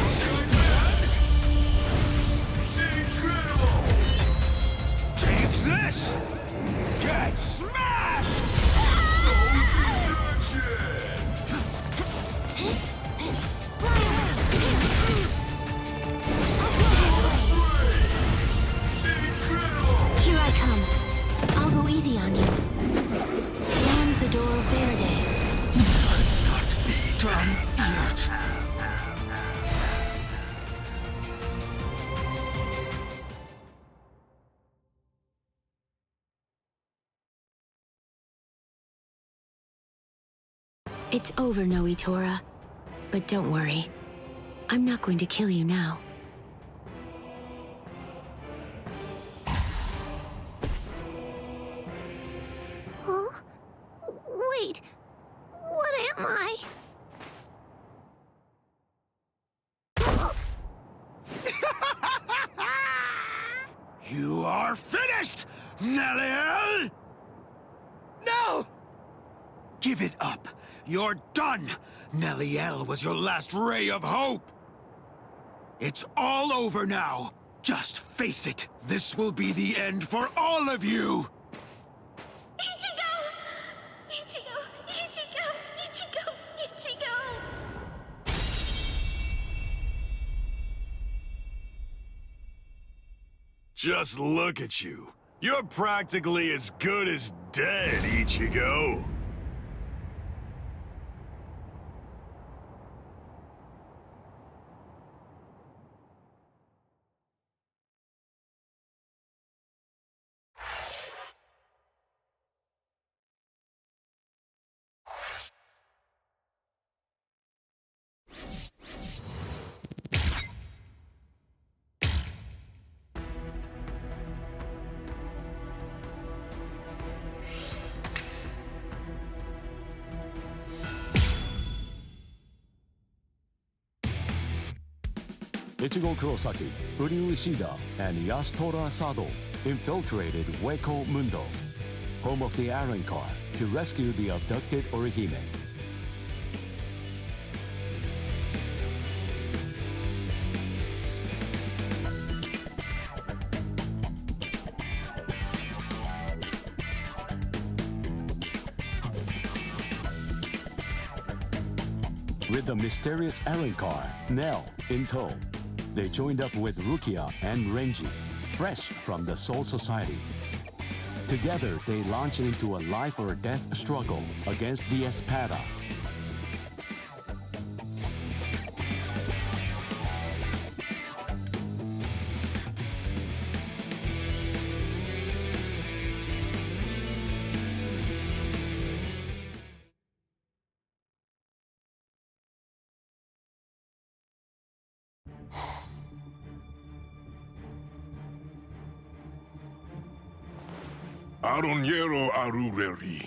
Strike back. Incredible. Take this. Get smashed. Here I come. I'll go easy on you. Lanzador Verde. Not be done yet. It's over, Noitora. But don't worry. I'm not going to kill you now. Huh? Wait. What am I? You are finished, Neliel! No! Give it up. You're done. Neliel was your last ray of hope. It's all over now. Just face it. This will be the end for all of you. Ichigo! Ichigo! Ichigo! Ichigo! Ichigo! Just look at you. You're practically as good as dead, Ichigo. Ichigo Kurosaki, Uryu Ishida, and Yasutora Sado infiltrated Hueco Mundo, home of the Iron Car, to rescue the abducted Orihime. With the mysterious Iron Car, Nell, in tow, they joined up with Rukia and Renji, fresh from the Soul Society. Together, they launched into a life-or-death struggle against the Espada. Aroniero Arureri.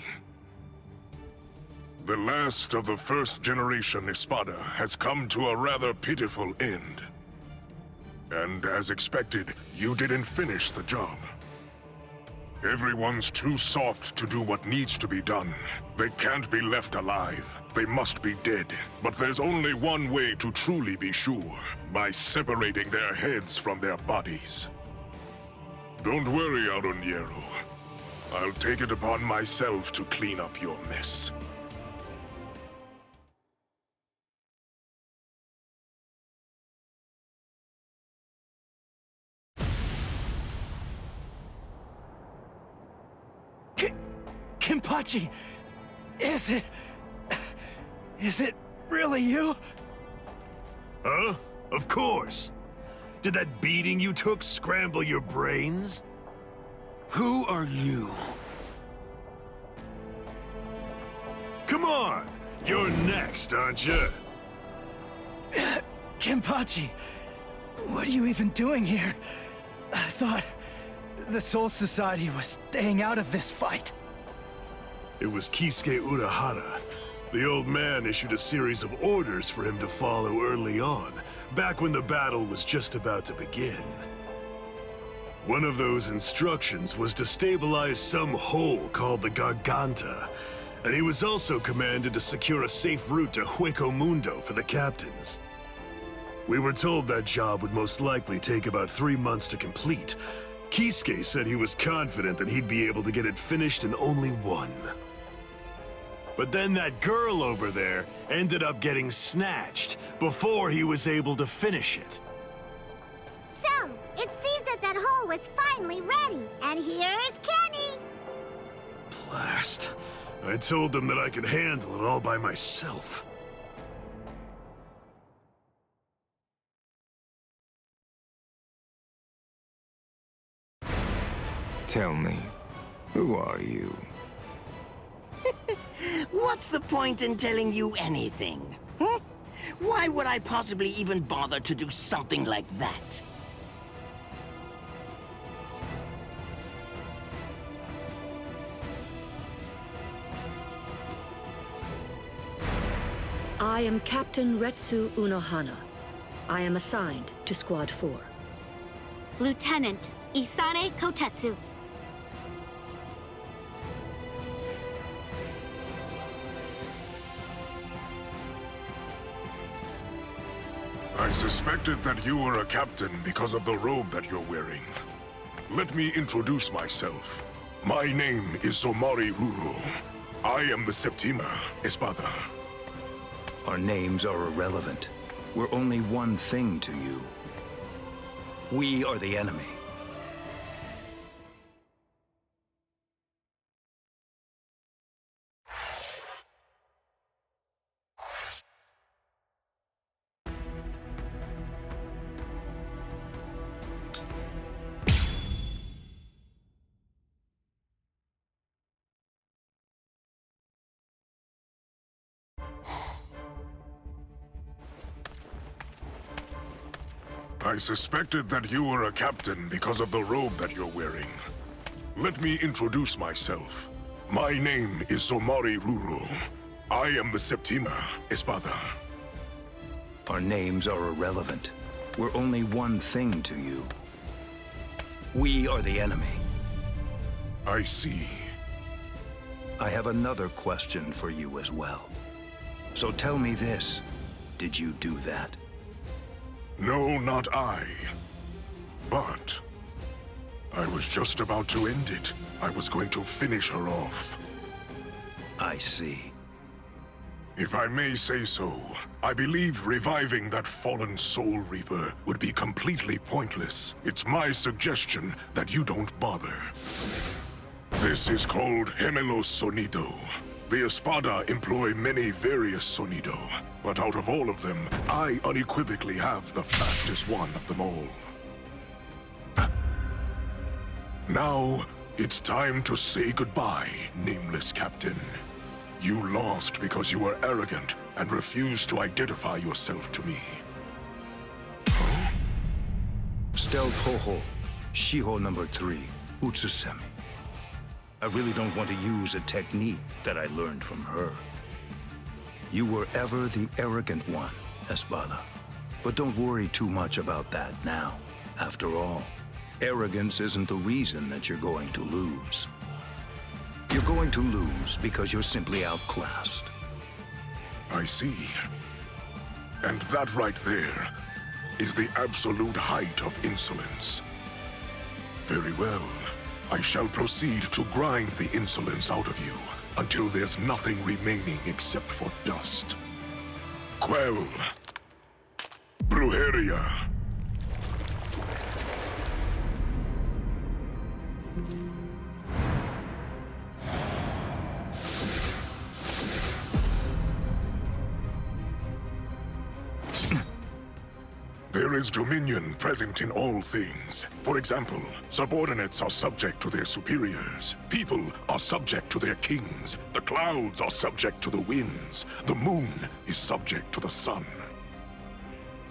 The last of the first generation Espada has come to a rather pitiful end. And as expected, you didn't finish the job. Everyone's too soft to do what needs to be done. They can't be left alive. They must be dead. But there's only one way to truly be sure, by separating their heads from their bodies. Don't worry, Aroniero. I'll take it upon myself to clean up your mess. Kenpachi! Is it really you? Huh? Of course. Did that beating you took scramble your brains? Who are you? Come on! You're next, aren't you? Kenpachi, what are you even doing here? I thought the Soul Society was staying out of this fight. It was Kisuke Urahara. The old man issued a series of orders for him to follow early on, back when the battle was just about to begin. One of those instructions was to stabilize some hole called the Garganta, and he was also commanded to secure a safe route to Hueco Mundo for the captains. We were told that job would most likely take about 3 months to complete. Kisuke said he was confident that he'd be able to get it finished in only 1. But then that girl over there ended up getting snatched before he was able to finish it. So, it seems that that hole was finally ready, and here's Kenny! Blast. I told them that I could handle it all by myself. Tell me, who are you? What's the point in telling you anything? Hmm? Why would I possibly even bother to do something like that? I am Captain Retsu Unohana. I am assigned to Squad 4. Lieutenant Isane Kotetsu. I suspected that you were a captain because of the robe that you're wearing. Let me introduce myself. My name is Somari Ruro. I am the Septima Espada. Our names are irrelevant. We're only one thing to you. We are the enemy. I suspected that you were a captain because of the robe that you're wearing. Let me introduce myself. My name is Somari Ruro. I am the Septima Espada. Our names are irrelevant. We're only one thing to you. We are the enemy. I see. I have another question for you as well. So tell me this. Did you do that? No, not I. But I was just about to end it. I was going to finish her off. I see. If I may say so, I believe reviving that fallen Soul Reaper would be completely pointless. It's my suggestion that you don't bother. This is called Gemelo Sonido. The Espada employ many various Sonido, but out of all of them, I unequivocally have the fastest one of them all. Now, it's time to say goodbye, nameless captain. You lost because you were arrogant and refused to identify yourself to me. Huh? Stealth Hoho, Shiho number 3, Utsusemi. I really don't want to use a technique that I learned from her. You were ever the arrogant one, Espada. But don't worry too much about that now. After all, arrogance isn't the reason that you're going to lose. You're going to lose because you're simply outclassed. I see. And that right there is the absolute height of insolence. Very well. I shall proceed to grind the insolence out of you until there's nothing remaining except for dust. Quell. Brujeria. There is dominion present in all things. For example, subordinates are subject to their superiors. People are subject to their kings. The clouds are subject to the winds. The moon is subject to the sun.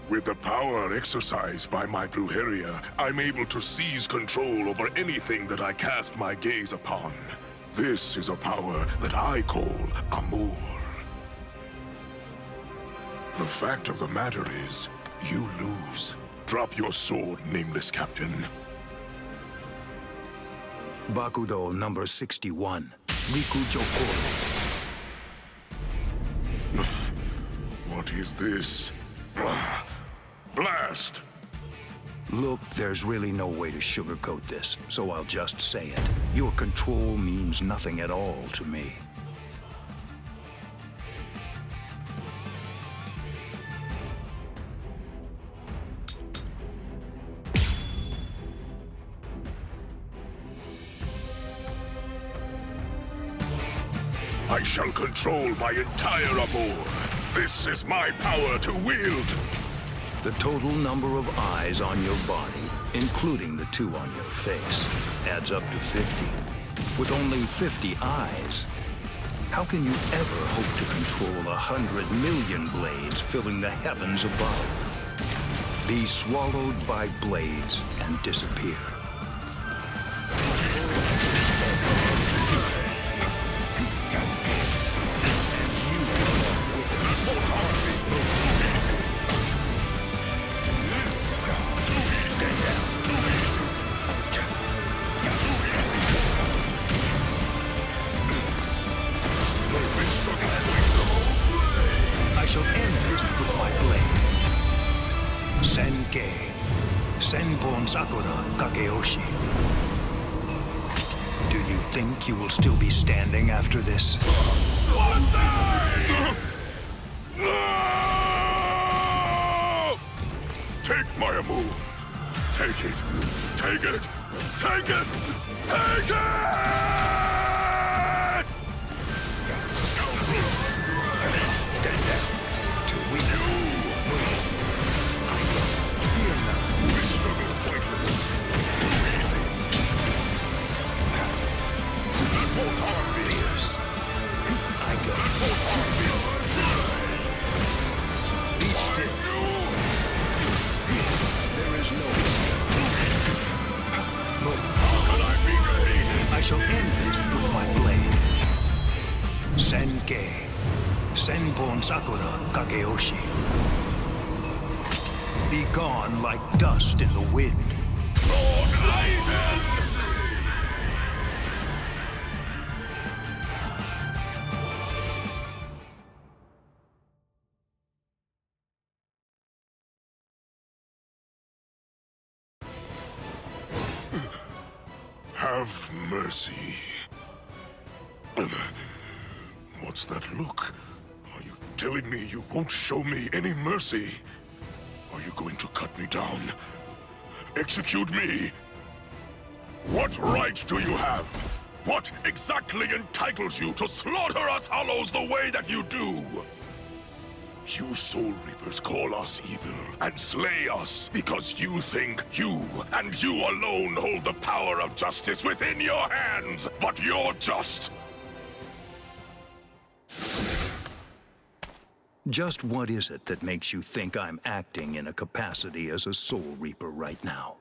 With the power exercised by my Brujeria, I'm able to seize control over anything that I cast my gaze upon. This is a power that I call Amour. The fact of the matter is, you lose. Drop your sword, nameless captain. Bakudo number 61. Riku Jokoro. What is this? Blast! Look, there's really no way to sugarcoat this, so I'll just say it. Your control means nothing at all to me. I shall control my entire Amour. This is my power to wield. The total number of eyes on your body, including the 2 on your face, adds up to 50. With only 50 eyes, how can you ever hope to control 100 million blades filling the heavens above? Be swallowed by blades and disappear. I shall end this with my blade. Senkei. Senpon Sakura Kakeoshi. Do you think you will still be standing after this? Take my Amour. Take it. Take it. Take it. Take it! Stand down. Too weak. Fear not. This struggle's pointless. Easy. That won't harm me. Fierce. I go. That won't harm me. Be still. There is no escape. How can I be defeated? I shall end this with my blade. Senkei. Senpon Sakura Kakeoshi. Be gone like dust in the wind. Lord Aizen! Have mercy. What's that look? Are you telling me you won't show me any mercy? Are you going to cut me down? Execute me? What right do you have? What exactly entitles you to slaughter us Hollows the way that you do? You Soul Reapers call us evil and slay us because you think you and you alone hold the power of justice within your hands. But you're just... Just what is it that makes you think I'm acting in a capacity as a Soul Reaper right now?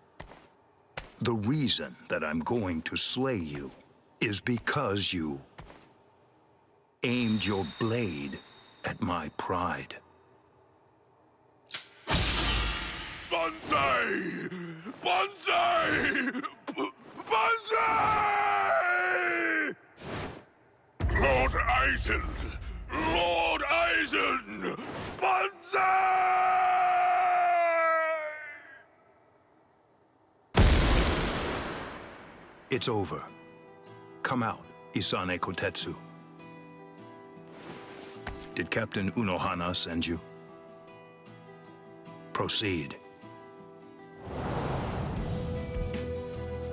The reason that I'm going to slay you is because you aimed your blade at my pride. Banzai! Banzai! Banzai! Lord Aizen! Lord Aizen! Banzai! It's over. Come out, Isane Kotetsu. Did Captain Unohana send you? Proceed.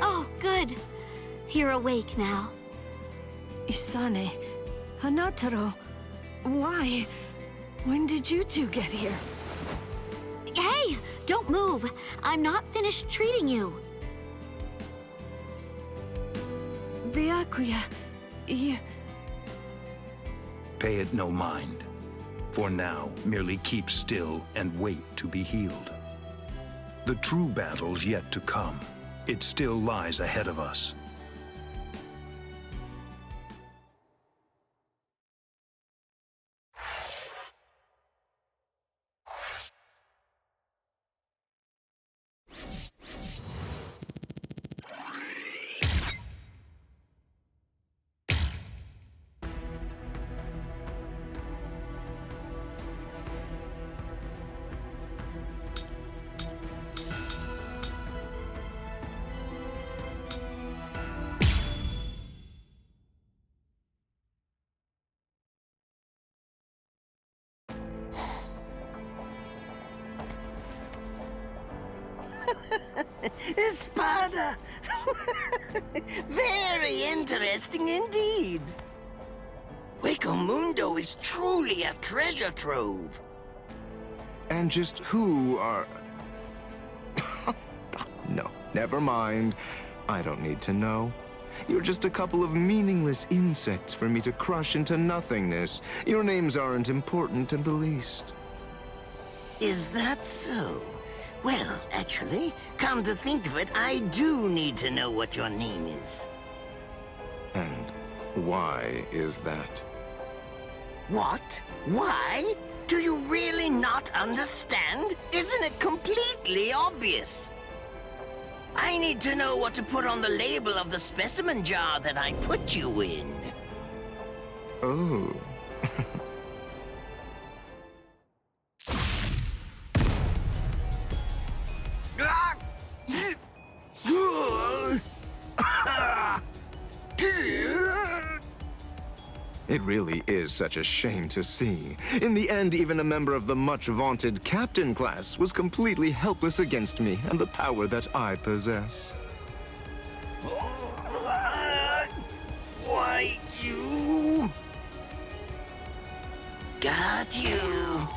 Oh, good. You're awake now. Isane, Hanataro, why? When did you two get here? Hey! Don't move! I'm not finished treating you. Byakuya, you... Pay it no mind. For now, merely keep still and wait to be healed. The true battle's yet to come. It still lies ahead of us. Espada! Very interesting indeed. Hueco Mundo is truly a treasure trove. And just who are... No, never mind. I don't need to know. You're just a couple of meaningless insects for me to crush into nothingness. Your names aren't important in the least. Is that so? Well, actually, come to think of it, I do need to know what your name is. And why is that? What? Why? Do you really not understand? Isn't it completely obvious? I need to know what to put on the label of the specimen jar that I put you in. Oh. It really is such a shame to see. In the end, even a member of the much-vaunted captain class was completely helpless against me and the power that I possess. Why, you... Got you.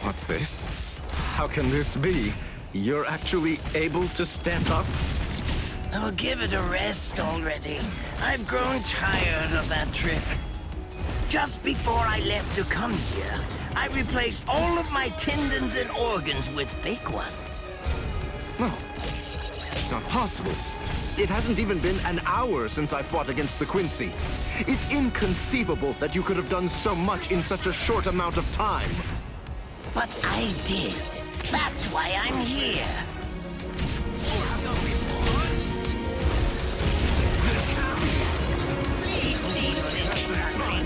What's this? How can this be? You're actually able to stand up? Oh, give it a rest already. I've grown tired of that trip. Just before I left to come here, I replaced all of my tendons and organs with fake ones. No, it's not possible. It hasn't even been an hour since I fought against the Quincy. It's inconceivable that you could have done so much in such a short amount of time. But I did. That's why I'm here. Please see this time.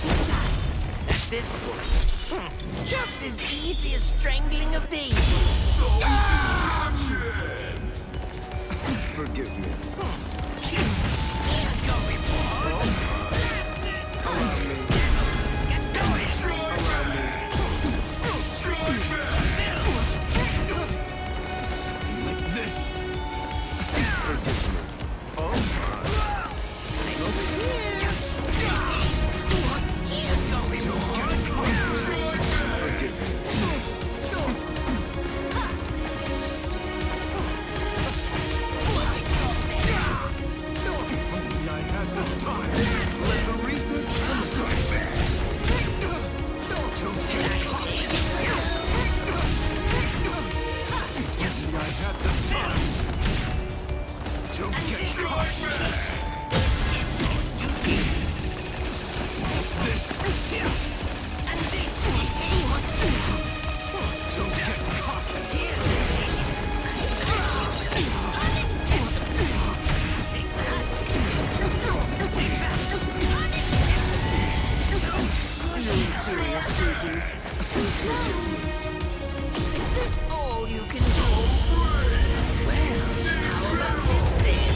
Besides, at this point, just as easy as strangling a baby. Forgive me. Something like this. Forgive me. Serious reasons. Please forgive me. this all you can do? Well, how about this then?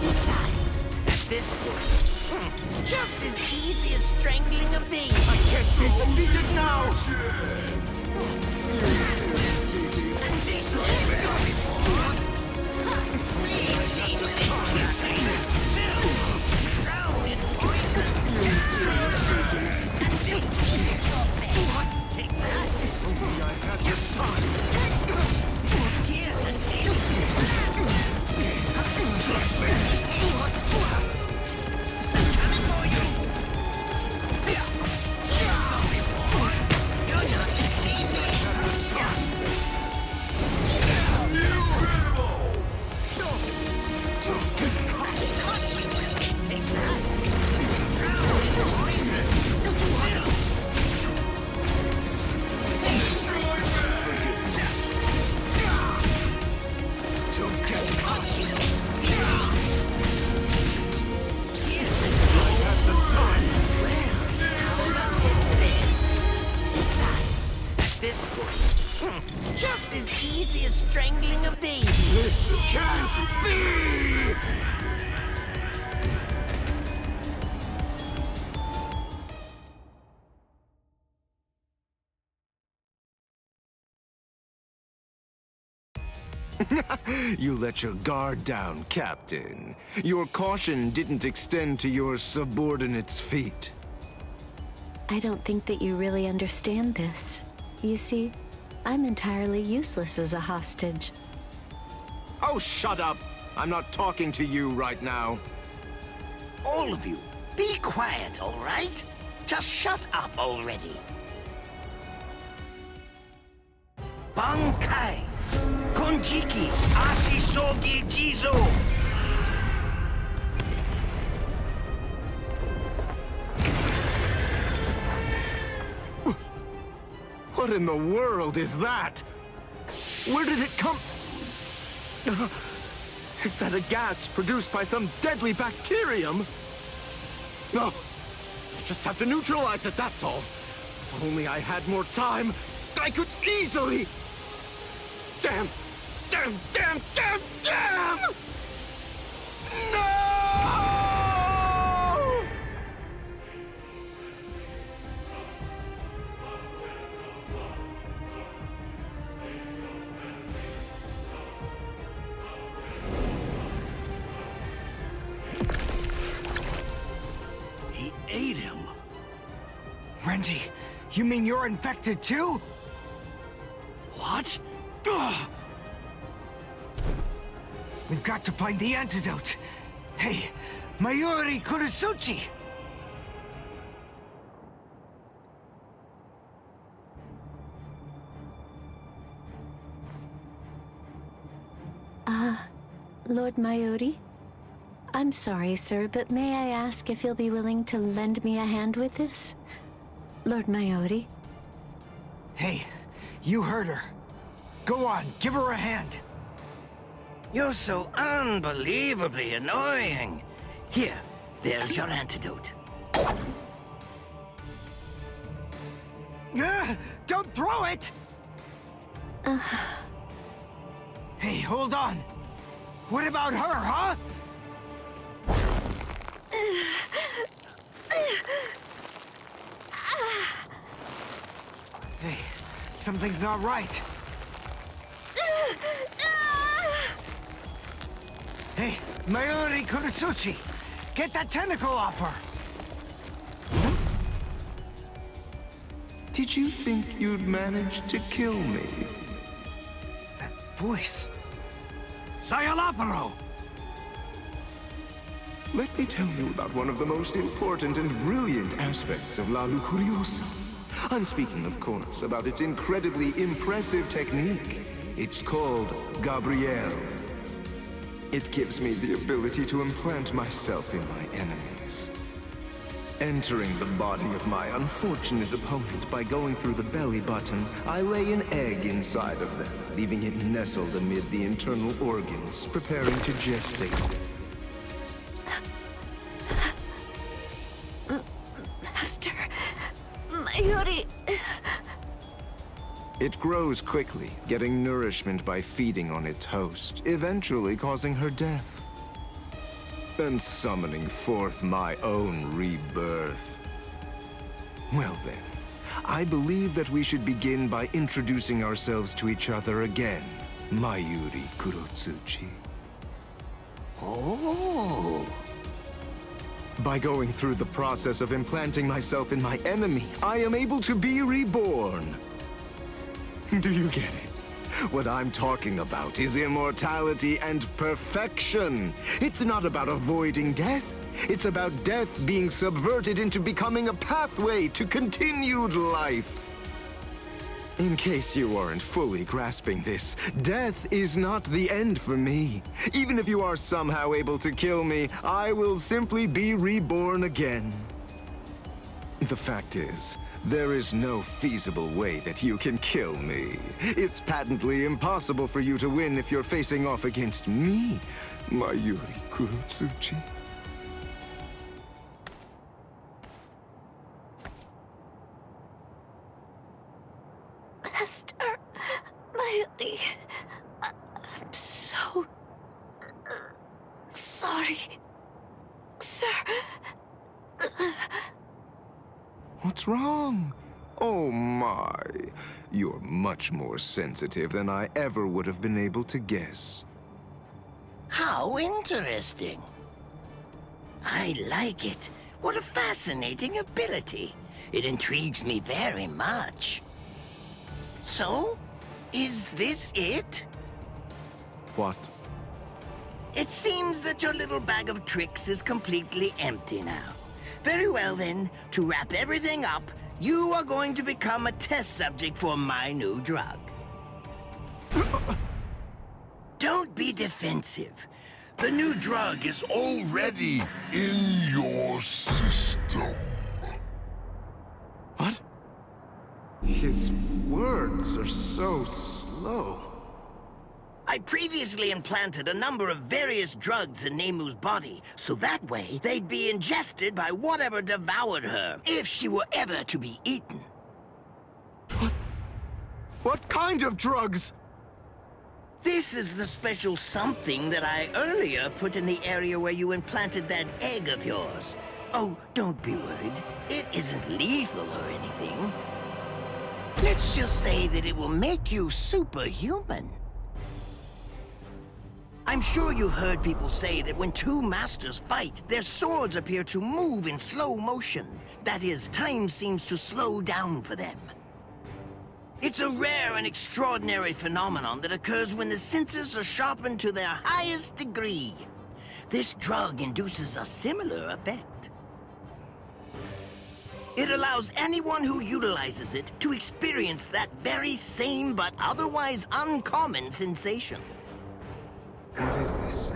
Besides, at this point, just as easy as strangling a baby. I can't be defeated now! Take that! Only I had this time! Here's a taste! Anyone first! Coming for you! You're not escaping! Take that! Besides, at this point, just as easy as strangling a baby. This can't be! You let your guard down, Captain. Your caution didn't extend to your subordinates' feet. I don't think that you really understand this. You see, I'm entirely useless as a hostage. Oh, shut up! I'm not talking to you right now. All of you, be quiet, all right? Just shut up already. Bankai! Konjiki! Ashisogi Jizo! What in the world is that? Where did it come? Is that a gas produced by some deadly bacterium? No, I just have to neutralize it, that's all. If only I had more time, I could easily... Damn! Damn! Damn! Damn! Damn! No! He ate him. Renji, you mean you're infected too? What? We've got to find the antidote. Hey, Mayuri Kurosuchi! Lord Mayuri? I'm sorry, sir, but may I ask if you'll be willing to lend me a hand with this? Lord Mayuri? Hey, you heard her. Go on, give her a hand. You're so unbelievably annoying. Here, there's your antidote. Don't throw it! Hey, hold on. What about her, huh? Hey, something's not right. Hey, Mayuri Kurosuchi, get that tentacle off her! Did you think you'd manage to kill me? That voice. Sayalaparo! Let me tell you about one of the most important and brilliant aspects of La Lujuriosa. I'm speaking, of course, about its incredibly impressive technique. It's called Gabrielle. It gives me the ability to implant myself in my enemies. Entering the body of my unfortunate opponent by going through the belly button, I lay an egg inside of them, leaving it nestled amid the internal organs, preparing to gestate. Master... Mayuri... It grows quickly, getting nourishment by feeding on its host, eventually causing her death. And summoning forth my own rebirth. Well then, I believe that we should begin by introducing ourselves to each other again, Mayuri Kurotsuchi. Oh. By going through the process of implanting myself in my enemy, I am able to be reborn. Do you get it? What I'm talking about is immortality and perfection. It's not about avoiding death. It's about death being subverted into becoming a pathway to continued life. In case you aren't fully grasping this, death is not the end for me. Even if you are somehow able to kill me, I will simply be reborn again. The fact is, there is no feasible way that you can kill me. It's patently impossible for you to win if you're facing off against me, Mayuri Kurotsuchi. Master Mayuri, I'm so sorry, sir. What's wrong? Oh my. You're much more sensitive than I ever would have been able to guess. How interesting. I like it. What a fascinating ability. It intrigues me very much. So, is this it? What? It seems that your little bag of tricks is completely empty now. Very well then, to wrap everything up, you are going to become a test subject for my new drug. Don't be defensive. The new drug is already in your system. What? His words are so slow. I previously implanted a number of various drugs in Nemu's body, so that way they'd be ingested by whatever devoured her, if she were ever to be eaten. What kind of drugs? This is the special something that I earlier put in the area where you implanted that egg of yours. Oh, don't be worried. It isn't lethal or anything. Let's just say that it will make you superhuman. I'm sure you've heard people say that when two masters fight, their swords appear to move in slow motion. That is, time seems to slow down for them. It's a rare and extraordinary phenomenon that occurs when the senses are sharpened to their highest degree. This drug induces a similar effect. It allows anyone who utilizes it to experience that very same but otherwise uncommon sensation. What is this?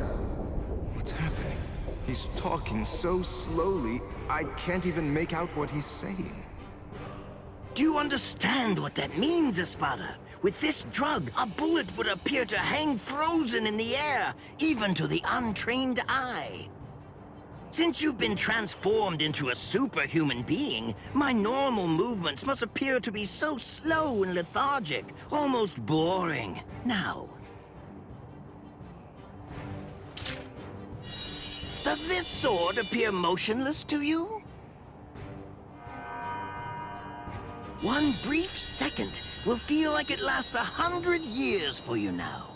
What's happening? He's talking so slowly, I can't even make out what he's saying. Do you understand what that means, Espada? With this drug, a bullet would appear to hang frozen in the air, even to the untrained eye. Since you've been transformed into a superhuman being, my normal movements must appear to be so slow and lethargic, almost boring. Now, does this sword appear motionless to you? One brief second will feel like it lasts 100 years for you now.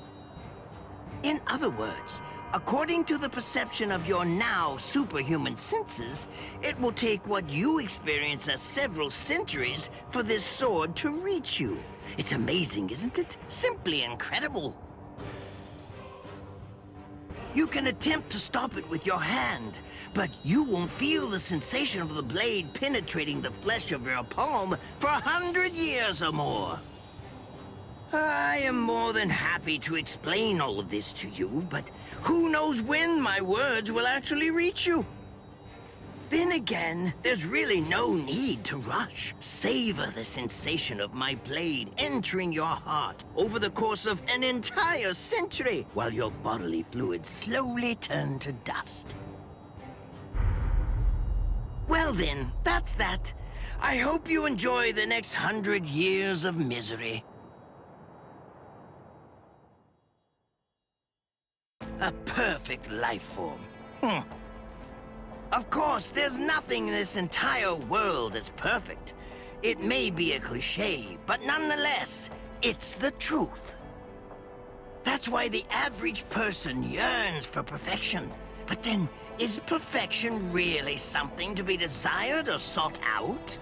In other words, according to the perception of your now superhuman senses, it will take what you experience as several centuries for this sword to reach you. It's amazing, isn't it? Simply incredible. You can attempt to stop it with your hand, but you won't feel the sensation of the blade penetrating the flesh of your palm for 100 years or more. I am more than happy to explain all of this to you, but who knows when my words will actually reach you? Then again, there's really no need to rush. Savor the sensation of my blade entering your heart over the course of an entire century, while your bodily fluids slowly turn to dust. Well then, that's that. I hope you enjoy the next 100 years of misery. A perfect life form. Of course, there's nothing in this entire world that's perfect. It may be a cliché, but nonetheless, it's the truth. That's why the average person yearns for perfection. But then, is perfection really something to be desired or sought out?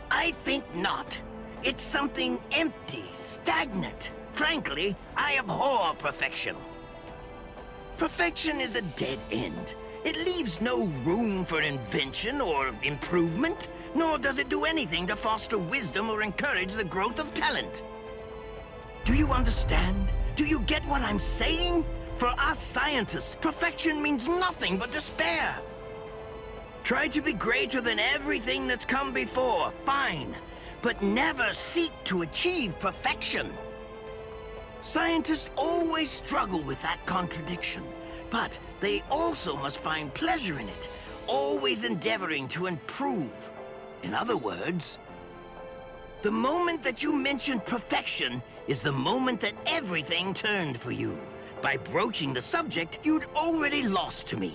I think not. It's something empty, stagnant. Frankly, I abhor perfection. Perfection is a dead end. It leaves no room for invention or improvement, nor does it do anything to foster wisdom or encourage the growth of talent. Do you understand? Do you get what I'm saying? For us scientists, perfection means nothing but despair. Try to be greater than everything that's come before, fine, but never seek to achieve perfection. Scientists always struggle with that contradiction, but they also must find pleasure in it, always endeavoring to improve. In other words, the moment that you mentioned perfection is the moment that everything turned for you. By broaching the subject, you'd already lost to me.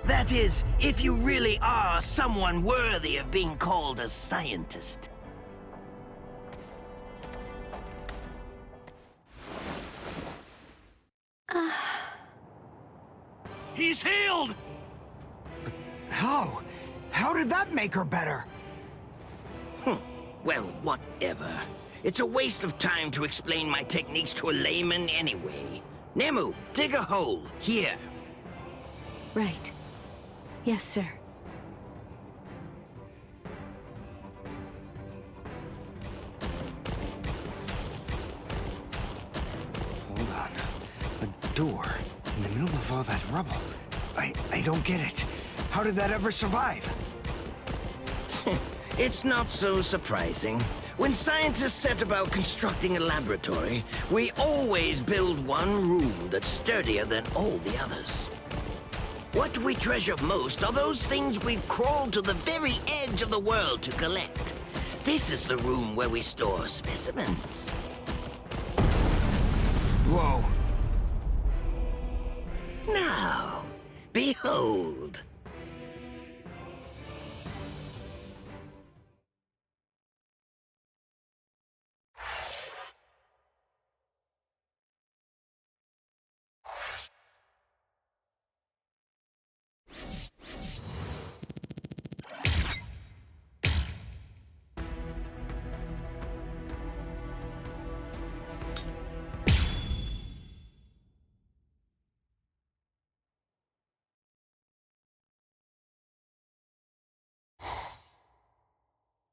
That is, if you really are someone worthy of being called a scientist. He's healed! How? How did that make her better? Well, whatever. It's a waste of time to explain my techniques to a layman anyway. Nemu, dig a hole, here. Right. Yes, sir. Hold on. A door in the middle of all that rubble. I don't get it. How did that ever survive? It's not so surprising. When scientists set about constructing a laboratory, we always build one room that's sturdier than all the others. What we treasure most are those things we've crawled to the very edge of the world to collect. This is the room where we store specimens. Whoa. Now, behold.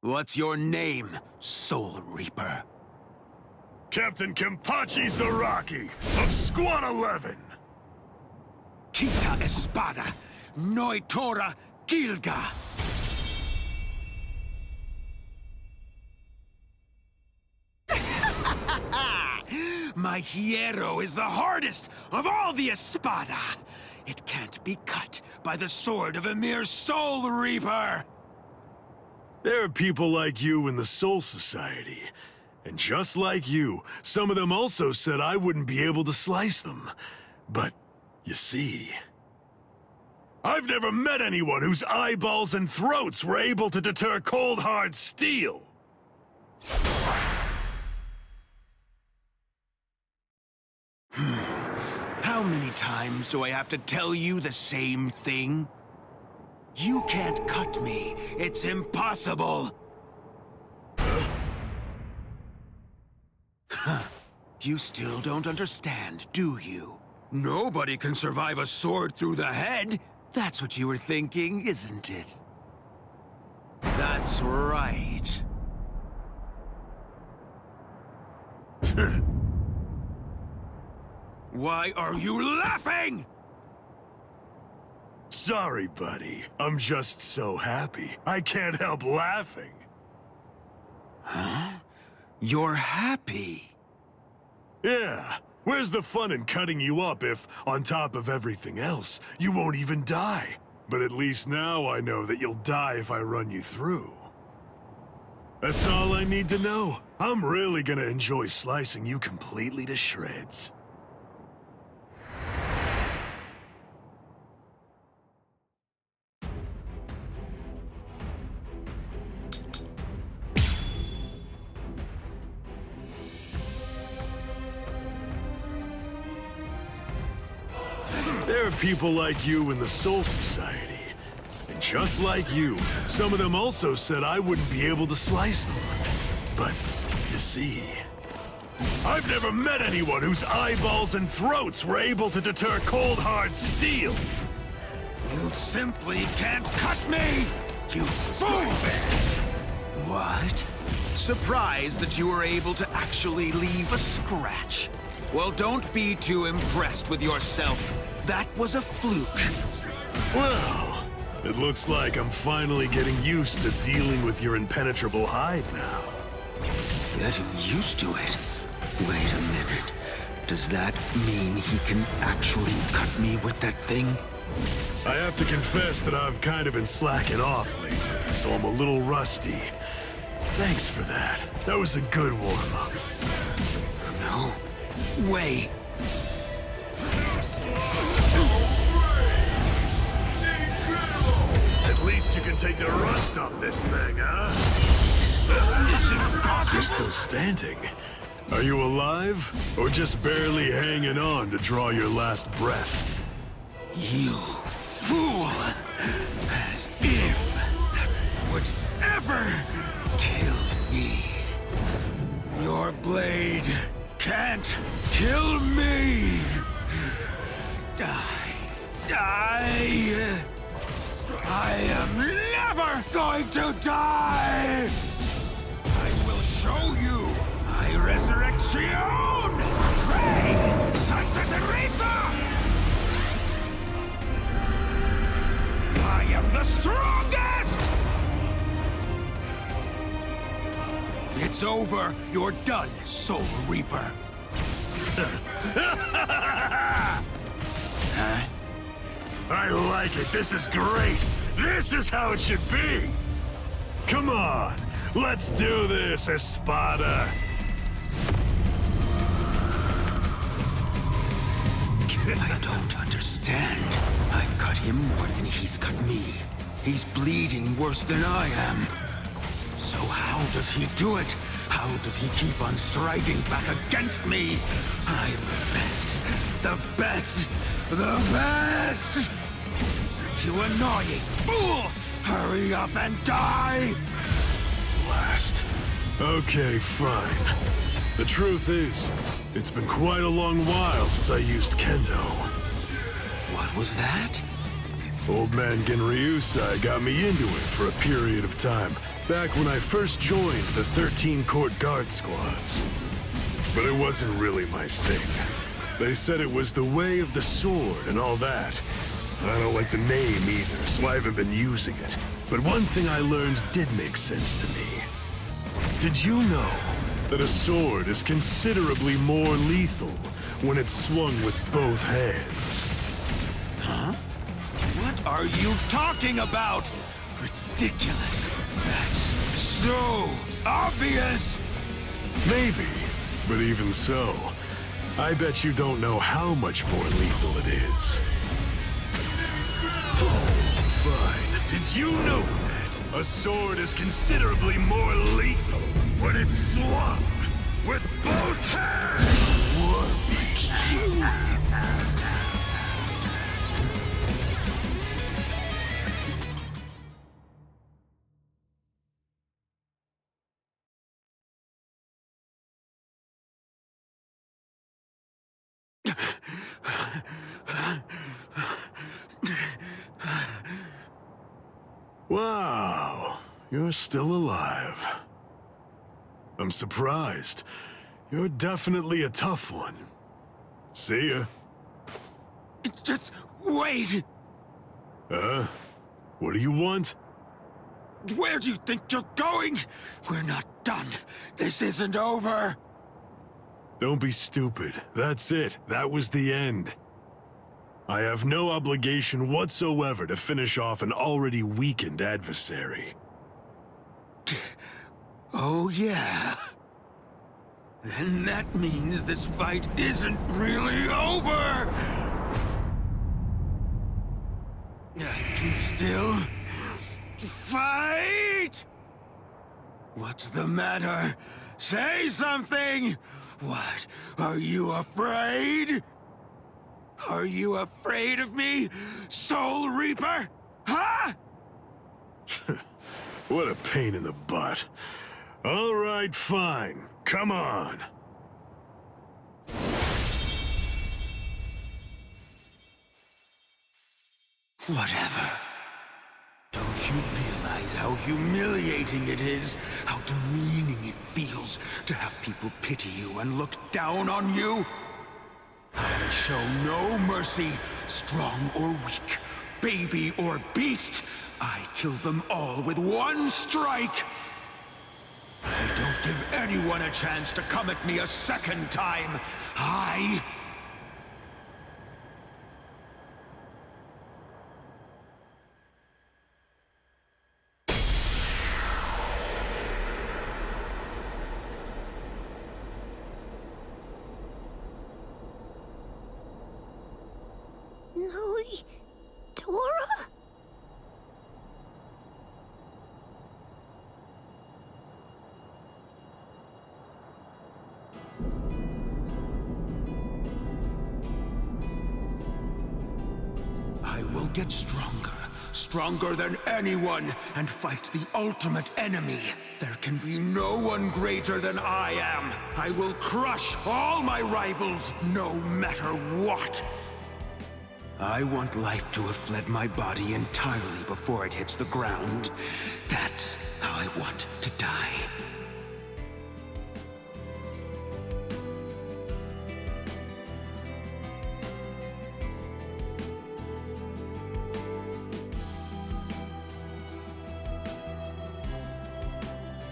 What's your name, Soul Reaper? Captain Kenpachi Zaraki of Squad 11. Kita Espada, Noitora Gilga. My hierro is the hardest of all the Espada. It can't be cut by the sword of a mere Soul Reaper. There are people like you in the Soul Society. And just like you, some of them also said I wouldn't be able to slice them. But, you see, I've never met anyone whose eyeballs and throats were able to deter cold, hard steel. How many times do I have to tell you the same thing? You can't cut me. It's impossible. Huh? You still don't understand, do you? Nobody can survive a sword through the head. That's what you were thinking, isn't it? That's right. Why are you laughing? Sorry, buddy. I'm just so happy. I can't help laughing. Huh? You're happy? Yeah. Where's the fun in cutting you up if, on top of everything else, you won't even die? But at least now I know that you'll die if I run you through. That's all I need to know. I'm really gonna enjoy slicing you completely to shreds. There are people like you in the Soul Society. And just like you, some of them also said I wouldn't be able to slice them. But, you see, I've never met anyone whose eyeballs and throats were able to deter cold, hard steel. You simply can't cut me! You fool! What? Surprised that you were able to actually leave a scratch. Well, don't be too impressed with yourself. That was a fluke. Well, it looks like I'm finally getting used to dealing with your impenetrable hide now. Getting used to it? Wait a minute. Does that mean he can actually cut me with that thing? I have to confess that I've kind of been slacking off lately, so I'm a little rusty. Thanks for that. That was a good warm-up. No way. At least you can take the rust off this thing, huh? You're still standing. Are you alive, or just barely hanging on to draw your last breath? You fool! As if that would ever kill me. Your blade can't kill me! I am never going to die! I will show you my resurrection! Pray, Santa Teresa! I am the strongest! It's over. You're done, Soul Reaper. Huh? I like it. This is great. This is how it should be. Come on. Let's do this, Espada. I don't understand. I've cut him more than he's cut me. He's bleeding worse than I am. So how does he do it? How does he keep on striding back against me? I'm the best. The best. The best! You annoying fool! Hurry up and die! Blast. Okay, fine. The truth is, it's been quite a long while since I used Kendo. What was that? Old man Genryusai got me into it for a period of time, back when I first joined the 13 Court Guard squads. But it wasn't really my thing. They said it was the way of the sword and all that. I don't like the name either, so I haven't been using it. But one thing I learned did make sense to me. Did you know that a sword is considerably more lethal when it's swung with both hands? Huh? What are you talking about? Ridiculous. That's so obvious. Maybe, but even so, I bet you don't know how much more lethal it is. Fine. Did you know that a sword is considerably more lethal when it's swung with both hands? Wow, you're still alive. I'm surprised. You're definitely a tough one. See ya. Just wait! What do you want? Where do you think you're going? We're not done. This isn't over. Don't be stupid. That's it. That was the end. I have no obligation whatsoever to finish off an already weakened adversary. Oh, yeah. Then that means this fight isn't really over! I can still fight! What's the matter? Say something! What? Are you afraid? Are you afraid of me, Soul Reaper? Huh? What a pain in the butt. All right, fine. Come on. Whatever. Don't you realize how humiliating it is, how demeaning it feels to have people pity you and look down on you? I show no mercy, strong or weak, baby or beast. I kill them all with one strike. I don't give anyone a chance to come at me a second time. No, Tora? I will get stronger, stronger than anyone, and fight the ultimate enemy. There can be no one greater than I am. I will crush all my rivals, no matter what. I want life to have fled my body entirely before it hits the ground. That's how I want to die.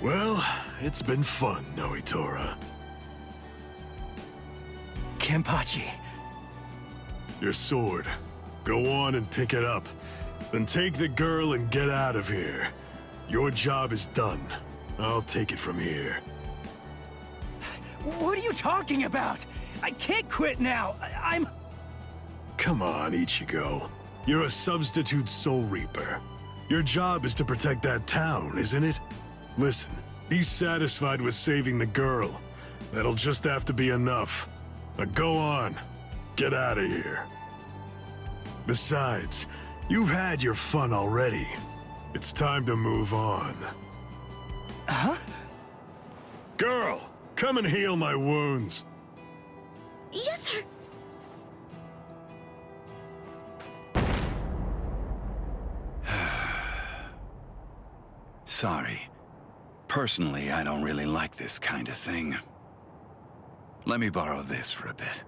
Well, it's been fun, Noitora. Kenpachi. Your sword. Go on and pick it up. Then take the girl and get out of here. Your job is done. I'll take it from here. What are you talking about? I can't quit now. I'm... Come on, Ichigo. You're a substitute Soul Reaper. Your job is to protect that town, isn't it? Listen, he's satisfied with saving the girl. That'll just have to be enough. Now go on. Get out of here. Besides, you've had your fun already. It's time to move on. Huh? Girl, come and heal my wounds. Yes, sir. Sorry. Personally, I don't really like this kind of thing. Let me borrow this for a bit.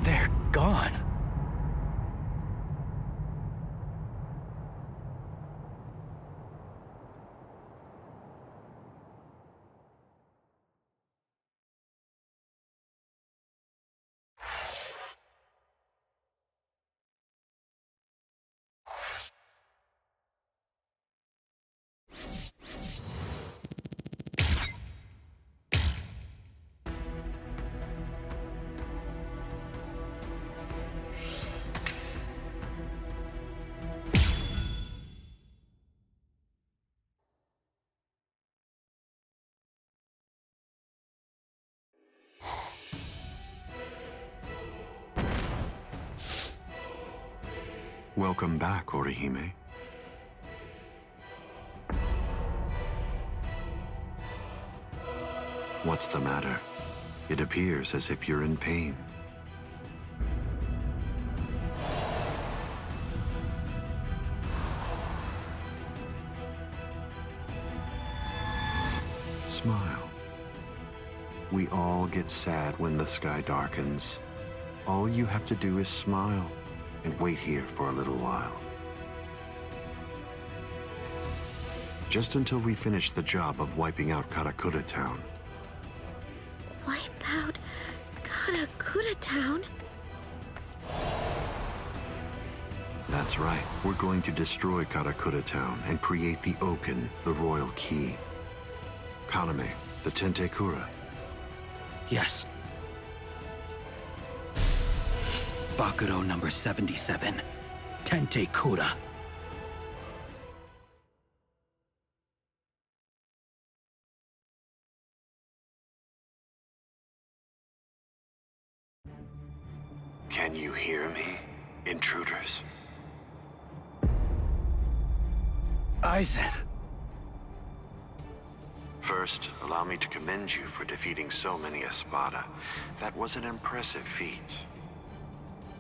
They're gone. Welcome back, Orihime. What's the matter? It appears as if you're in pain. Smile. We all get sad when the sky darkens. All you have to do is smile and wait here for a little while. Just until we finish the job of wiping out Karakura Town. Wipe out Karakura Town? That's right. We're going to destroy Karakura Town and create the Oken, the Royal Key. Kaname, the Tentekura. Yes. Bakuro number 77. Tentekura. Can you hear me, intruders? Aizen. First, allow me to commend you for defeating so many Espada. That was an impressive feat.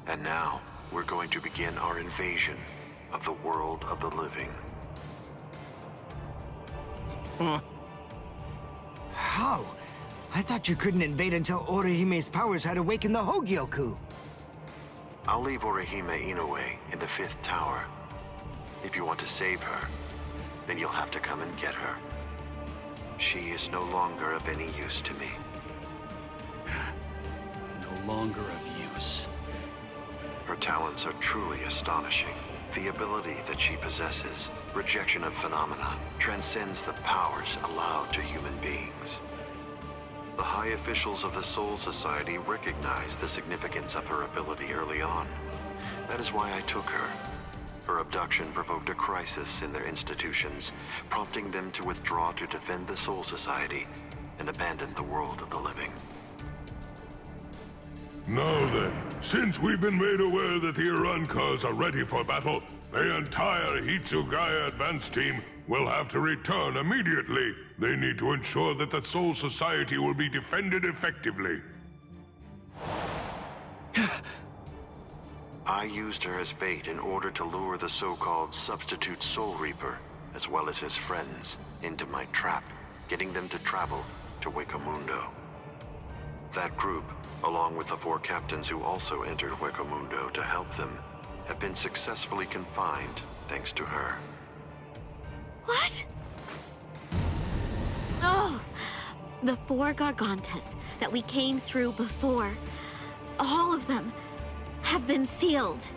And now, we're going to begin our invasion of the world of the living. How? I thought you couldn't invade until Orihime's powers had awakened the Hogyoku. I'll leave Orihime Inoue in the 5th tower. If you want to save her, then you'll have to come and get her. She is no longer of any use to me. No longer of use. Her talents are truly astonishing. The ability that she possesses, rejection of phenomena, transcends the powers allowed to human beings. The high officials of the Soul Society recognized the significance of her ability early on. That is why I took her. Her abduction provoked a crisis in their institutions, prompting them to withdraw to defend the Soul Society and abandon the world of the living. Now then, since we've been made aware that the Urankars are ready for battle, the entire Hitsugaya advance team will have to return immediately. They need to ensure that the Soul Society will be defended effectively. I used her as bait in order to lure the so-called substitute Soul Reaper, as well as his friends, into my trap, getting them to travel to Hueco Mundo. That group, along with the 4 captains who also entered Hueco Mundo to help them, have been successfully confined thanks to her. What? Oh, the 4 Gargantas that we came through before, all of them have been sealed.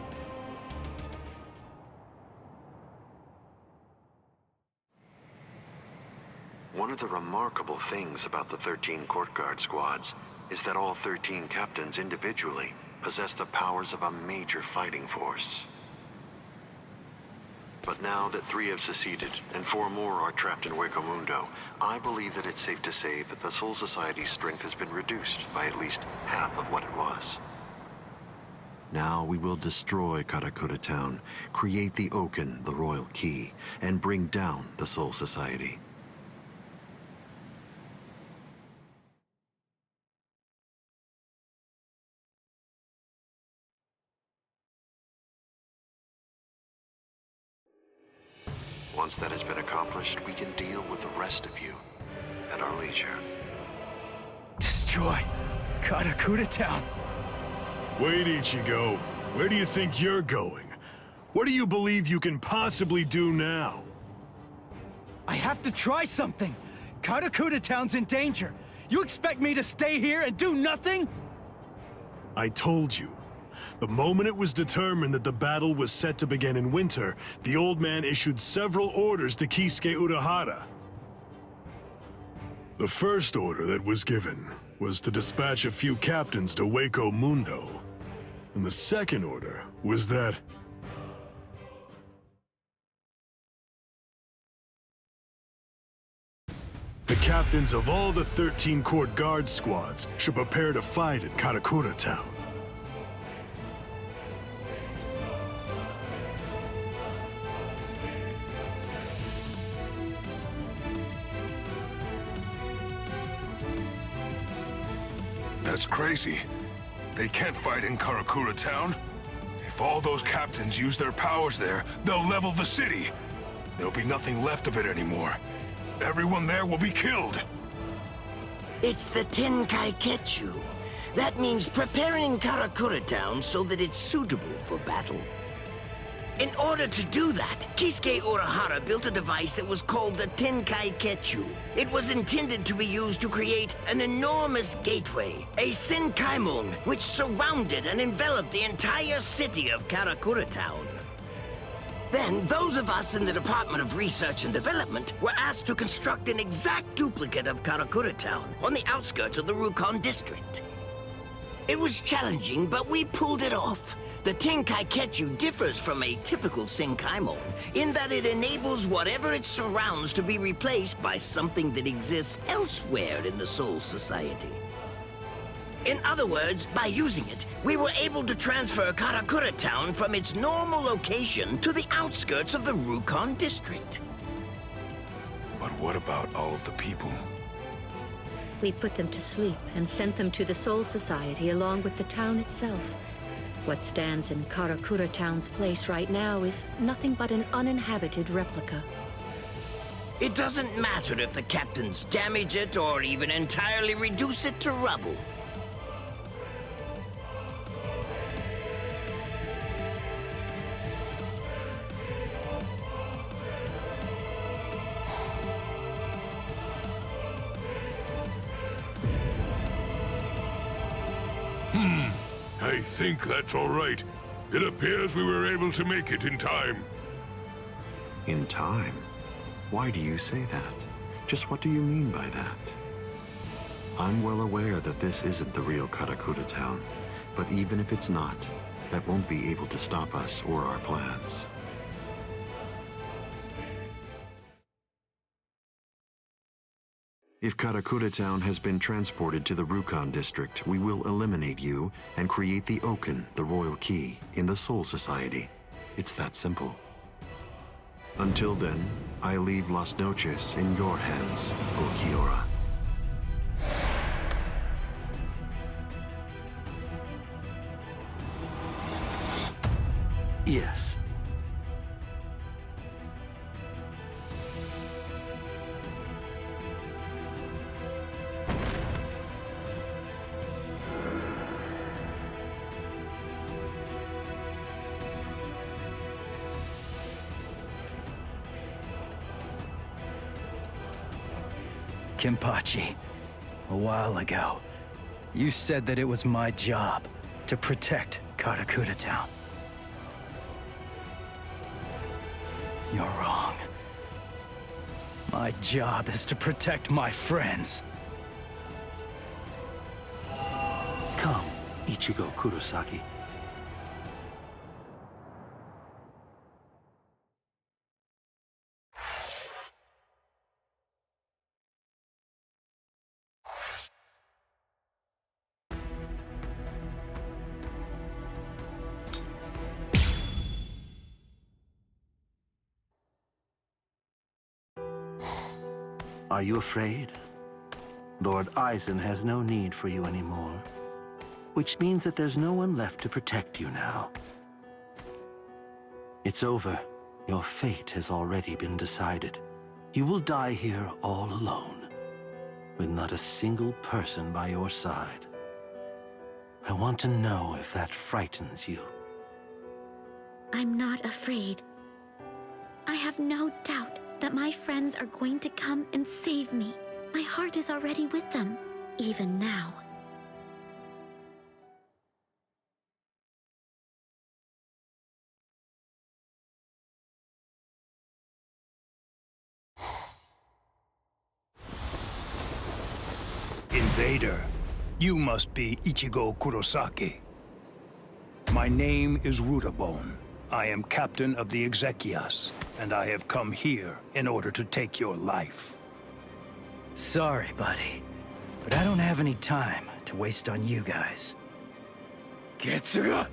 One of the remarkable things about the 13 Court Guard squads is that all 13 captains individually possess the powers of a major fighting force. But now that 3 have seceded and 4 more are trapped in Hueco Mundo, I believe that it's safe to say that the Soul Society's strength has been reduced by at least half of what it was. Now we will destroy Karakura Town, create the Oaken, the Royal Key, and bring down the Soul Society. Once that has been accomplished, we can deal with the rest of you at our leisure. Destroy Karakura Town. Wait, Ichigo. Where do you think you're going? What do you believe you can possibly do now? I have to try something. Karakura Town's in danger. You expect me to stay here and do nothing? I told you. The moment it was determined that the battle was set to begin in winter, the old man issued several orders to Kisuke Urahara. The first order that was given was to dispatch a few captains to Hueco Mundo. And the second order was that the captains of all the 13 Court Guard squads should prepare to fight at Karakura Town. That's crazy. They can't fight in Karakura Town. If all those captains use their powers there, they'll level the city. There'll be nothing left of it anymore. Everyone there will be killed. It's the Tenkai-Ketchu. That means preparing Karakura Town so that it's suitable for battle. In order to do that, Kisuke Urahara built a device that was called the Tenkai-Ketchu. It was intended to be used to create an enormous gateway, a Senkaimon, which surrounded and enveloped the entire city of Karakura Town. Then, those of us in the Department of Research and Development were asked to construct an exact duplicate of Karakura Town on the outskirts of the Rukon district. It was challenging, but we pulled it off. The Tenkai-Ketchu differs from a typical Senkaimon in that it enables whatever it surrounds to be replaced by something that exists elsewhere in the Soul Society. In other words, by using it, we were able to transfer Karakura Town from its normal location to the outskirts of the Rukon district. But what about all of the people? We put them to sleep and sent them to the Soul Society along with the town itself. What stands in Karakura Town's place right now is nothing but an uninhabited replica. It doesn't matter if the captains damage it or even entirely reduce it to rubble. I think that's all right. It appears we were able to make it in time. In time? Why do you say that? Just what do you mean by that? I'm well aware that this isn't the real Karakura Town, but even if it's not, that won't be able to stop us or our plans. If Karakura Town has been transported to the Rukon district, we will eliminate you and create the Oaken, the royal key, in the Soul Society. It's that simple. Until then, I leave Las Noches in your hands, O Kiora. Yes. Kenpachi, a while ago, you said that it was my job to protect Karakura Town. You're wrong. My job is to protect my friends. Come, Ichigo Kurosaki. Are you afraid? Lord Aizen has no need for you anymore, which means that there's no one left to protect you now. It's over. Your fate has already been decided. You will die here all alone, with not a single person by your side. I want to know if that frightens you. I'm not afraid. I have no doubt that my friends are going to come and save me. My heart is already with them, even now. Invader, you must be Ichigo Kurosaki. My name is Rutabone. I am captain of the Exequias, and I have come here in order to take your life. Sorry, buddy, but I don't have any time to waste on you guys. Getsuga!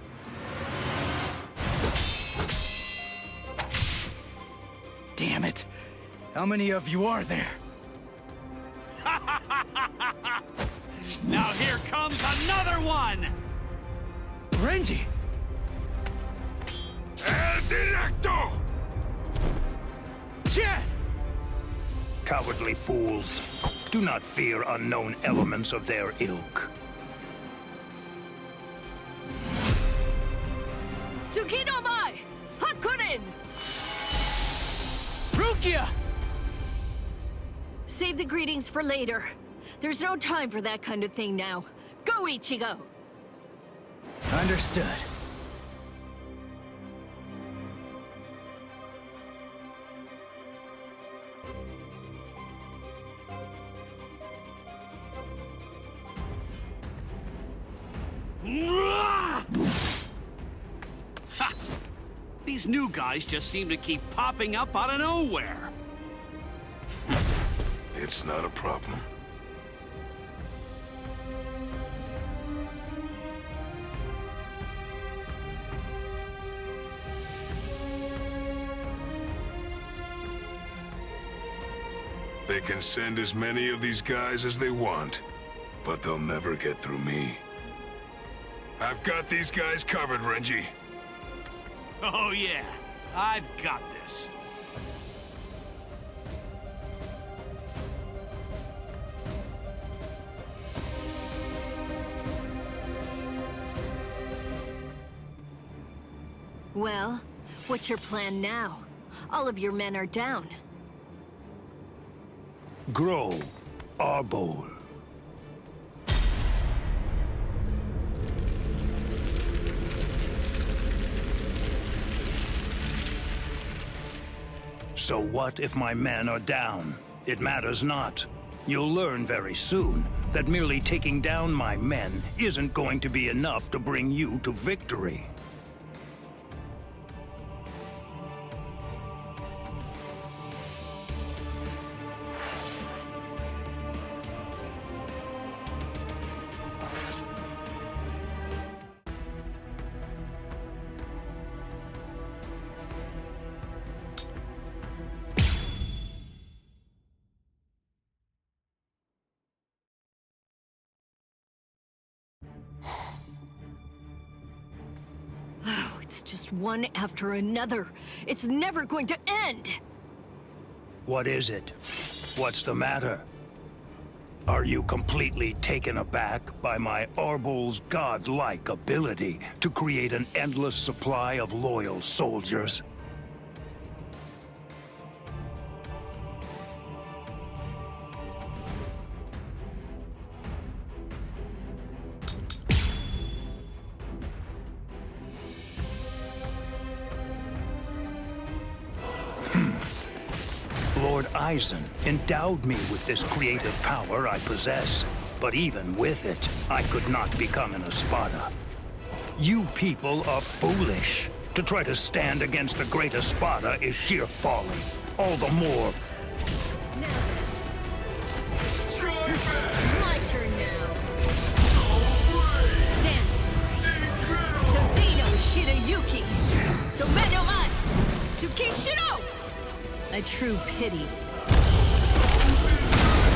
Damn it! How many of you are there? Now here comes another one! Renji! El Directo! Chad! Cowardly fools. Do not fear unknown elements of their ilk. Tsukino Mai! Hakurin! Rukia! Save the greetings for later. There's no time for that kind of thing now. Go, Ichigo! Understood. Ha! These new guys just seem to keep popping up out of nowhere. It's not a problem. They can send as many of these guys as they want, but they'll never get through me. I've got these guys covered, Renji. Oh yeah, I've got this. Well, what's your plan now? All of your men are down. Grow, Arbol. So what if my men are down? It matters not. You'll learn very soon that merely taking down my men isn't going to be enough to bring you to victory. Oh, it's just one after another. It's never going to end! What is it? What's the matter? Are you completely taken aback by my Arbol's godlike ability to create an endless supply of loyal soldiers? Lord Aizen endowed me with this creative power I possess, but even with it, I could not become an Espada. You people are foolish. To try to stand against the great Espada is sheer folly. All the more. It's my turn now. Dance. Sodino Shirayuki. Domeno Man. Tsukishiro. A true pity.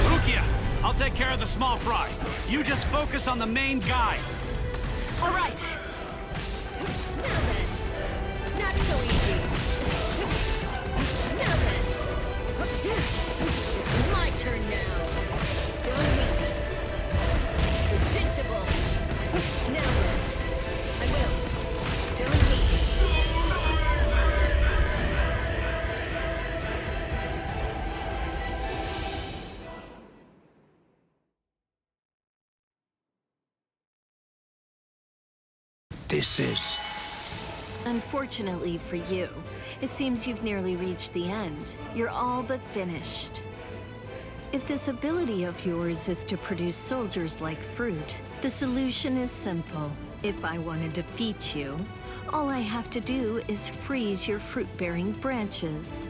Rukia, I'll take care of the small fry. You just focus on the main guy. All right. Now then. Not so easy. Now then. It's my turn now. Don't hate me. Predictable. Now then. I will. Don't hate me. This is... Unfortunately for you, it seems you've nearly reached the end. You're all but finished. If this ability of yours is to produce soldiers like fruit, the solution is simple. If I want to defeat you, all I have to do is freeze your fruit-bearing branches.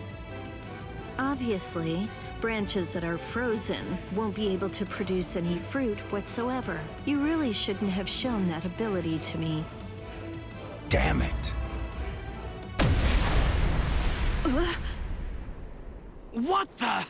Obviously, branches that are frozen won't be able to produce any fruit whatsoever. You really shouldn't have shown that ability to me. Damn it. What the?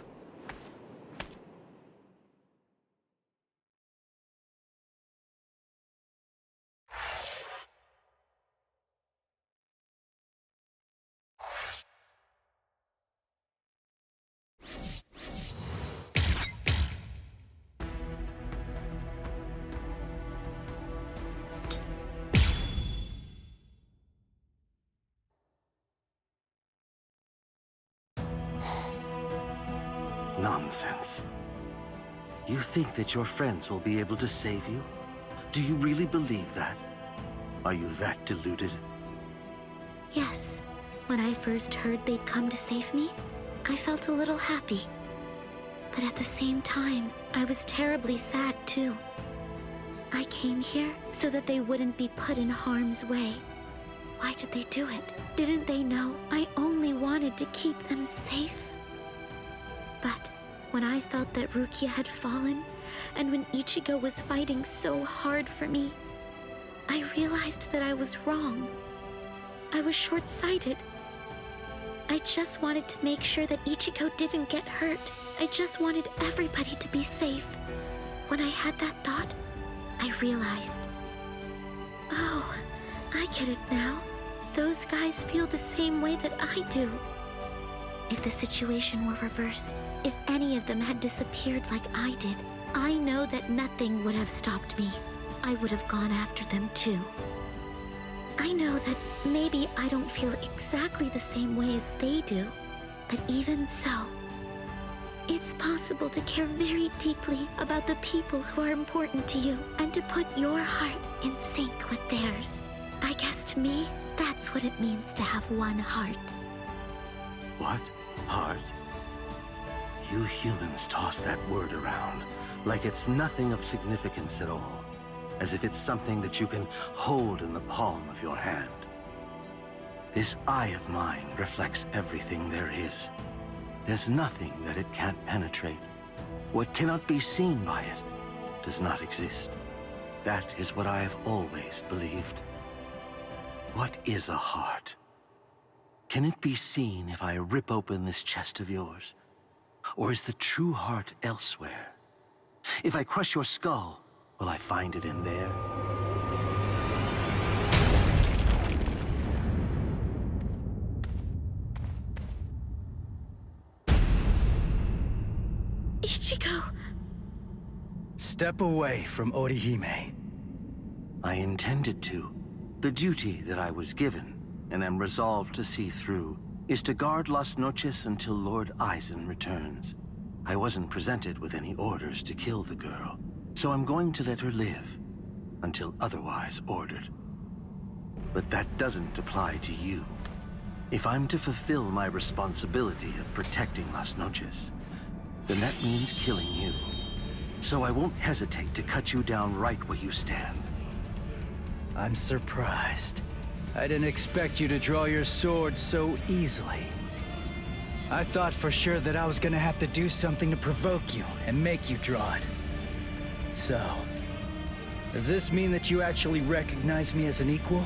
Nonsense. You think that your friends will be able to save you? Do you really believe that? Are you that deluded? Yes. When I first heard they'd come to save me, I felt a little happy. But at the same time, I was terribly sad too. I came here so that they wouldn't be put in harm's way. Why did they do it? Didn't they know I only wanted to keep them safe? But when I felt that Rukia had fallen, and when Ichigo was fighting so hard for me, I realized that I was wrong. I was short-sighted. I just wanted to make sure that Ichigo didn't get hurt. I just wanted everybody to be safe. When I had that thought, I realized, oh, I get it now. Those guys feel the same way that I do. If the situation were reversed, if any of them had disappeared like I did, I know that nothing would have stopped me. I would have gone after them too. I know that maybe I don't feel exactly the same way as they do, but even so, it's possible to care very deeply about the people who are important to you and to put your heart in sync with theirs. I guess to me, that's what it means to have one heart. What? Heart? You humans toss that word around like it's nothing of significance at all, as if it's something that you can hold in the palm of your hand. This eye of mine reflects everything there is. There's nothing that it can't penetrate. What cannot be seen by it does not exist. That is what I have always believed. What is a heart? Can it be seen if I rip open this chest of yours? Or is the true heart elsewhere? If I crush your skull, will I find it in there? Ichigo! Step away from Orihime. I intended to. The duty that I was given, and am resolved to see through, is to guard Las Noches until Lord Aizen returns. I wasn't presented with any orders to kill the girl, so I'm going to let her live, until otherwise ordered. But that doesn't apply to you. If I'm to fulfill my responsibility of protecting Las Noches, then that means killing you. So I won't hesitate to cut you down right where you stand. I'm surprised. I didn't expect you to draw your sword so easily. I thought for sure that I was gonna have to do something to provoke you and make you draw it. So, does this mean that you actually recognize me as an equal?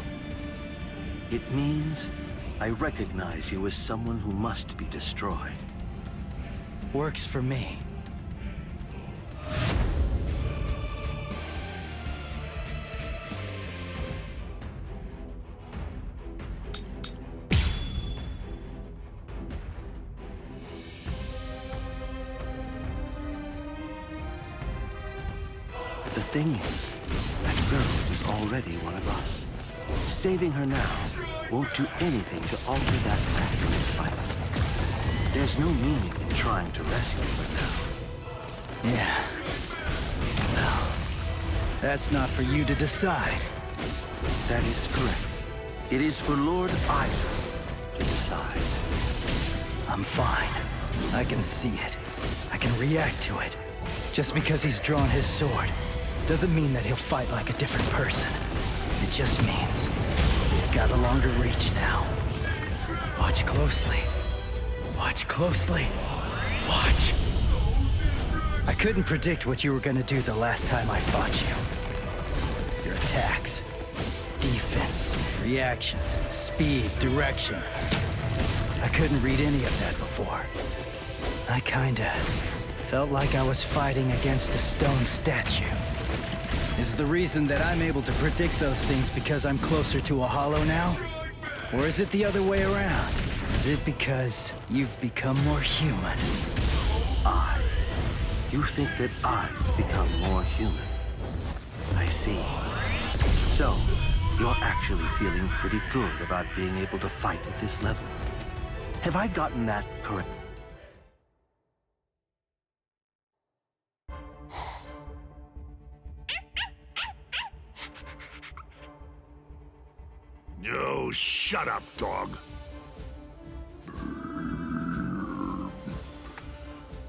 It means I recognize you as someone who must be destroyed. Works for me. The thing is, that girl is already one of us. Saving her now won't do anything to alter that fact in the slightest. There's no meaning in trying to rescue her now. Yeah. Well, that's not for you to decide. That is correct. It is for Lord Aizen to decide. I'm fine. I can see it. I can react to it. Just because he's drawn his sword doesn't mean that he'll fight like a different person. It just means he's got a longer reach now. Watch closely. Watch closely. Watch. I couldn't predict what you were gonna do the last time I fought you. Your attacks, defense, reactions, speed, direction. I couldn't read any of that before. I kinda felt like I was fighting against a stone statue. Is the reason that I'm able to predict those things because I'm closer to a hollow now? Or is it the other way around? Is it because you've become more human? You think that I've become more human? I see. So, you're actually feeling pretty good about being able to fight at this level. Have I gotten that correct? Oh, shut up, dog.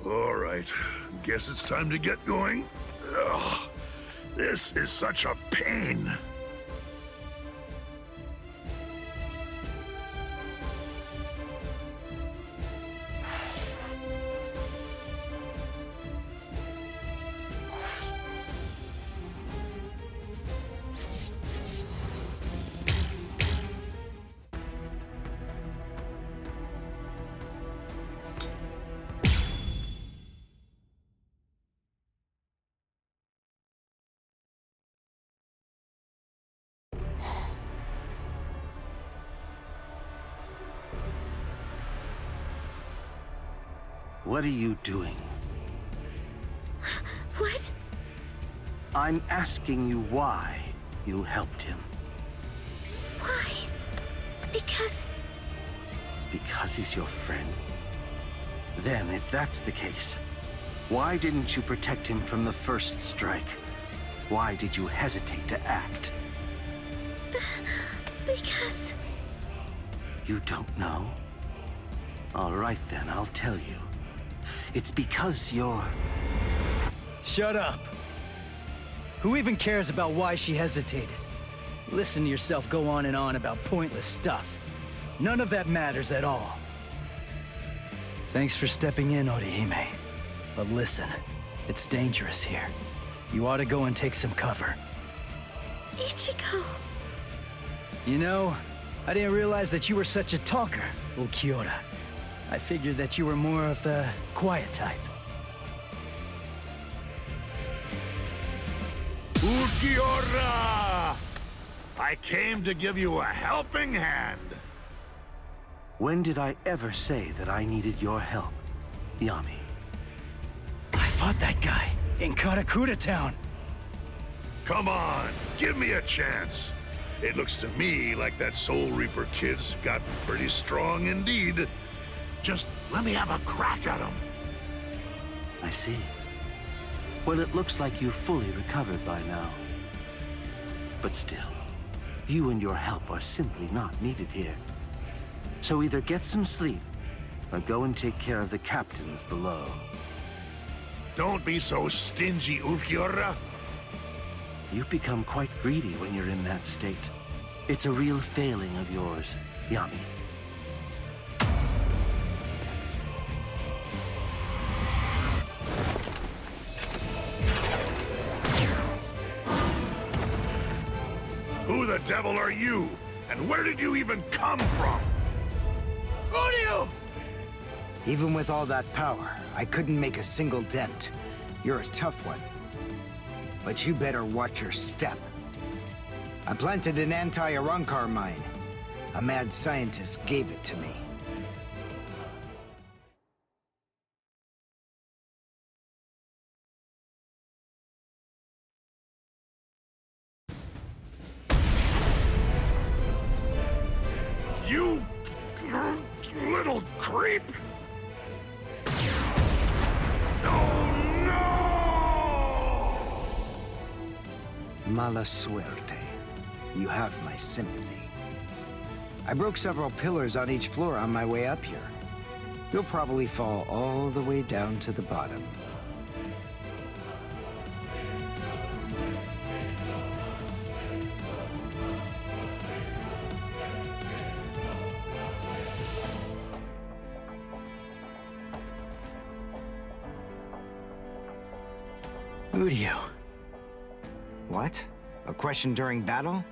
All right, guess it's time to get going. Ugh, this is such a pain. What are you doing? What? I'm asking you why you helped him. Why? Because he's your friend? Then, if that's the case, why didn't you protect him from the first strike? Why did you hesitate to act? Because... You don't know? All right then, I'll tell you. It's because you're... Shut up! Who even cares about why she hesitated? Listen to yourself go on and on about pointless stuff. None of that matters at all. Thanks for stepping in, Orihime. But listen, it's dangerous here. You ought to go and take some cover. Ichigo... You know, I didn't realize that you were such a talker, Ulquiorra. I figured that you were more of the quiet type. Ulquiorra! I came to give you a helping hand. When did I ever say that I needed your help, Yami? I fought that guy in Karakura Town. Come on, give me a chance. It looks to me like that Soul Reaper kid's got pretty strong indeed. Just let me have a crack at him. I see. Well, it looks like you've fully recovered by now. But still, you and your help are simply not needed here. So either get some sleep, or go and take care of the captains below. Don't be so stingy, Ulquiorra. You become quite greedy when you're in that state. It's a real failing of yours, Yami. Who the devil are you? And where did you even come from? Audio! Even with all that power, I couldn't make a single dent. You're a tough one. But you better watch your step. I planted an anti-Arankar mine. A mad scientist gave it to me. You little creep! Mala suerte. You have my sympathy. I broke several pillars on each floor on my way up here. You'll probably fall all the way down to the bottom. Udio. What? A question during battle?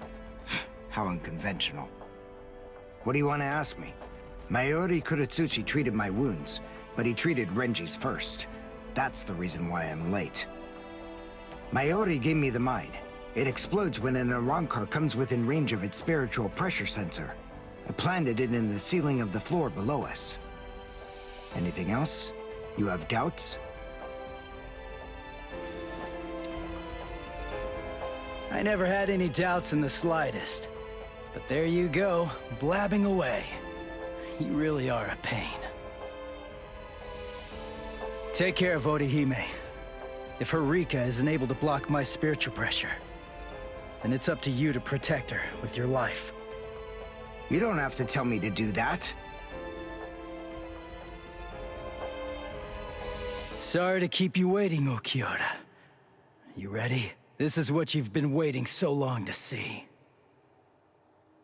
How unconventional. What do you want to ask me? Mayuri Kuratsuchi treated my wounds, but he treated Renji's first. That's the reason why I'm late. Mayuri gave me the mine. It explodes when an Arankar comes within range of its spiritual pressure sensor. I planted it in the ceiling of the floor below us. Anything else? You have doubts? I never had any doubts in the slightest. But there you go, blabbing away. You really are a pain. Take care of Orihime. If her Rika isn't able to block my spiritual pressure, then it's up to you to protect her with your life. You don't have to tell me to do that. Sorry to keep you waiting, Ulquiorra. You ready? This is what you've been waiting so long to see.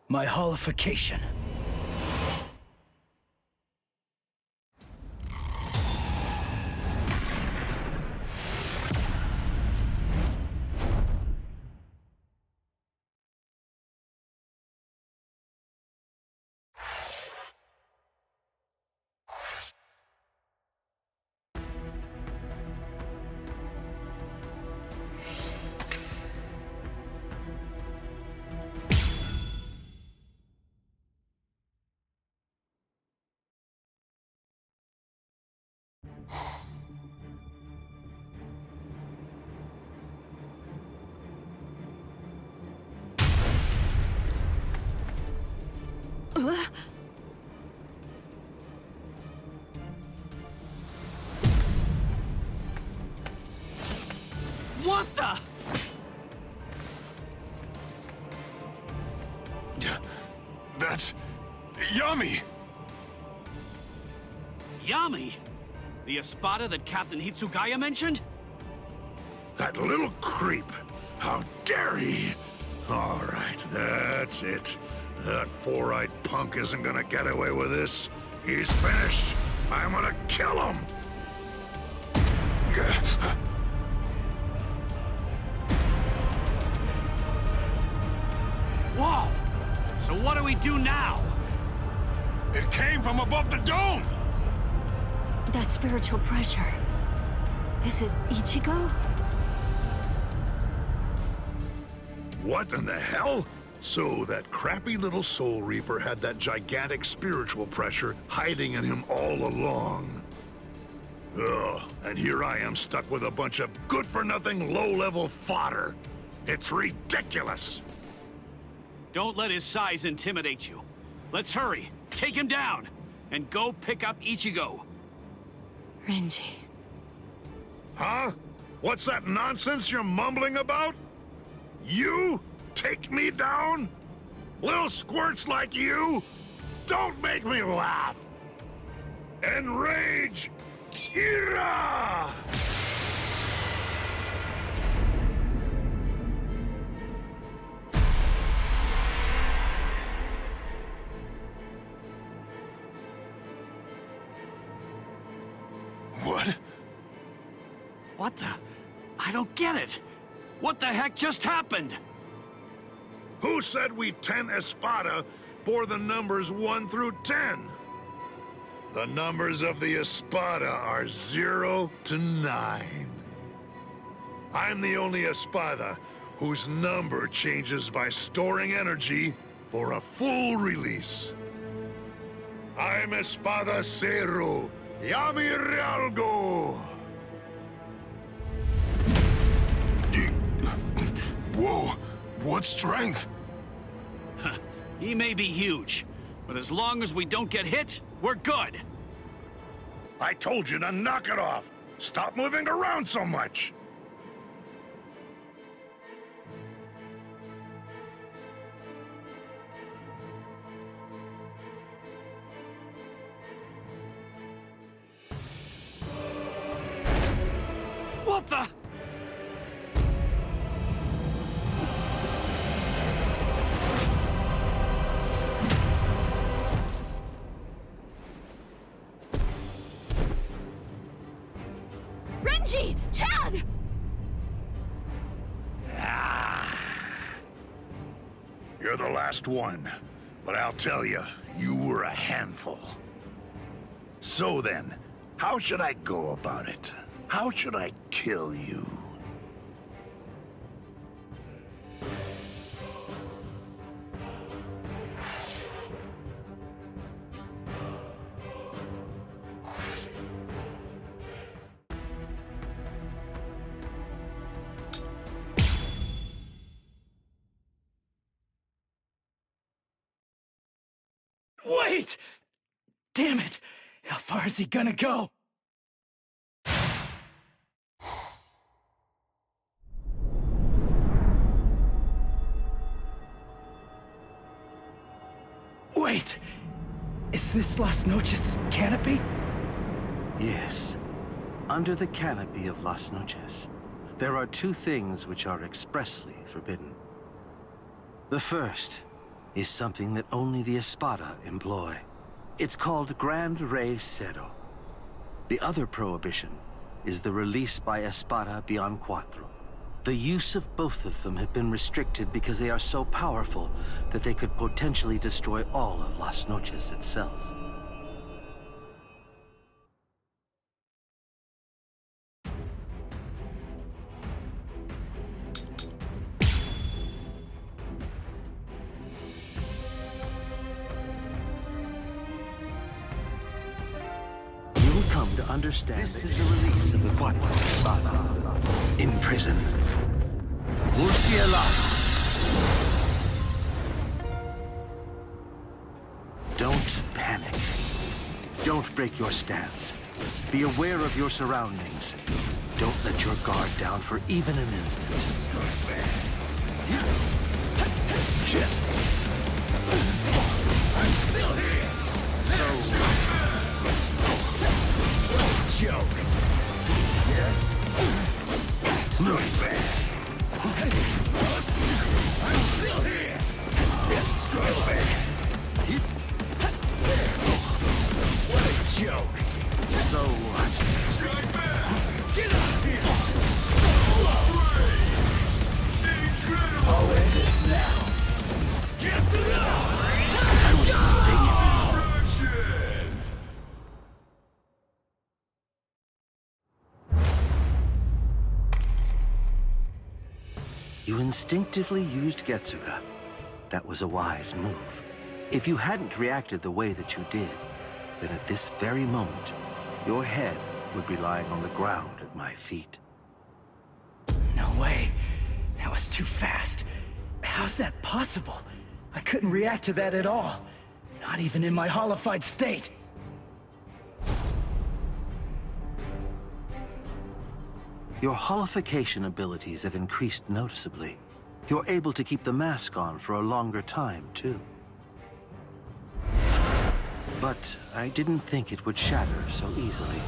My holification. What the? That's... Yami! Yami? The Espada that Captain Hitsugaya mentioned? That little creep! How dare he! All right, that's it. That four-eyed punk isn't gonna get away with this. He's finished. I'm gonna kill him! Whoa! So what do we do now? It came from above the dome! That spiritual pressure. Is it Ichigo? What in the hell? So that crappy little Soul Reaper had that gigantic spiritual pressure hiding in him all along. Ugh, and here I am stuck with a bunch of good-for-nothing, low-level fodder. It's ridiculous! Don't let his size intimidate you. Let's hurry, take him down, and go pick up Ichigo. Renji. Huh? What's that nonsense you're mumbling about? You? Take me down? Little squirts like you? Don't make me laugh! Enrage! Ira! What? What the? I don't get it. What the heck just happened? Who said we 10 Espada bore the numbers 1 through 10? The numbers of the Espada are 0 to 9. I'm the only Espada whose number changes by storing energy for a full release. I'm Espada Zero, Yami Realgo! Whoa, what strength? He may be huge, but as long as we don't get hit, we're good. I told you to knock it off! Stop moving around so much! What the? Renji! Chad! You're the last one, but I'll tell you, you were a handful. So then, how should I go about it? How should I kill you? Wait! Damn it! How far is he gonna go? Wait! Is this Las Noches' canopy? Yes. Under the canopy of Las Noches, there are two things which are expressly forbidden. The first is something that only the Espada employ. It's called Grand Rey Cero. The other prohibition is the release by Espada Beyond Cuatro. The use of both of them have been restricted because they are so powerful that they could potentially destroy all of Las Noches itself. You will come to understand this is the release of the Cuatro Espada. In prison. Murcielago. Don't panic. Don't break your stance. Be aware of your surroundings. Don't let your guard down for even an instant. I'm still here! So Joke. Yes? move. I'm still here! Strike back! What a joke! So what? Strike back! Get out of here! Incredible! I'll end this now! Get to I was mistaken. You instinctively used Getsuga. That was a wise move. If you hadn't reacted the way that you did, then at this very moment, your head would be lying on the ground at my feet. No way. That was too fast. How's that possible? I couldn't react to that at all. Not even in my hollified state. Your holification abilities have increased noticeably. You're able to keep the mask on for a longer time, too. But I didn't think it would shatter so easily.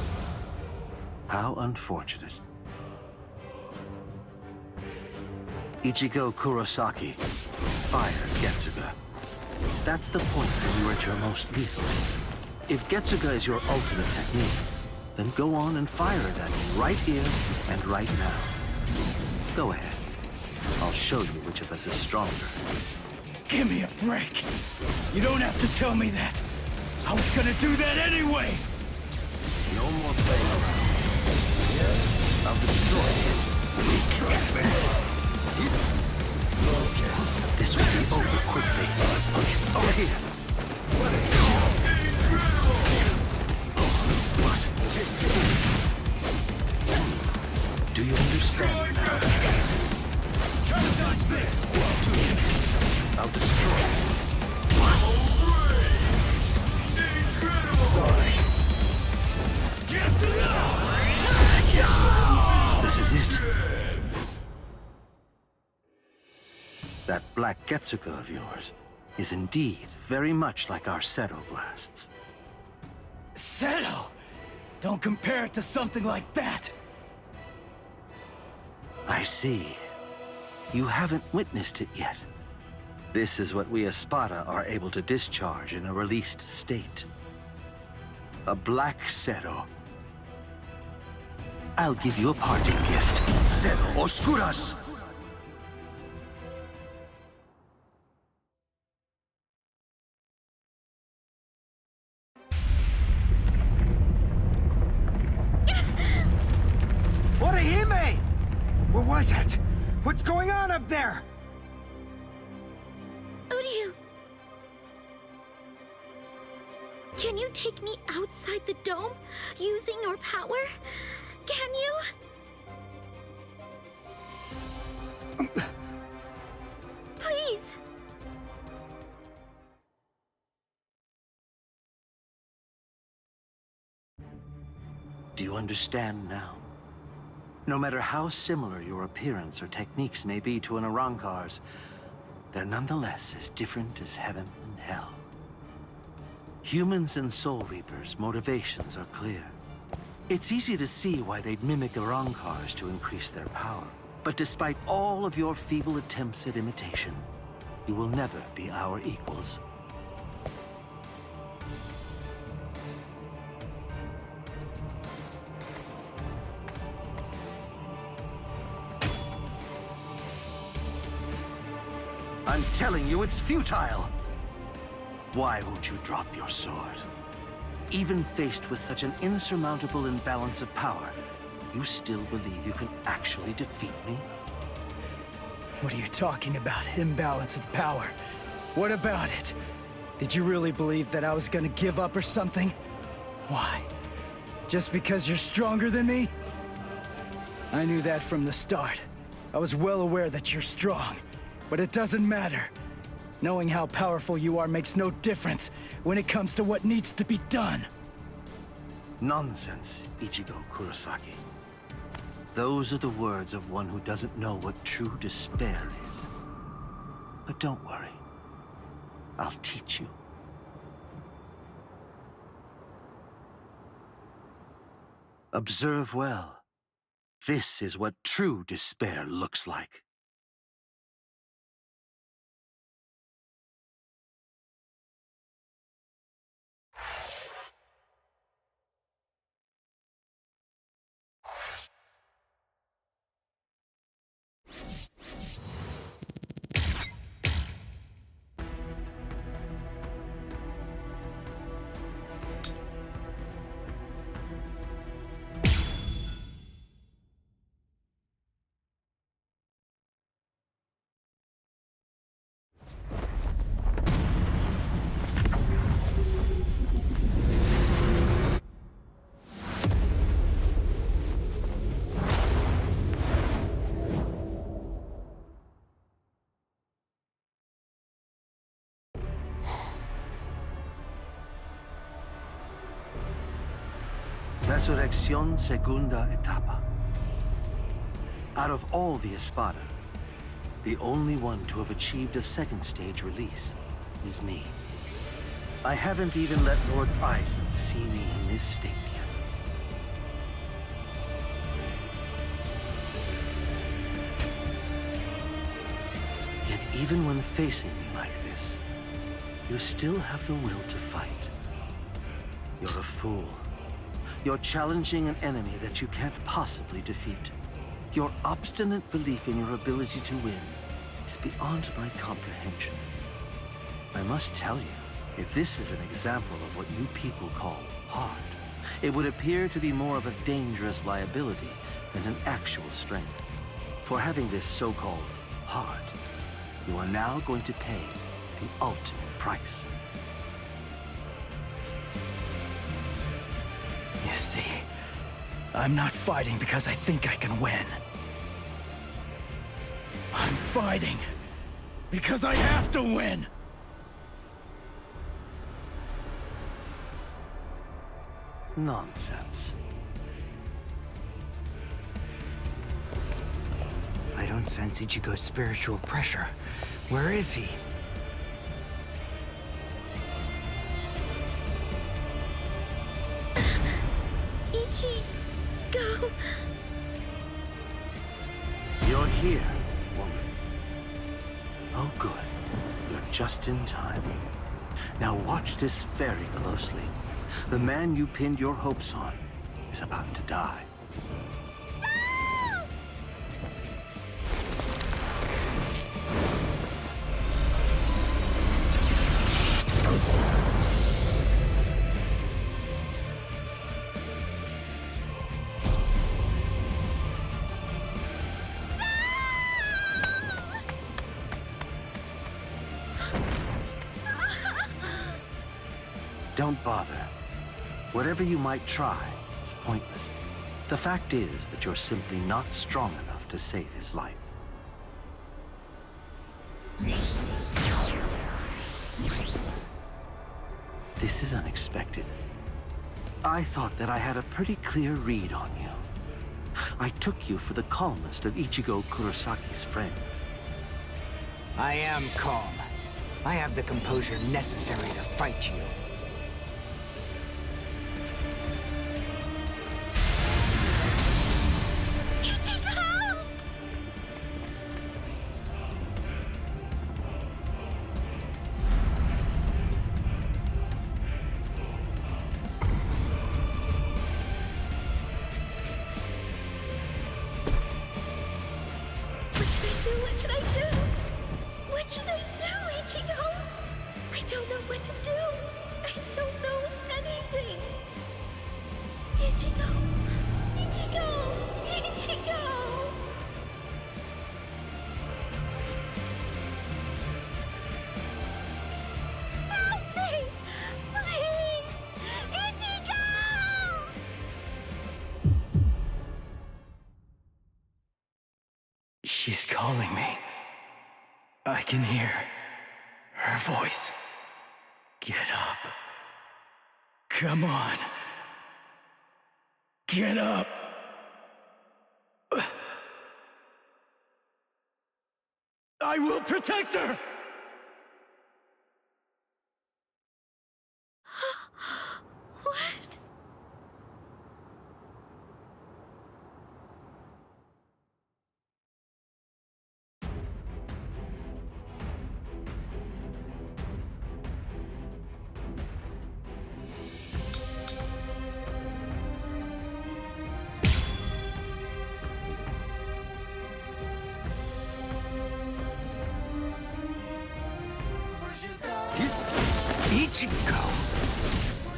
How unfortunate. Ichigo Kurosaki, fire Getsuga. That's the point when you're at your most lethal. If Getsuga is your ultimate technique, then go on and fire it at me right here and right now. Go ahead. I'll show you which of us is stronger. Give me a break. You don't have to tell me that. I was gonna do that anyway. No more playing around. Yes, I'll destroy it. Focus. This will be over quickly. Over here. What? Do you understand now? Try to dodge this! I'll destroy it. Sorry. Get to Yes. This is it. That black Getsuga of yours is indeed very much like our Seto blasts. Seto! Don't compare it to something like that! I see. You haven't witnessed it yet. This is what we Espada are able to discharge in a released state. A black Seto. I'll give you a parting gift. Seto Oscuras! Orihime! What was it? What's going on up there? Uryu! Can you take me outside the dome, using your power? Can you? Please! Do you understand now? No matter how similar your appearance or techniques may be to an Arrancar's, they're nonetheless as different as heaven and hell. Humans and Soul Reapers' motivations are clear. It's easy to see why they'd mimic Arrancars to increase their power. But despite all of your feeble attempts at imitation, you will never be our equals. I'm telling you, it's futile! Why won't you drop your sword? Even faced with such an insurmountable imbalance of power, you still believe you can actually defeat me? What are you talking about, imbalance of power? What about it? Did you really believe that I was gonna give up or something? Why? Just because you're stronger than me? I knew that from the start. I was well aware that you're strong, but it doesn't matter. Knowing how powerful you are makes no difference when it comes to what needs to be done. Nonsense, Ichigo Kurosaki. Those are the words of one who doesn't know what true despair is. But don't worry. I'll teach you. Observe well. This is what true despair looks like. Resurrección Segunda Etapa. Out of all the Espada, the only one to have achieved a second stage release is me. I haven't even let Lord Aizen see me in this state yet. Yet even when facing me like this, you still have the will to fight. You're a fool. You're challenging an enemy that you can't possibly defeat. Your obstinate belief in your ability to win is beyond my comprehension. I must tell you, if this is an example of what you people call heart, it would appear to be more of a dangerous liability than an actual strength. For having this so-called heart, you are now going to pay the ultimate price. You see, I'm not fighting because I think I can win. I'm fighting because I have to win! Nonsense. I don't sense Ichigo's spiritual pressure. Where is he? Ichigo... You're here, woman. Oh, good. You're just in time. Now watch this very closely. The man you pinned your hopes on is about to die. Don't bother. Whatever you might try, it's pointless. The fact is that you're simply not strong enough to save his life. This is unexpected. I thought that I had a pretty clear read on you. I took you for the calmest of Ichigo Kurosaki's friends. I am calm. I have the composure necessary to fight you. What should I do? What should I do, Ichigo? I don't know what to do. I don't know anything. Ichigo! Ichigo! Ichigo! Help me! Please! Ichigo! She's calling me. I can hear Her voice. Get up. Come on. Get up. I will protect her! What? Ichigo!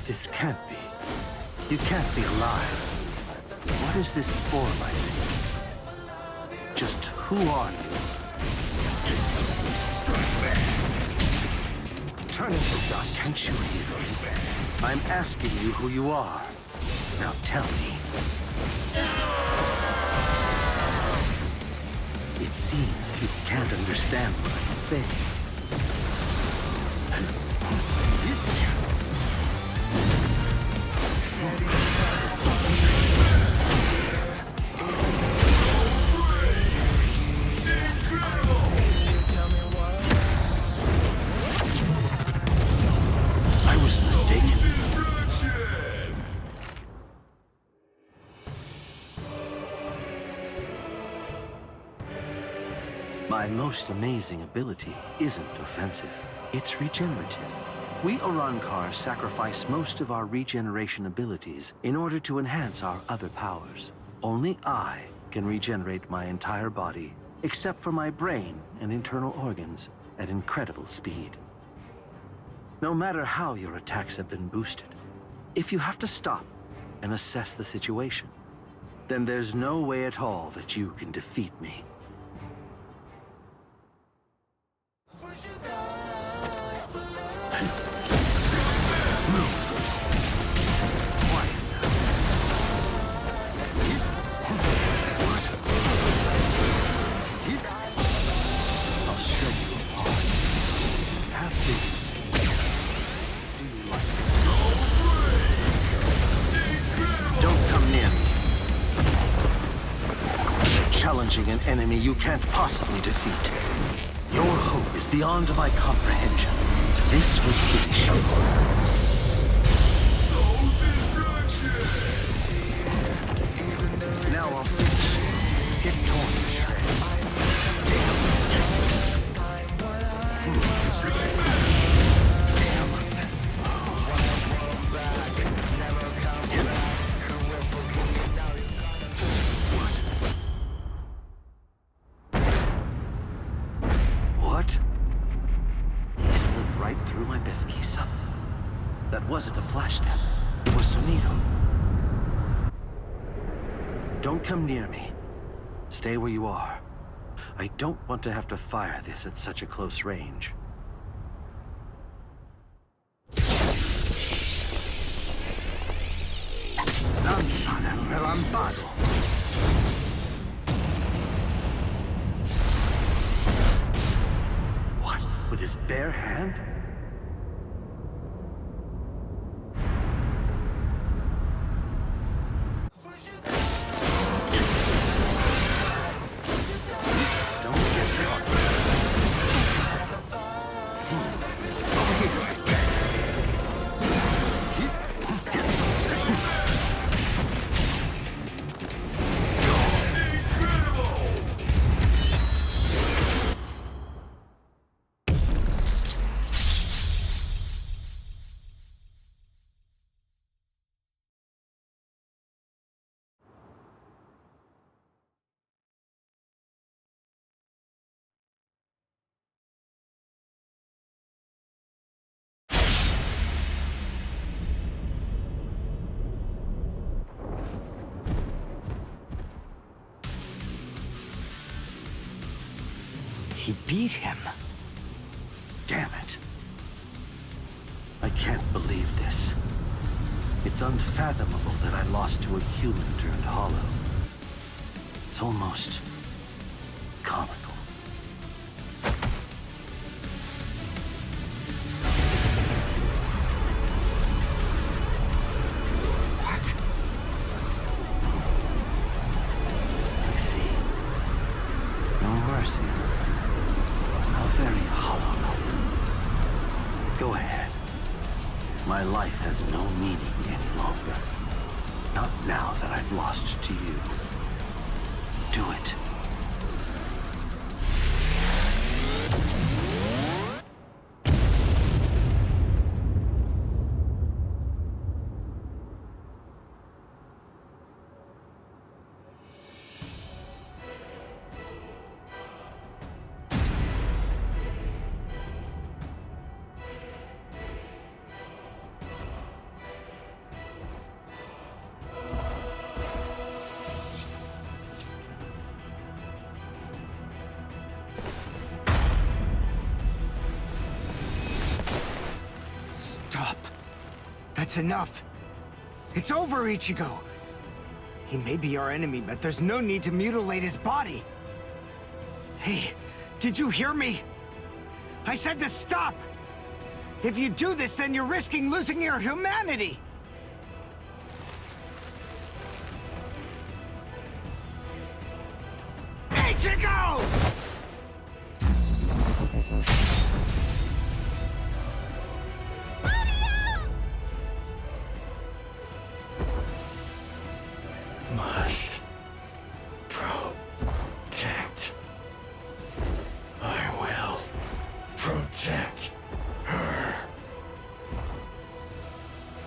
This can't be. You can't be alive. What is this form I see? Just who are you? Turn into dust. Can't you hear me? I'm asking you who you are. Now tell me. It seems you can't understand what I'm saying. I was mistaken. My most amazing ability isn't offensive. It's regenerative. We Arankars sacrifice most of our regeneration abilities in order to enhance our other powers. Only I can regenerate my entire body, except for my brain and internal organs, at incredible speed. No matter how your attacks have been boosted, if you have to stop and assess the situation, then there's no way at all that you can defeat me. Challenging an enemy you can't possibly defeat. Your hope is beyond my comprehension. This will finish you. Now I'll finish. Get torn to shreds. Damn. That wasn't a flash step. It was Sonido. Don't come near me. Stay where you are. I don't want to have to fire this at such a close range. Lanza del relámpago. What? With his bare hand? He beat him. Damn it. I can't believe this. It's unfathomable that I lost to a human turned hollow. It's almost comical. mercy. How very hollow. Go ahead. My life has no meaning any longer. Not now that I've lost to you. Do it. Stop. That's enough. It's over, Ichigo. He may be our enemy, but there's no need to mutilate his body. Hey, did you hear me? I said to stop! If you do this, then you're risking losing your humanity! Ichigo! Must protect. I will protect her.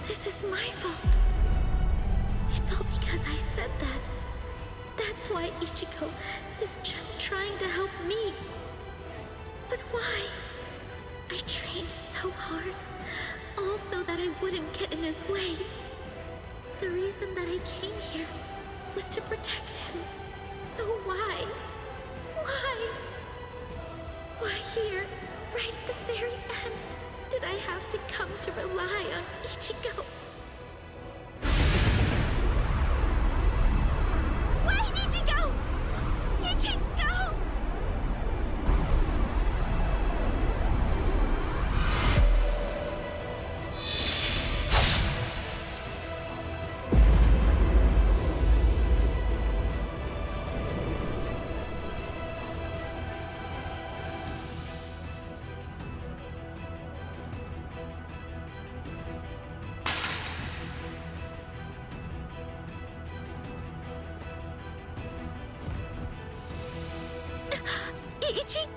This is my fault. It's all because I said that. That's why Ichigo is just trying to help me. But why? I trained so hard, all so that I wouldn't get in his way. The reason that I came here was to protect him. So why? Why? Why here, right at the very end, did I have to come to rely on Ichigo? Wait, Ichigo! Ichigo! Ichigo?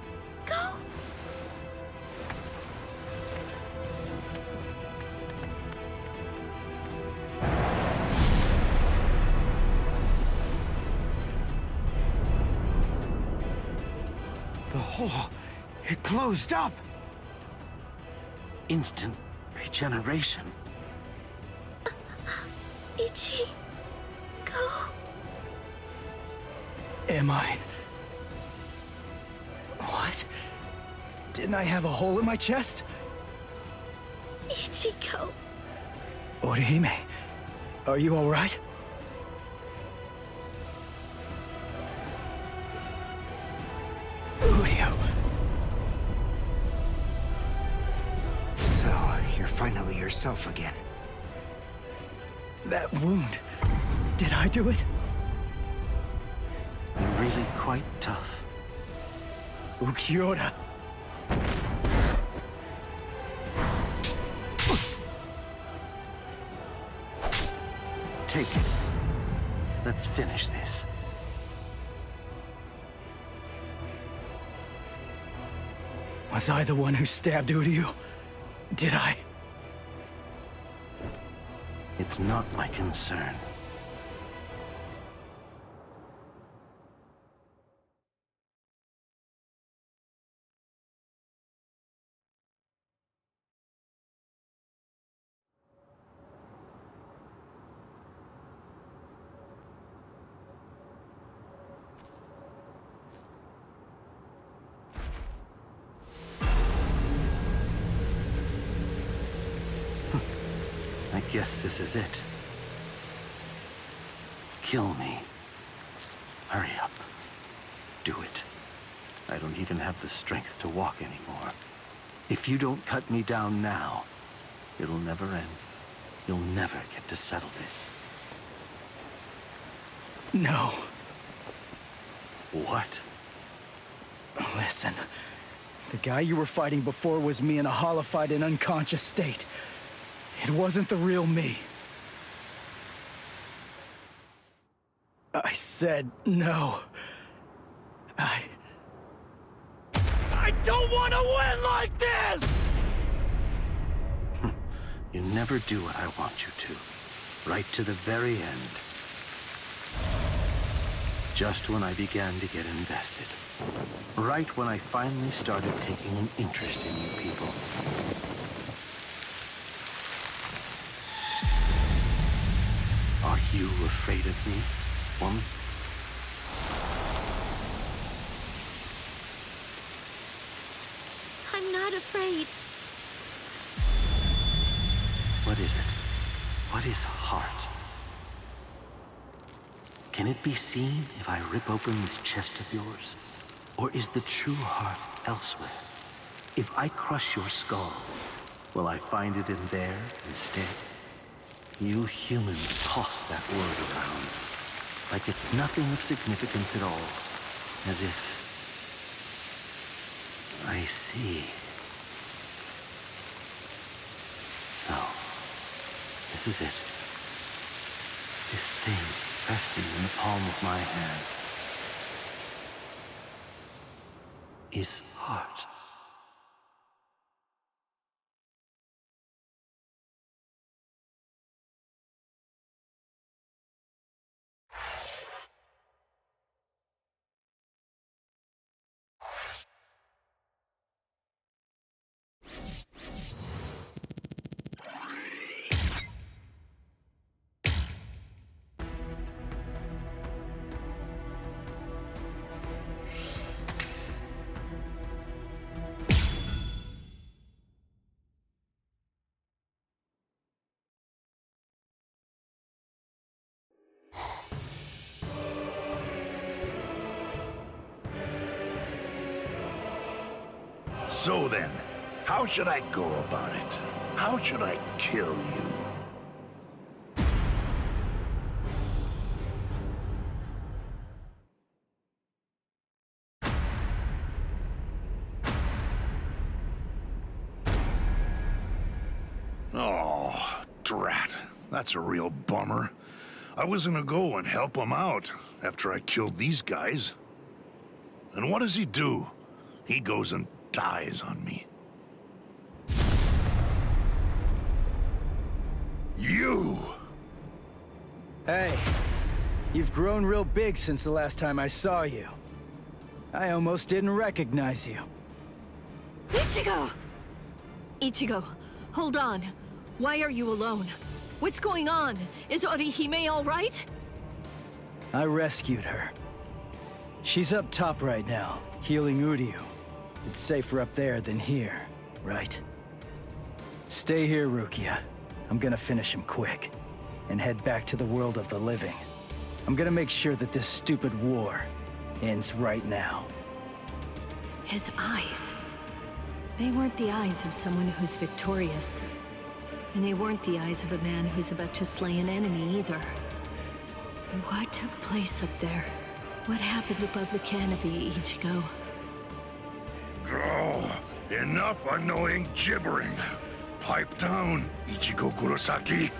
The hole, it closed up! Instant regeneration. Ichigo? Am I? What? Didn't I have a hole in my chest? Ichigo. Orihime, are you alright? Udio. So, you're finally yourself again. That wound, did I do it? You're really quite tough. Ukiura. Take it. Let's finish this. Was I the one who stabbed Udio? Did I? It's not my concern. I guess this is it. Kill me. Hurry up. Do it. I don't even have the strength to walk anymore. If you don't cut me down now, it'll never end. You'll never get to settle this. No. What? Listen, the guy you were fighting before was me in a hollified and unconscious state. It wasn't the real me. I said no. I don't want to win like this! You never do what I want you to. Right to the very end. Just when I began to get invested. Right when I finally started taking an interest in you people. Are you afraid of me, woman? I'm not afraid. What is it? What is heart? Can it be seen if I rip open this chest of yours? Or is the true heart elsewhere? If I crush your skull, will I find it in there instead? You humans toss that word around, like it's nothing of significance at all, as if... I see. So, this is it. This thing resting in the palm of my hand is heart. So then, how should I go about it? How should I kill you? Oh, drat. That's a real bummer. I was gonna go and help him out after I killed these guys. And what does he do? He goes and dies on me. You! Hey, you've grown real big since the last time I saw you. I almost didn't recognize you. Ichigo! Ichigo, hold on. Why are you alone? What's going on? Is Orihime all right? I rescued her. She's up top right now, healing Uryu. It's safer up there than here, right? Stay here, Rukia. I'm gonna finish him quick, and head back to the world of the living. I'm gonna make sure that this stupid war ends right now. His eyes. They weren't the eyes of someone who's victorious. And they weren't the eyes of a man who's about to slay an enemy either. What took place up there? What happened above the canopy, Ichigo? Oh, enough annoying gibbering. Pipe down, Ichigo Kurosaki.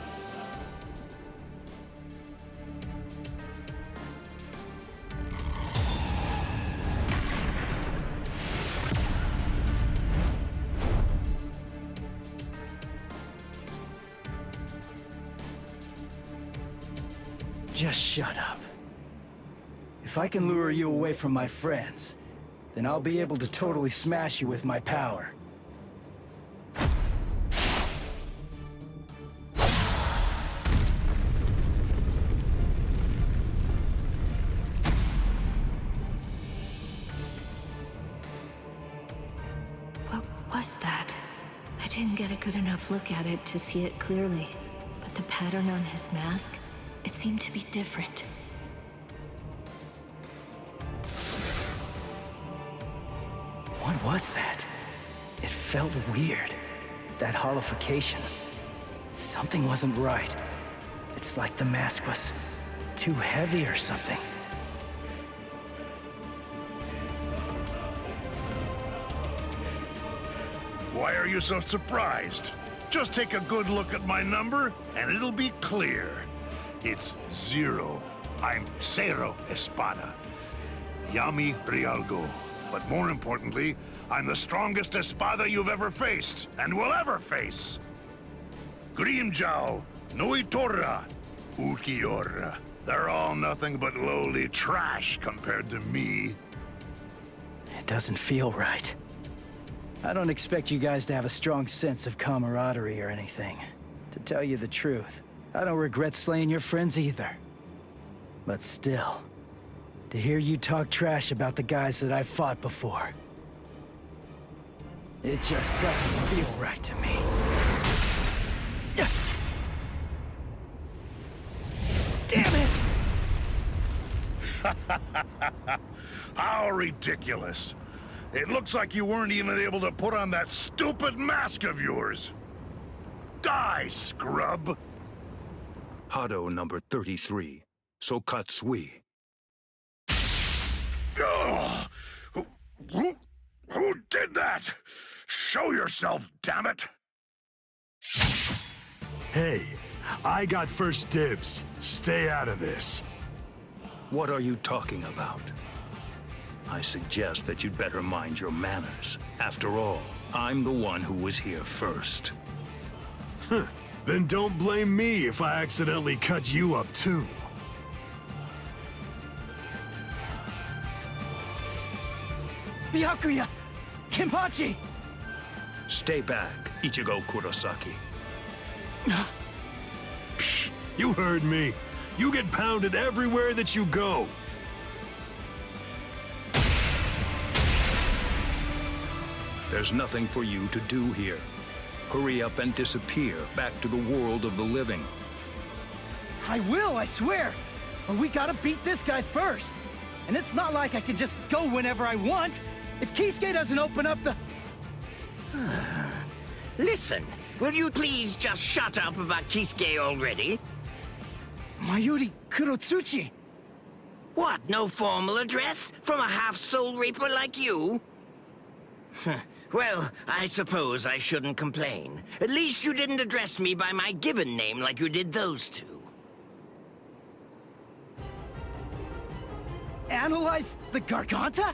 Just shut up. If I can lure you away from my friends, then I'll be able to totally smash you with my power. What was that? I didn't get a good enough look at it to see it clearly, but the pattern on his mask, it seemed to be different. What was that? It felt weird. That hollification. Something wasn't right. It's like the mask was too heavy or something. Why are you so surprised? Just take a good look at my number, and it'll be clear. It's 0. I'm Cero Espada. Yami Rialgo. But more importantly, I'm the strongest Espada you've ever faced, and will ever face. Grimjao, Nuitorra, Ukiora. They're all nothing but lowly trash compared to me. It doesn't feel right. I don't expect you guys to have a strong sense of camaraderie or anything. To tell you the truth, I don't regret slaying your friends either. But still, to hear you talk trash about the guys that I've fought before, it just doesn't feel right to me. Damn it! How ridiculous. It looks like you weren't even able to put on that stupid mask of yours. Die, scrub! Hado number 33, Sokatsui. Who did that? Show yourself, damn it! Hey, I got first dibs. Stay out of this. What are you talking about? I suggest that you'd better mind your manners. After all, I'm the one who was here first. Then don't blame me if I accidentally cut you up too. Byakuya! Kenpachi! Stay back, Ichigo Kurosaki. You heard me. You get pounded everywhere that you go. There's nothing for you to do here. Hurry up and disappear back to the world of the living. I will, I swear! But we gotta beat this guy first! And it's not like I can just go whenever I want! If Kisuke doesn't open up the... Listen, will you please just shut up about Kisuke already? Mayuri Kurotsuchi! What, no formal address from a half-soul reaper like you? Well, I suppose I shouldn't complain. At least you didn't address me by my given name like you did those two. Analyze the Garganta?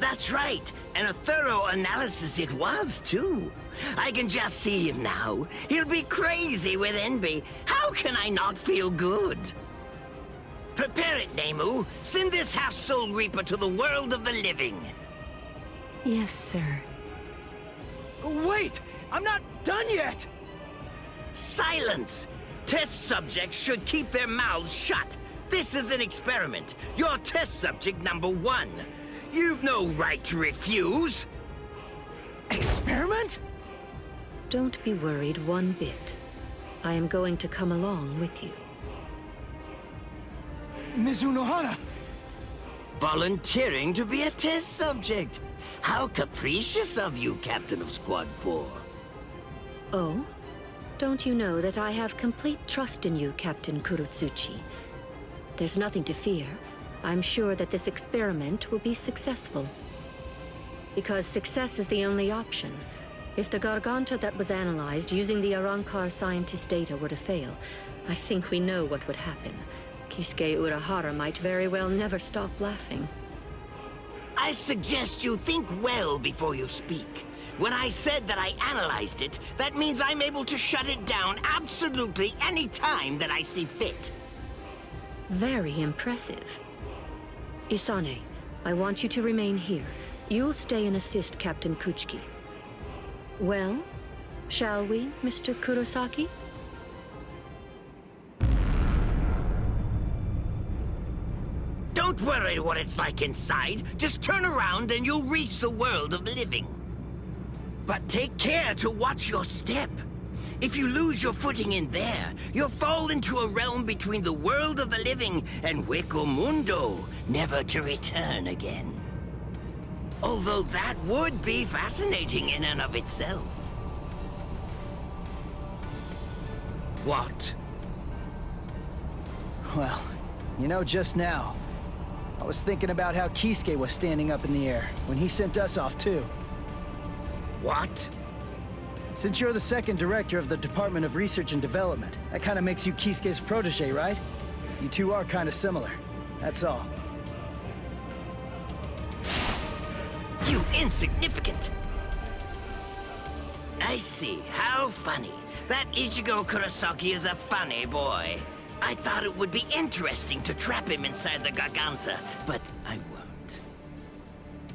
That's right, and a thorough analysis it was, too. I can just see him now. He'll be crazy with envy. How can I not feel good? Prepare it, Nemu. Send this half-soul reaper to the world of the living. Yes, sir. Wait! I'm not done yet! Silence! Test subjects should keep their mouths shut. This is an experiment. You're test subject number 1. You've no right to refuse. Experiment? Don't be worried one bit. I am going to come along with you. Mizunohara! Volunteering to be a test subject. How capricious of you, Captain of Squad 4. Oh? Don't you know that I have complete trust in you, Captain Kurotsuchi? There's nothing to fear. I'm sure that this experiment will be successful. Because success is the only option. If the Garganta that was analyzed using the Arrancar scientist data were to fail, I think we know what would happen. Kisuke Urahara might very well never stop laughing. I suggest you think well before you speak. When I said that I analyzed it, that means I'm able to shut it down absolutely any time that I see fit. Very impressive. Isane, I want you to remain here. You'll stay and assist Captain Kuchiki. Well, shall we, Mr. Kurosaki? Don't worry what it's like inside. Just turn around and you'll reach the world of the living. But take care to watch your step. If you lose your footing in there, you'll fall into a realm between the world of the living and Hueco Mundo, never to return again. Although that would be fascinating in and of itself. What? Well, you know, just now, I was thinking about how Kisuke was standing up in the air when he sent us off too. What? Since you're the second director of the Department of Research and Development, that kind of makes you Kisuke's protege, right? You two are kind of similar. That's all. You insignificant! I see. How funny. That Ichigo Kurosaki is a funny boy. I thought it would be interesting to trap him inside the Garganta, but I won't.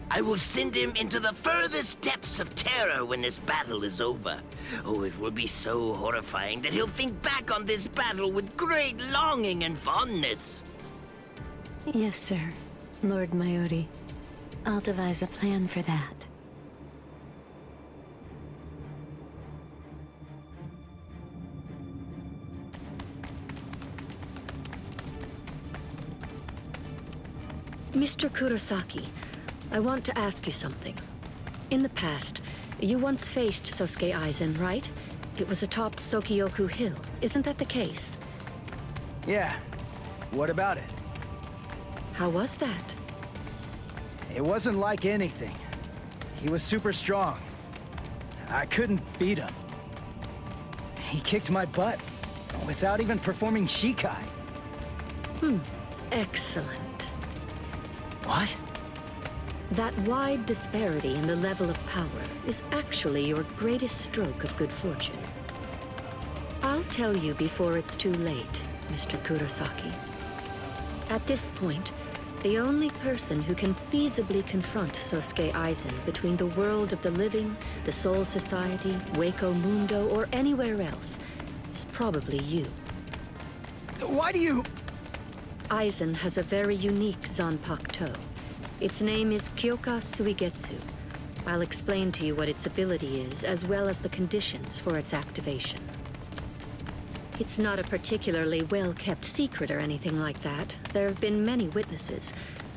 I will send him into the furthest depths of terror when this battle is over. Oh, it will be so horrifying that he'll think back on this battle with great longing and fondness. Yes, sir. Lord Mayuri. I'll devise a plan for that. Mr. Kurosaki, I want to ask you something. In the past, you once faced Sosuke Aizen, right? It was atop Sokyoku Hill. Isn't that the case? Yeah. What about it? How was that? It wasn't like anything. He was super strong. I couldn't beat him. He kicked my butt without even performing Shikai. Excellent. What? That wide disparity in the level of power is actually your greatest stroke of good fortune. I'll tell you before it's too late, Mr. Kurosaki. At this point, the only person who can feasibly confront Sosuke Aizen between the world of the living, the Soul Society, Hueco Mundo, or anywhere else is probably you. Why do you... Aizen has a very unique Zanpakuto. Its name is Kyoka Suigetsu. I'll explain to you what its ability is, as well as the conditions for its activation. It's not a particularly well-kept secret or anything like that. There have been many witnesses.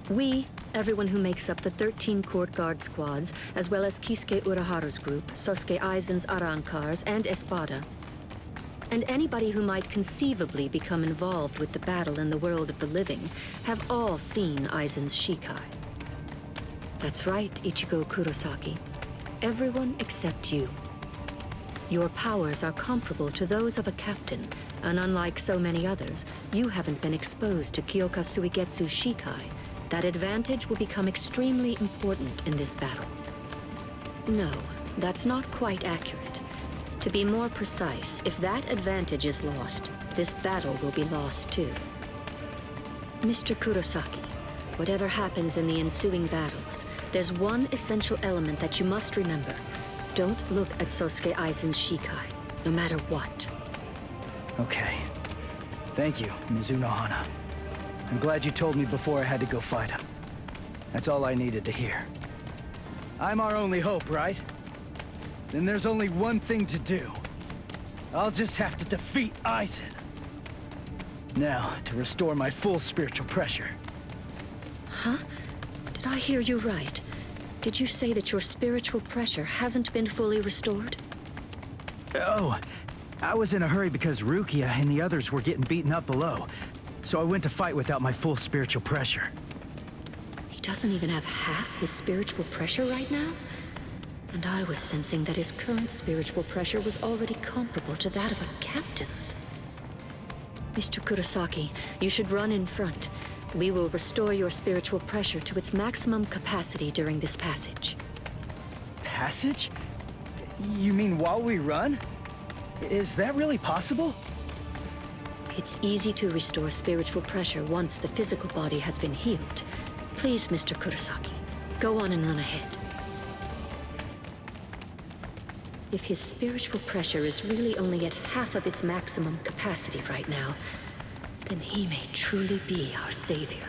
We, everyone who makes up the 13 court guard squads, as well as Kisuke Uraharu's group, Sosuke Aizen's Arancars, and Espada, and anybody who might conceivably become involved with the battle in the world of the living, have all seen Aizen's Shikai. That's right, Ichigo Kurosaki. Everyone except you. Your powers are comparable to those of a captain, and unlike so many others, you haven't been exposed to Kyoka Suigetsu's Shikai. That advantage will become extremely important in this battle. No, that's not quite accurate. To be more precise, if that advantage is lost, this battle will be lost too. Mr. Kurosaki, whatever happens in the ensuing battles, there's one essential element that you must remember. Don't look at Sosuke Aizen's Shikai, no matter what. Okay. Thank you, Mizuno Hana. I'm glad you told me before I had to go fight him. That's all I needed to hear. I'm our only hope, right? Then there's only one thing to do. I'll just have to defeat Aizen. Now, to restore my full spiritual pressure. Huh? Did I hear you right? Did you say that your spiritual pressure hasn't been fully restored? Oh, I was in a hurry because Rukia and the others were getting beaten up below. So I went to fight without my full spiritual pressure. He doesn't even have half his spiritual pressure right now? And I was sensing that his current spiritual pressure was already comparable to that of a captain's. Mr. Kurosaki, you should run in front. We will restore your spiritual pressure to its maximum capacity during this passage. Passage? You mean while we run? Is that really possible? It's easy to restore spiritual pressure once the physical body has been healed. Please, Mr. Kurosaki, go on and run ahead. If his spiritual pressure is really only at half of its maximum capacity right now, then he may truly be our savior.